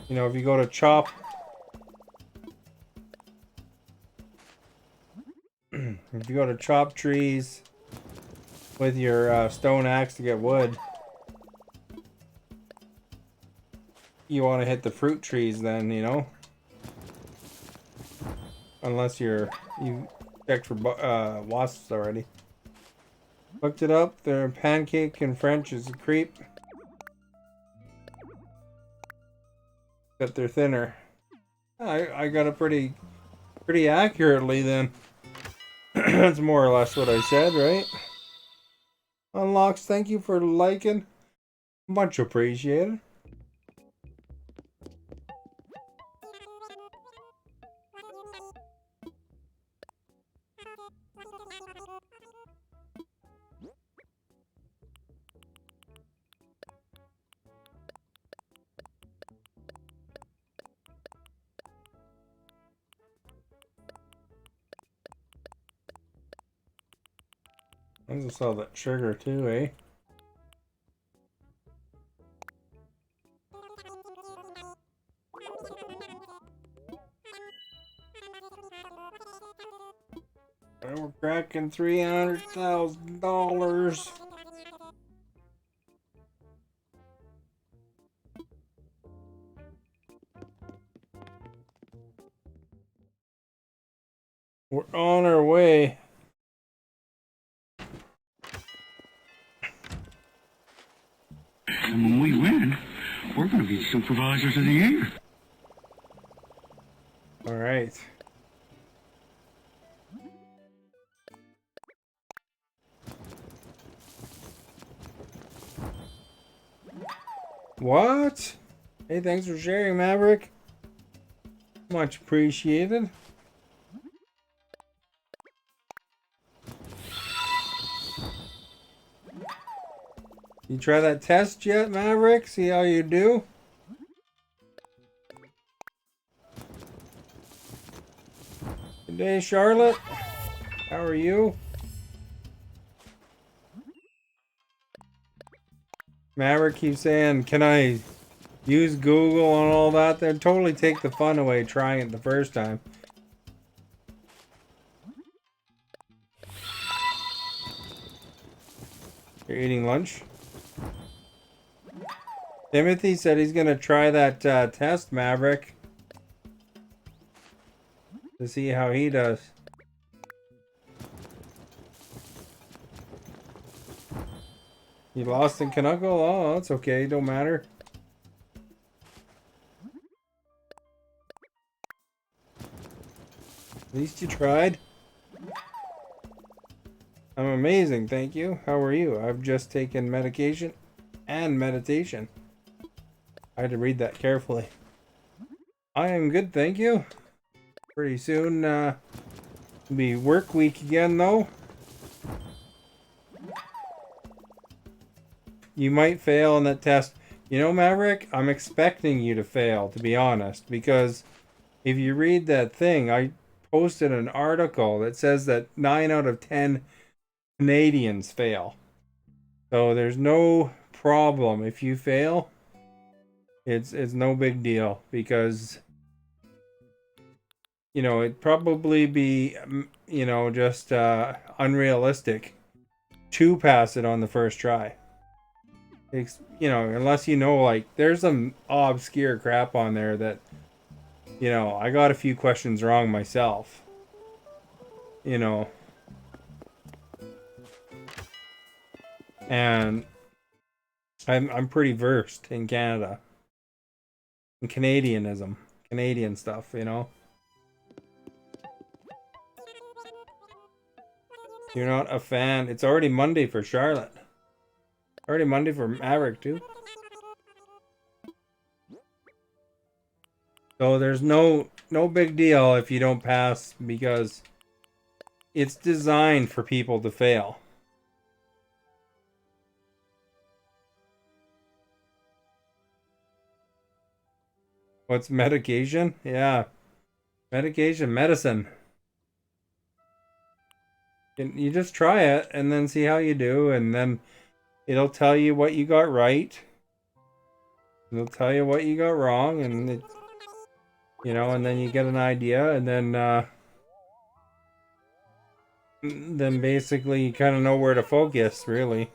S1: You know, if you go to chop... if you go to chop trees with your stone axe to get wood, you want to hit the fruit trees then, you know? Unless you checked for wasps already. Looked it up. Their pancake in French is a crepe. But they're thinner. I got it pretty accurately then. That's more or less what I said, right? Unlocks, thank you for liking. Much appreciated. I just saw that sugar too, eh? We're cracking $300,000. We're on our way.
S2: And when we win, we're going to be supervisors of the year.
S1: All right. What? Hey, thanks for sharing, Maverick. Much appreciated. You try that test yet, Maverick? See how you do? Good day, Charlotte. How are you? Maverick keeps saying, can I use Google and all that? They'd totally take the fun away trying it the first time. You're eating lunch? Timothy said he's going to try that test, Maverick. To see how he does. You lost in Canuckle? Oh, that's okay. Don't matter. At least you tried. I'm amazing, thank you. How are you? I've just taken medication and meditation. I had to read that carefully. I am good, thank you. Pretty soon, will be work week again, though. You might fail on that test. You know, Maverick, I'm expecting you to fail, to be honest, because if you read that thing, I posted an article that says that 9 out of 10 Canadians fail. So there's no problem if you fail. It's no big deal because, you know, it'd probably be, you know, just unrealistic to pass it on the first try. It's, you know, unless you know, like, there's some obscure crap on there that, you know, I got a few questions wrong myself. You know. And I'm pretty versed in Canada. In Canadianism. Canadian stuff, you know. You're not a fan. It's already Monday for Charlotte. Already Monday for Maverick, too. So there's no big deal if you don't pass because it's designed for people to fail. What's medication? Yeah. Medication, medicine. And you just try it and then see how you do, and then it'll tell you what you got right. It'll tell you what you got wrong, and it, you know, and then you get an idea, and then basically you kind of know where to focus, really.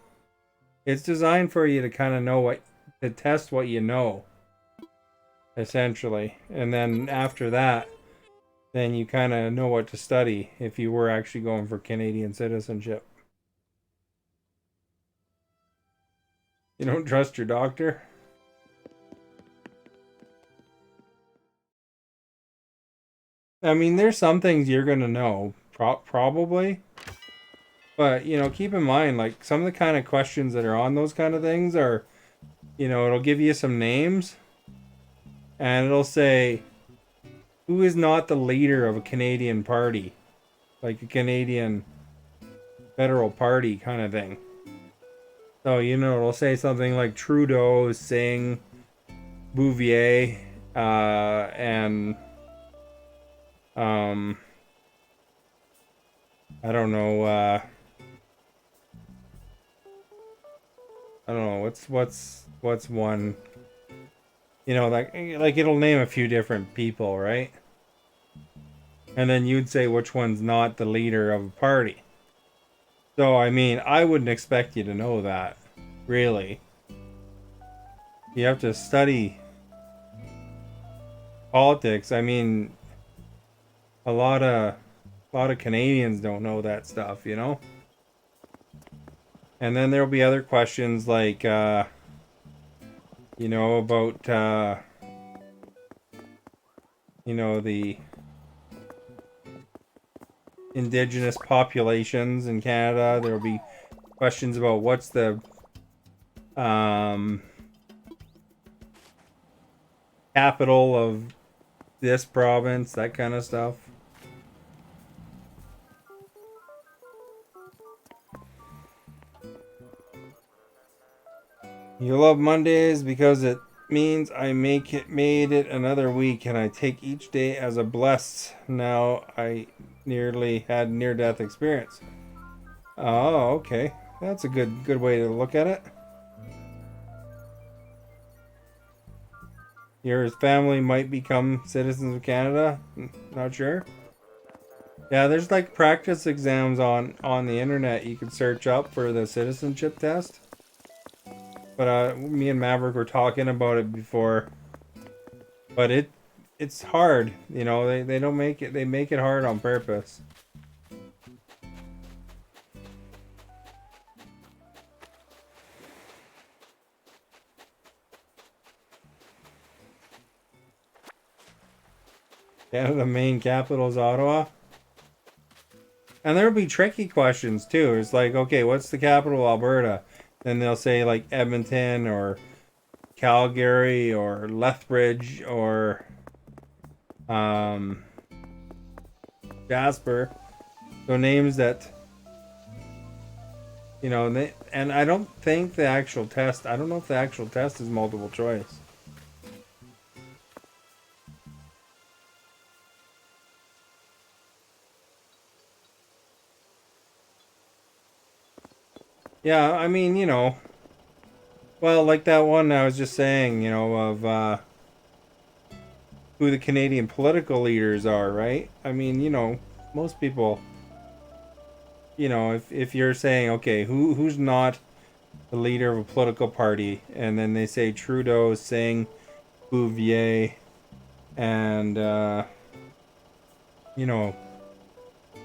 S1: It's designed for you to kind of know to test what you know, essentially. And then after that, then you kind of know what to study if you were actually going for Canadian citizenship. You don't trust your doctor? I mean, there's some things you're going to know, probably. But, you know, keep in mind, like, some of the kind of questions that are on those kind of things are, you know, it'll give you some names. And it'll say, who is not the leader of a Canadian party? Like a Canadian federal party kind of thing. So, you know, it'll say something like Trudeau, Singh, Bouvier, and I don't know, what's one, you know, like it'll name a few different people, right? And then you'd say which one's not the leader of a party. So, I mean, I wouldn't expect you to know that, really. You have to study politics. I mean, a lot of Canadians don't know that stuff, you know? And then there'll be other questions like, you know, about, you know, the indigenous populations in Canada. There'll be questions about what's the capital of this province, that kind of stuff. You love Mondays because it means I made it another week and I take each day as a bless. Now I nearly had near-death experience. Oh, okay. That's a good way to look at it. Your family might become citizens of Canada. Not sure. Yeah, there's like practice exams on the internet you can search up for the citizenship test. But me and Maverick were talking about it before. But it's hard, you know. They don't make it. They make it hard on purpose. Canada main capital is Ottawa. And there'll be tricky questions too. It's like, okay, what's the capital of Alberta? Then they'll say like Edmonton or Calgary or Lethbridge or Jasper. So names that, you know, and I don't think the actual test, I don't know if the actual test is multiple choice. Yeah, I mean, you know, well, like that one I was just saying, you know, of who the Canadian political leaders are, right? I mean, you know, most people, you know, if you're saying, okay, who's not the leader of a political party, and then they say Trudeau, Singh, Bouvier, and you know,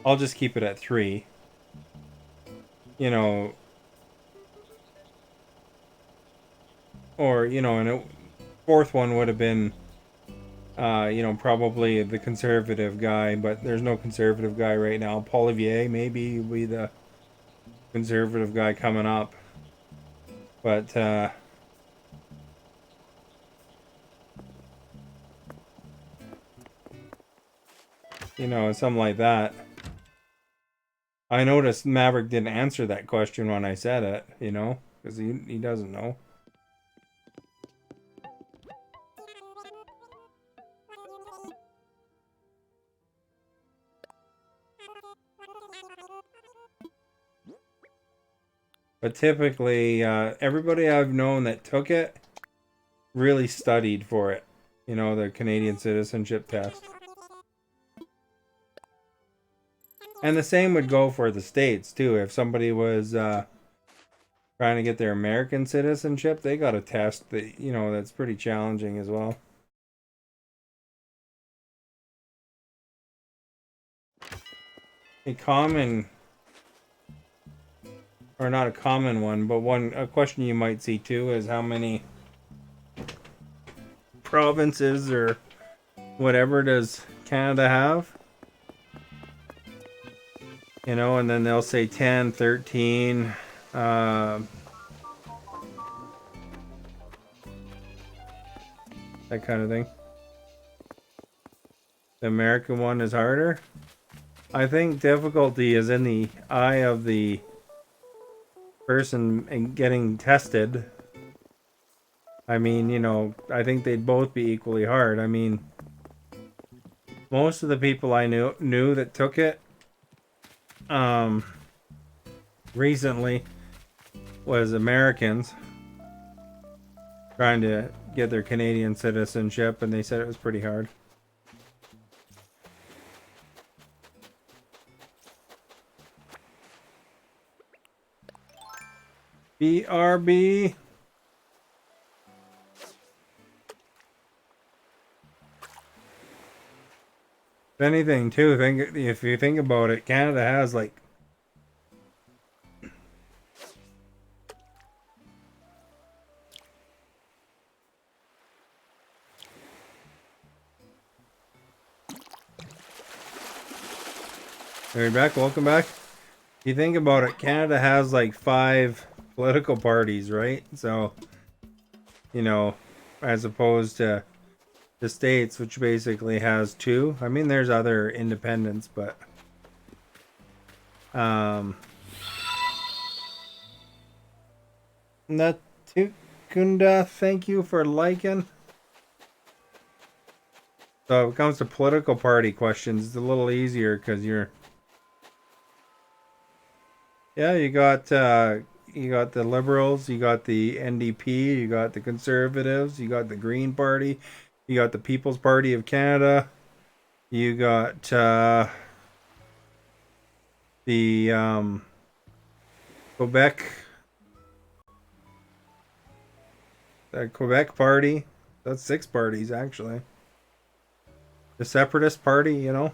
S1: I'll just keep it at 3. You know, or you know, and a fourth one would have been, you know, probably the conservative guy, but there's no conservative guy right now. Paul Olivier maybe will be the conservative guy coming up, but you know, something like that. I noticed Maverick didn't answer that question when I said it, you know, because he doesn't know. But typically, everybody I've known that took it really studied for it. You know, the Canadian citizenship test. And the same would go for the States, too. If somebody was trying to get their American citizenship, they got a test that, you know, that's pretty challenging as well. A common, or not a common one, but a question you might see too is how many provinces or whatever does Canada have? You know, and then they'll say 10, 13, that kind of thing. The American one is harder. I think difficulty is in the eye of the person and getting tested. I mean, you know, I think they'd both be equally hard. I mean, most of the people I knew that took it recently was Americans trying to get their Canadian citizenship, and they said it was pretty hard. BRB. If anything, too, if you think about it, Canada has like Hey, back. Welcome back. If you think about it, Canada has like 5 political parties, right? So, you know, as opposed to the States, which basically has 2. I mean, there's other independents, but not too. Kunda, thank you for liking. So, when it comes to political party questions, it's a little easier because you're. Yeah, you got the Liberals, you got the NDP, you got the Conservatives, you got the Green Party, you got the People's Party of Canada, you got the Quebec, the Quebec Party. That's 6 parties actually. The Separatist Party, you know.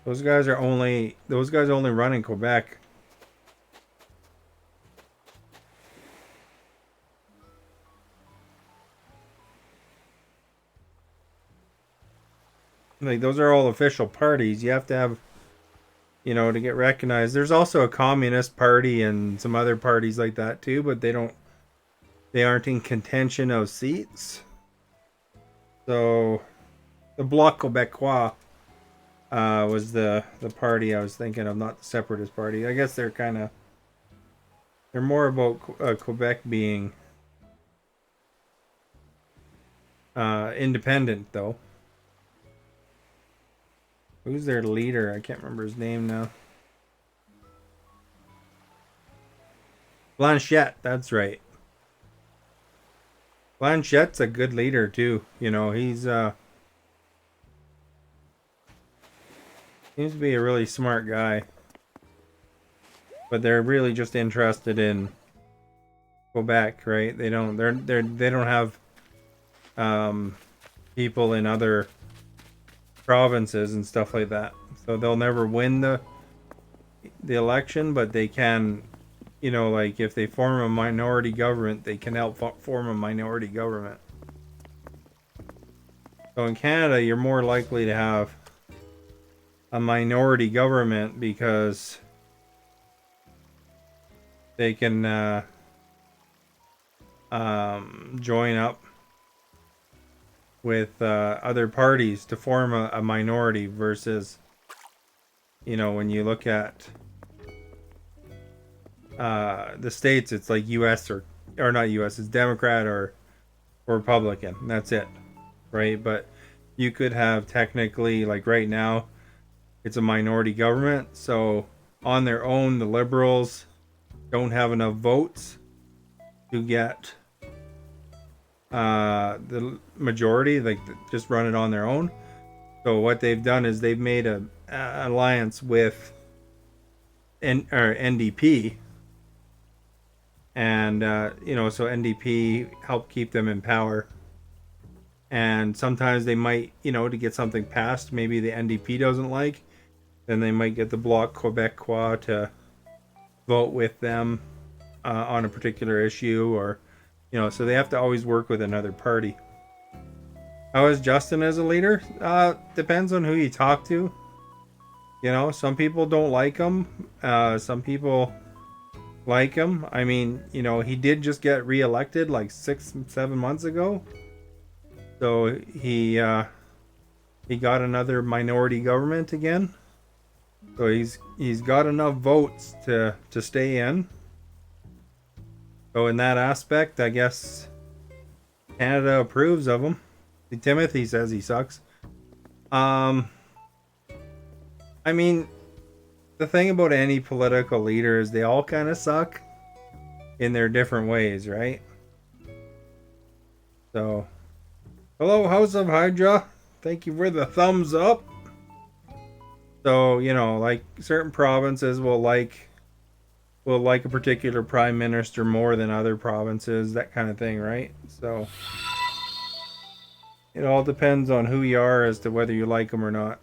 S1: Those guys only run in Quebec. Like those are all official parties. You have to have, you know, to get recognized. There's also a Communist Party and some other parties like that too, but they aren't in contention of seats. So the Bloc Québécois was the party I was thinking of, not the Separatist Party. I guess they're more about Quebec being independent, though. Who's their leader? I can't remember his name now. Blanchette, that's right. Blanchette's a good leader too. You know, he's seems to be a really smart guy. But they're really just interested in Quebec, right? They don't have people in other provinces and stuff like that. So they'll never win the election, but they can, you know, like if they form a minority government, they can help form a minority government. So in Canada, you're more likely to have a minority government because they can join up with other parties to form a minority versus, you know, when you look at the States, it's like US or not US, it's Democrat or Republican. That's it, right? But you could have technically, like right now, it's a minority government. So on their own, the Liberals don't have enough votes to get the majority, like just run it on their own. So what they've done is they've made a alliance with NDP, and you know, so NDP help keep them in power. And sometimes they might, you know, to get something passed, maybe the NDP doesn't like, then they might get the Bloc Québécois to vote with them on a particular issue, or, you know, so they have to always work with another party. How is Justin as a leader? Depends on who you talk to. You know, some people don't like him. Some people like him. I mean, you know, he did just get reelected like 6-7 months ago. So he got another minority government again. So he's got enough votes to stay in. So in that aspect, I guess Canada approves of him. Timothy says he sucks. I mean, the thing about any political leader is they all kind of suck in their different ways, right? So Hello, House of Hydra. Thank you for the thumbs up. So, you know, like certain provinces will like a particular prime minister more than other provinces, that kind of thing, right? So it all depends on who you are as to whether you like them or not.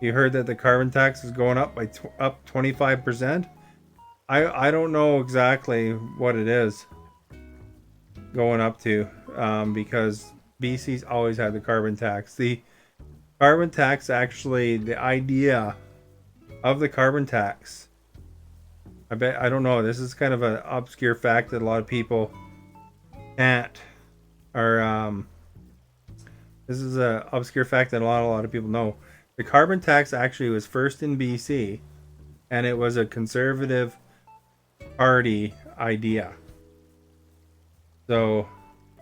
S1: You heard that the carbon tax is going up by up 25%. I don't know exactly what it is going up to, because BC's always had the carbon tax. The carbon tax, actually, the idea of the carbon tax, I don't know. This is kind of an obscure fact that a lot of people can't, or this is a obscure fact that a lot of people know. The carbon tax actually was first in BC, and it was a conservative party idea. So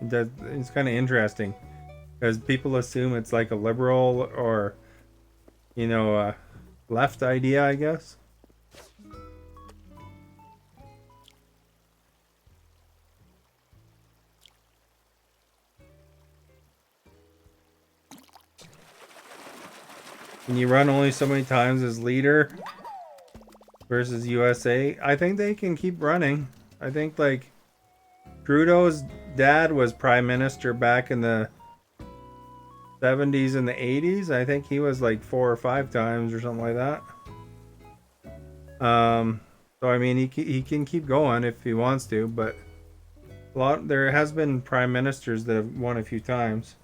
S1: that it's kind of interesting because people assume it's like a liberal or, you know, a left idea, I guess. Can you run only so many times as leader versus USA? I think they can keep running. I think like Trudeau's dad was prime minister back in the 70s and the 80s. I think he was like 4 or 5 times or something like that. So I mean, he can keep going if he wants to, but there has been prime ministers that have won a few times.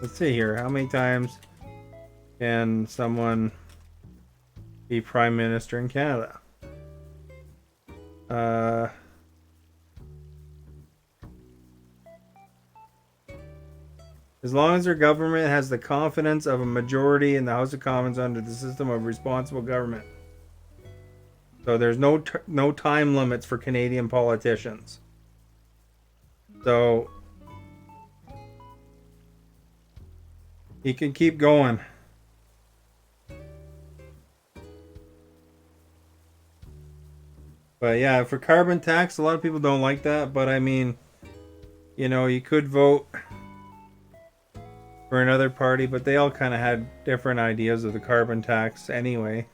S1: Let's see here. How many times can someone be prime minister in Canada? As long as their government has the confidence of a majority in the House of Commons under the system of responsible government. So there's no time limits for Canadian politicians. So he can keep going. But yeah, for carbon tax, a lot of people don't like that. But I mean, you know, you could vote for another party, but they all kind of had different ideas of the carbon tax anyway.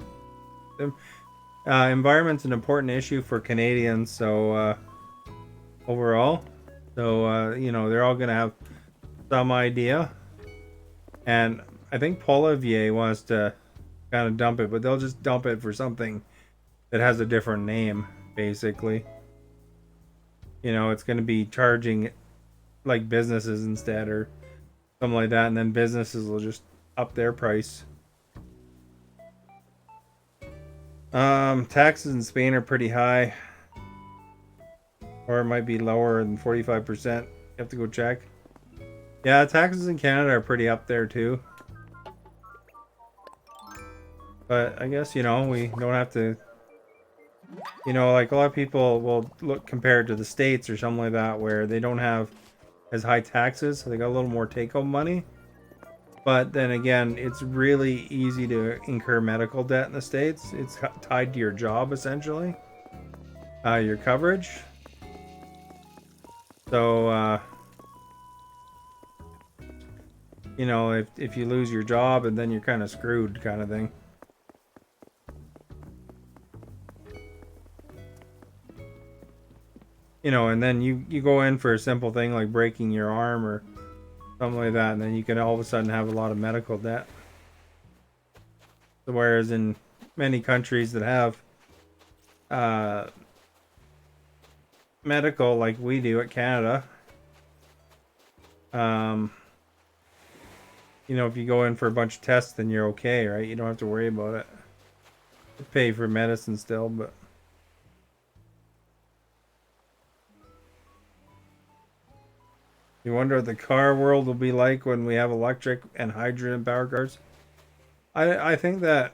S1: Environment's an important issue for Canadians, so overall, so you know, they're all gonna have some idea. And I think Poilievre wants to kind of dump it, but they'll just dump it for something that has a different name, basically. You know, it's going to be charging like businesses instead or something like that, and then businesses will just up their price. Taxes in Spain are pretty high, or it might be lower than 45%. You have to go check. Yeah, taxes in Canada are pretty up there too. But I guess, you know, we don't have to, you know, like a lot of people will look compared to the States or something like that where they don't have as high taxes, so they got a little more take-home money. But then again, it's really easy to incur medical debt in the States. It's tied to your job, essentially. Your coverage. So, you know, if you lose your job and then you're kind of screwed kind of thing. You know, and then you go in for a simple thing like breaking your arm or something like that, and then you can all of a sudden have a lot of medical debt. So whereas in many countries that have medical like we do at Canada, you know, if you go in for a bunch of tests, then you're okay, right? You don't have to worry about it. You pay for medicine still, but you wonder what the car world will be like when we have electric and hydrogen power cars. I think that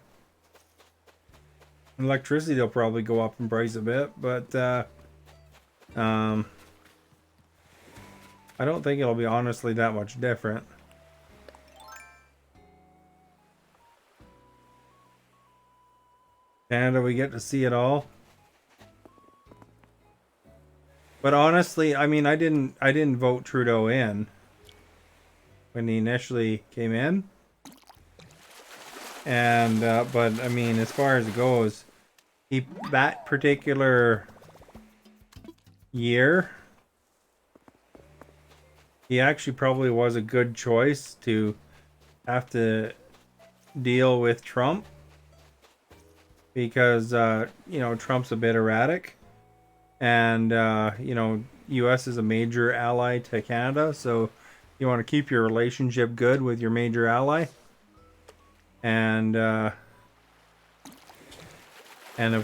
S1: electricity will probably go up in price a bit, but I don't think it'll be honestly that much different. Canada, we get to see it all. But honestly, I mean, I didn't vote Trudeau in when he initially came in. And but I mean, as far as it goes, he that particular year, he actually probably was a good choice to have to deal with Trump because Trump's a bit erratic, and U.S. is a major ally to Canada, so you want to keep your relationship good with your major ally, and of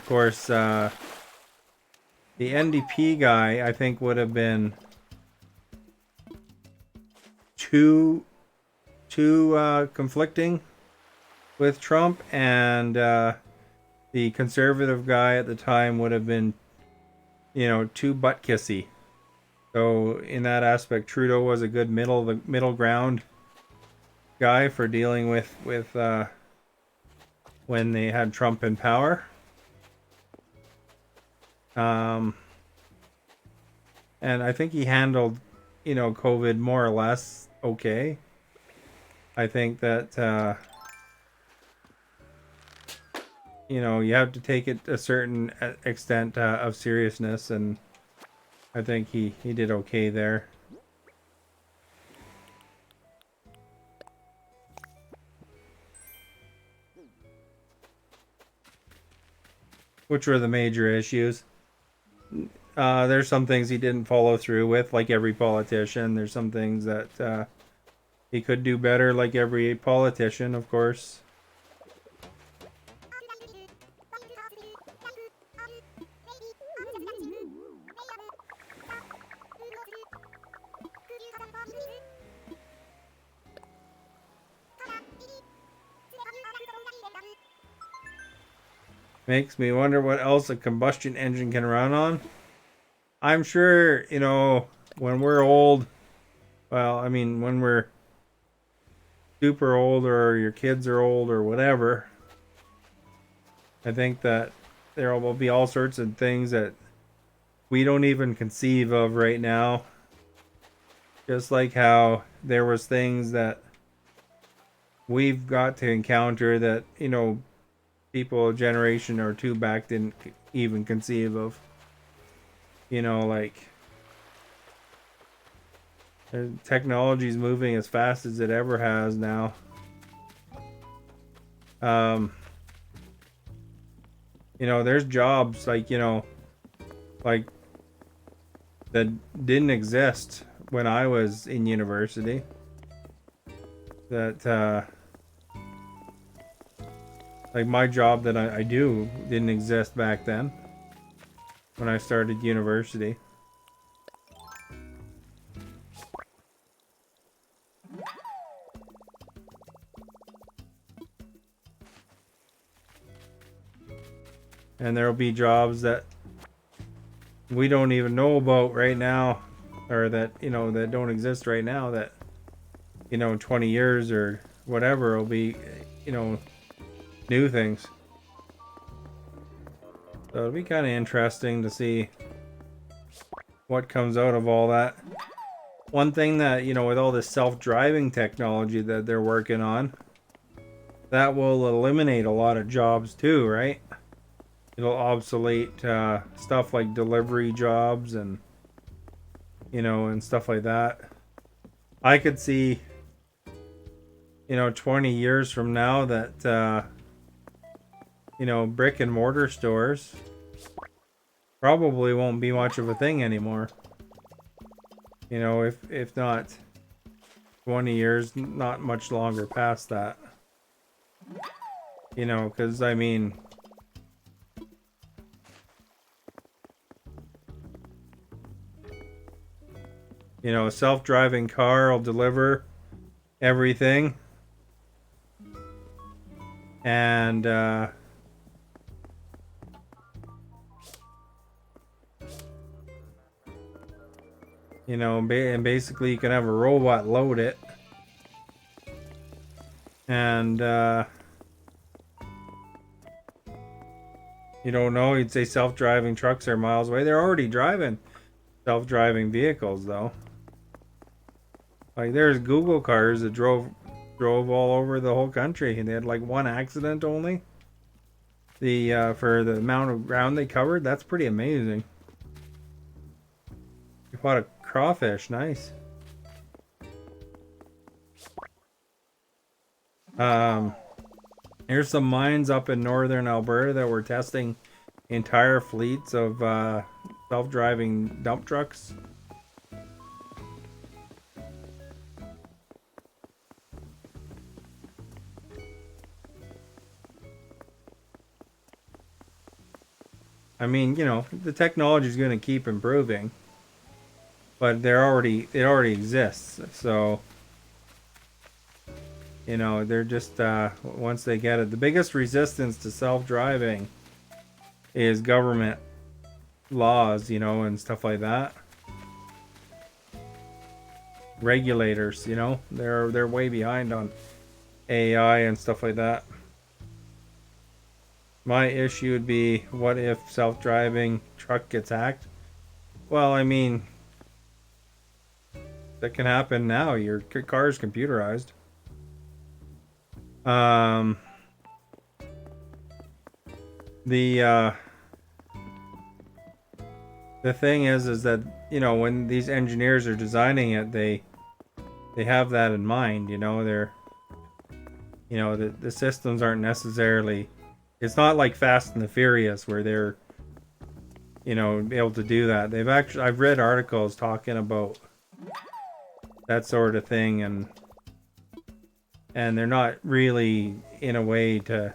S1: course the NDP guy I think would have been too conflicting with Trump, and the conservative guy at the time would have been, too butt kissy. So in that aspect, Trudeau was a good middle ground guy for dealing with when they had Trump in power. And I think he handled, COVID more or less okay. I think that you have to take it a certain extent of seriousness, and I think he did okay there. Which were the major issues? There's some things he didn't follow through with, like every politician. There's some things that he could do better, like every politician, of course. Makes me wonder what else a combustion engine can run on. I'm sure, when we're old, well, I mean, when we're super old or your kids are old or whatever, I think that there will be all sorts of things that we don't even conceive of right now. Just like how there was things that we've got to encounter that, people a generation or two back didn't even conceive of. Like technology's moving as fast as it ever has now. There's jobs like that didn't exist when I was in university. That like my job that I do didn't exist back then when I started university. And there'll be jobs that we don't even know about right now, or that that don't exist right now, that 20 years or whatever will be new things. So it'll be kind of interesting to see what comes out of all that. One thing that with all this self-driving technology that they're working on, that will eliminate a lot of jobs too, right? It'll obsolete stuff like delivery jobs and and stuff like that. I could see 20 years from now that brick and mortar stores probably won't be much of a thing anymore. If not 20 years, not much longer past that. Because I mean, a self-driving car will deliver everything, and and basically you can have a robot load it, and you don't know, you'd say self-driving trucks are miles away. They're already driving. self-driving vehicles, though. Like there's Google cars that drove all over the whole country, and they had like one accident only. The for the amount of ground they covered, that's pretty amazing. You caught a crawfish, nice. Here's some mines up in northern Alberta that were testing entire fleets of self-driving dump trucks. I mean, you know, the technology is going to keep improving, but it already exists. So, you know, they're just once they get it, the biggest resistance to self-driving is government laws, you know, and stuff like that. Regulators, you know, they're way behind on AI and stuff like that. My issue would be, what if self-driving truck gets hacked? Well, I mean, that can happen now. Your car is computerized. The thing is that, you know, when these engineers are designing it, they have that in mind. You know, the systems aren't necessarily. It's not like Fast and the Furious where they're, you know, able to do that. I've read articles talking about that sort of thing, and they're not really in a way to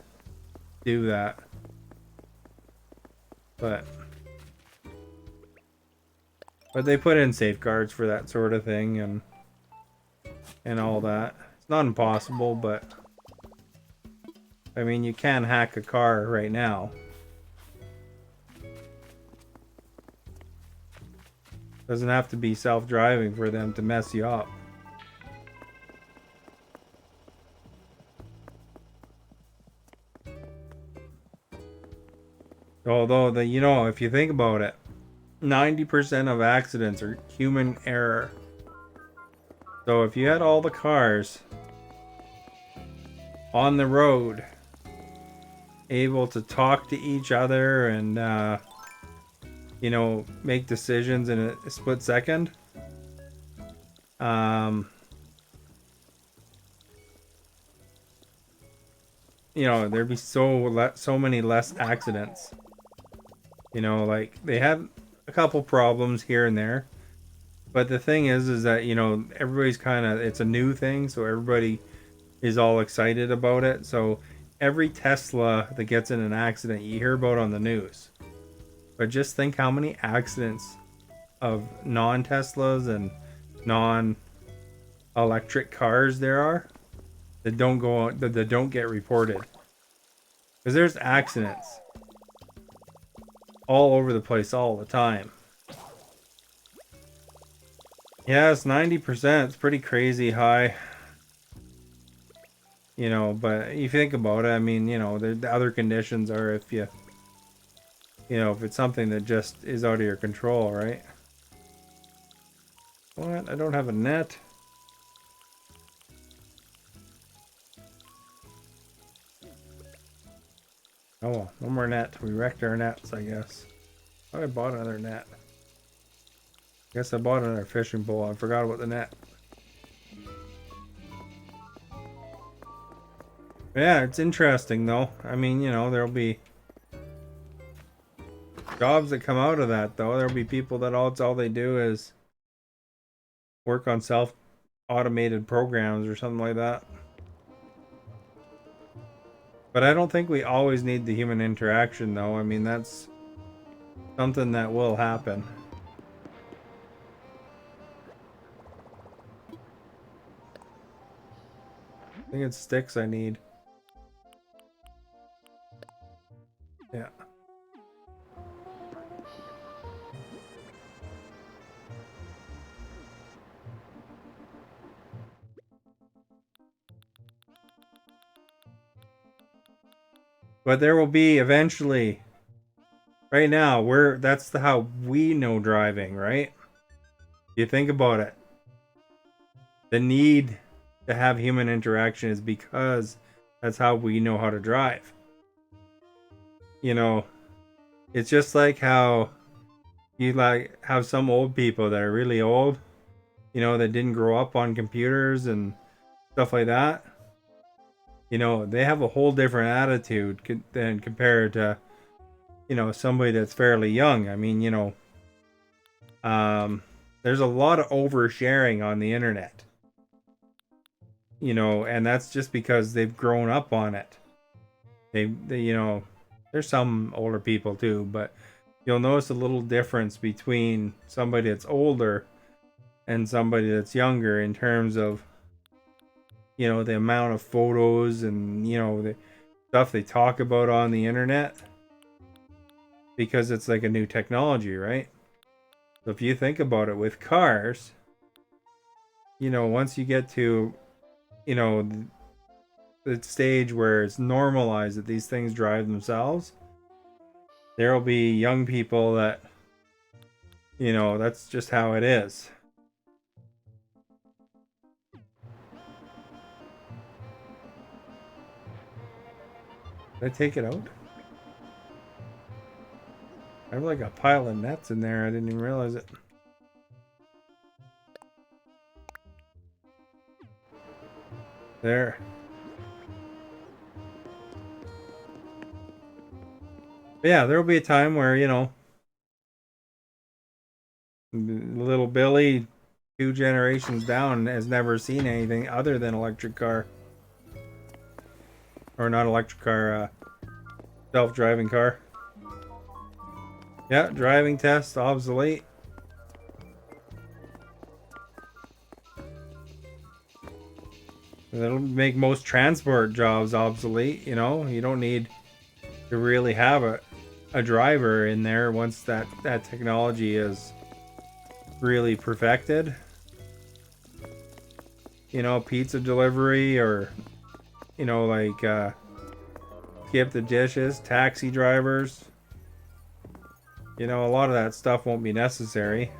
S1: do that. But they put in safeguards for that sort of thing and all that. It's not impossible, but I mean, you can hack a car right now. Doesn't have to be self-driving for them to mess you up. Although, you know, if you think about it, 90% of accidents are human error. So if you had all the cars on the road able to talk to each other and you know, make decisions in a split second, you know, there'd be so many less accidents. You know, like they had a couple problems here and there, but the thing is that, you know, everybody's it's a new thing, so everybody is all excited about it. So every Tesla that gets in an accident, you hear about on the news. But just think how many accidents of non-Teslas and non-electric cars there are that don't get reported. Because there's accidents all over the place all the time. Yeah, it's 90%. It's pretty crazy high. You know, but if you think about it, I mean, you know, the other conditions are if you know, if it's something that just is out of your control, right? What? I don't have a net. Oh, well, no more net. We wrecked our nets, I guess. I bought another net. Guess I bought another fishing pole. I forgot about the net. Yeah, it's interesting though. I mean, you know, there'll be jobs that come out of that though. There'll be people that all they do is work on self-automated programs or something like that. But I don't think we always need the human interaction though. I mean, that's something that will happen. I think it's sticks I need. Yeah. But there will be eventually. Right now, that's how we know driving, right? You think about it. The need to have human interaction is because that's how we know how to drive. You know, it's just like how you like have some old people that are really old, you know, that didn't grow up on computers and stuff like that. You know, they have a whole different attitude than compared to, you know, somebody that's fairly young. I mean, you know, there's a lot of oversharing on the internet, you know, and that's just because they've grown up on it. They you know, there's some older people too, but you'll notice a little difference between somebody that's older and somebody that's younger in terms of, you know, the amount of photos and, you know, the stuff they talk about on the internet, because it's like a new technology, right? So if you think about it with cars, you know, once you get to, you know, the stage where it's normalized that these things drive themselves, there will be young people that, you know, that's just how it is. Did I take it out? I have like a pile of nets in there. I didn't even realize it. There. But yeah, there will be a time where, you know, little Billy, 2 generations down, has never seen anything other than electric car. Or not electric car, self-driving car. Yeah, driving test obsolete. That'll make most transport jobs obsolete, you know? You don't need to really have a driver in there once that technology is really perfected. You know, pizza delivery, or, you know, like skip the dishes, taxi drivers. You know, a lot of that stuff won't be necessary.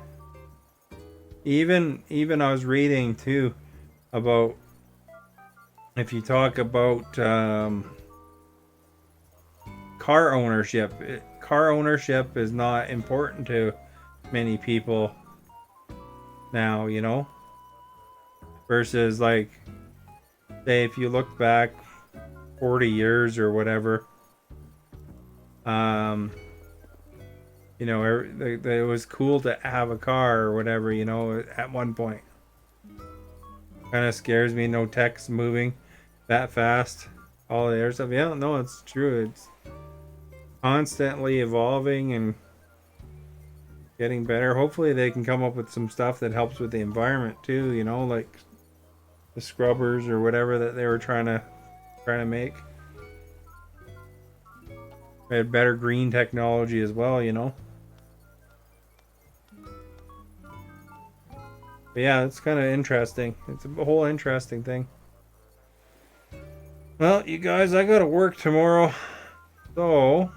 S1: Even I was reading too about, if you talk about car ownership, car ownership is not important to many people now, you know, versus like, say, if you look back 40 years or whatever, you know, it was cool to have a car or whatever, you know, at one point. Kind of scares me, no tech's moving that fast, all the other stuff. Yeah, no, it's true. It's constantly evolving and getting better. Hopefully they can come up with some stuff that helps with the environment too, you know, like the scrubbers or whatever that they were trying to make. They had better green technology as well, you know. But yeah, it's kind of interesting. It's a whole interesting thing. Well, you guys, I gotta work tomorrow, so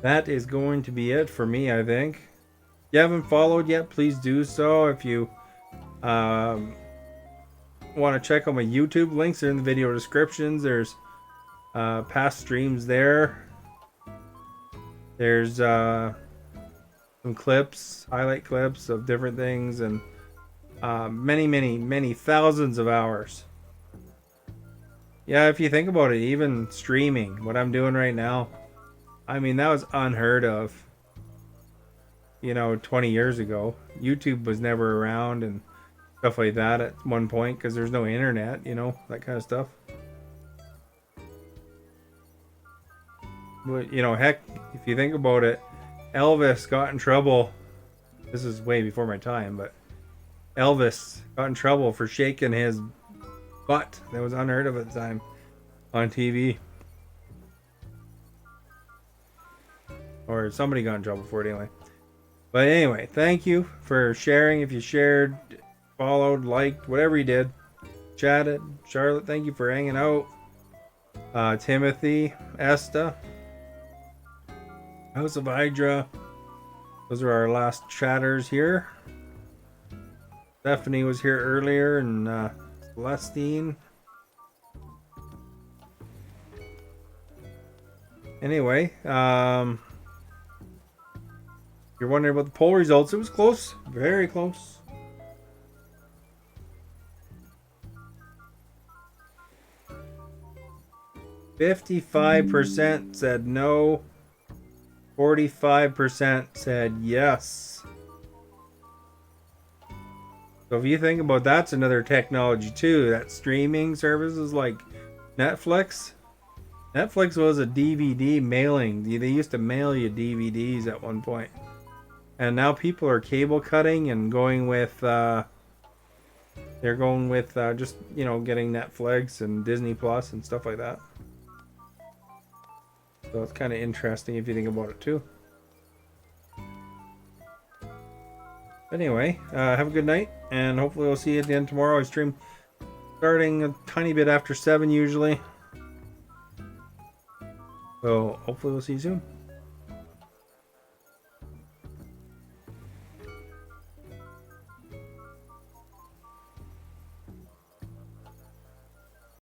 S1: that is going to be it for me, I think. If you haven't followed yet, please do so. If you want to check out my YouTube, links are in the video descriptions. There's past streams there. There's some clips, highlight clips of different things, and many thousands of hours. Yeah, if you think about it, even streaming, what I'm doing right now, I mean, that was unheard of, you know, 20 years ago. YouTube was never around and stuff like that at one point because there's no internet, you know, that kind of stuff. But, you know, heck, if you think about it, Elvis got in trouble. This is way before my time, but Elvis got in trouble for shaking his butt. That was unheard of at the time on TV. Or somebody got in trouble for it anyway. But anyway, thank you for sharing. If you shared, followed, liked, whatever you did, chatted. Charlotte, thank you for hanging out. Timothy, Esta, House of Hydra, Those are our last chatters here. Stephanie was here earlier, and Celestine. Anyway, you're wondering about the poll results. It was close, very close. "55% said no. 45% said yes." So if you think about that's another technology too, that streaming services like Netflix. Netflix was a DVD mailing. They used to mail you DVDs at one point. And now people are cable cutting and going with they're going with just, you know, getting Netflix and Disney Plus and stuff like that. So it's kind of interesting if you think about it too. Anyway, have a good night, and hopefully we'll see you again tomorrow. I stream starting a tiny bit after 7 usually. So hopefully we'll see you soon.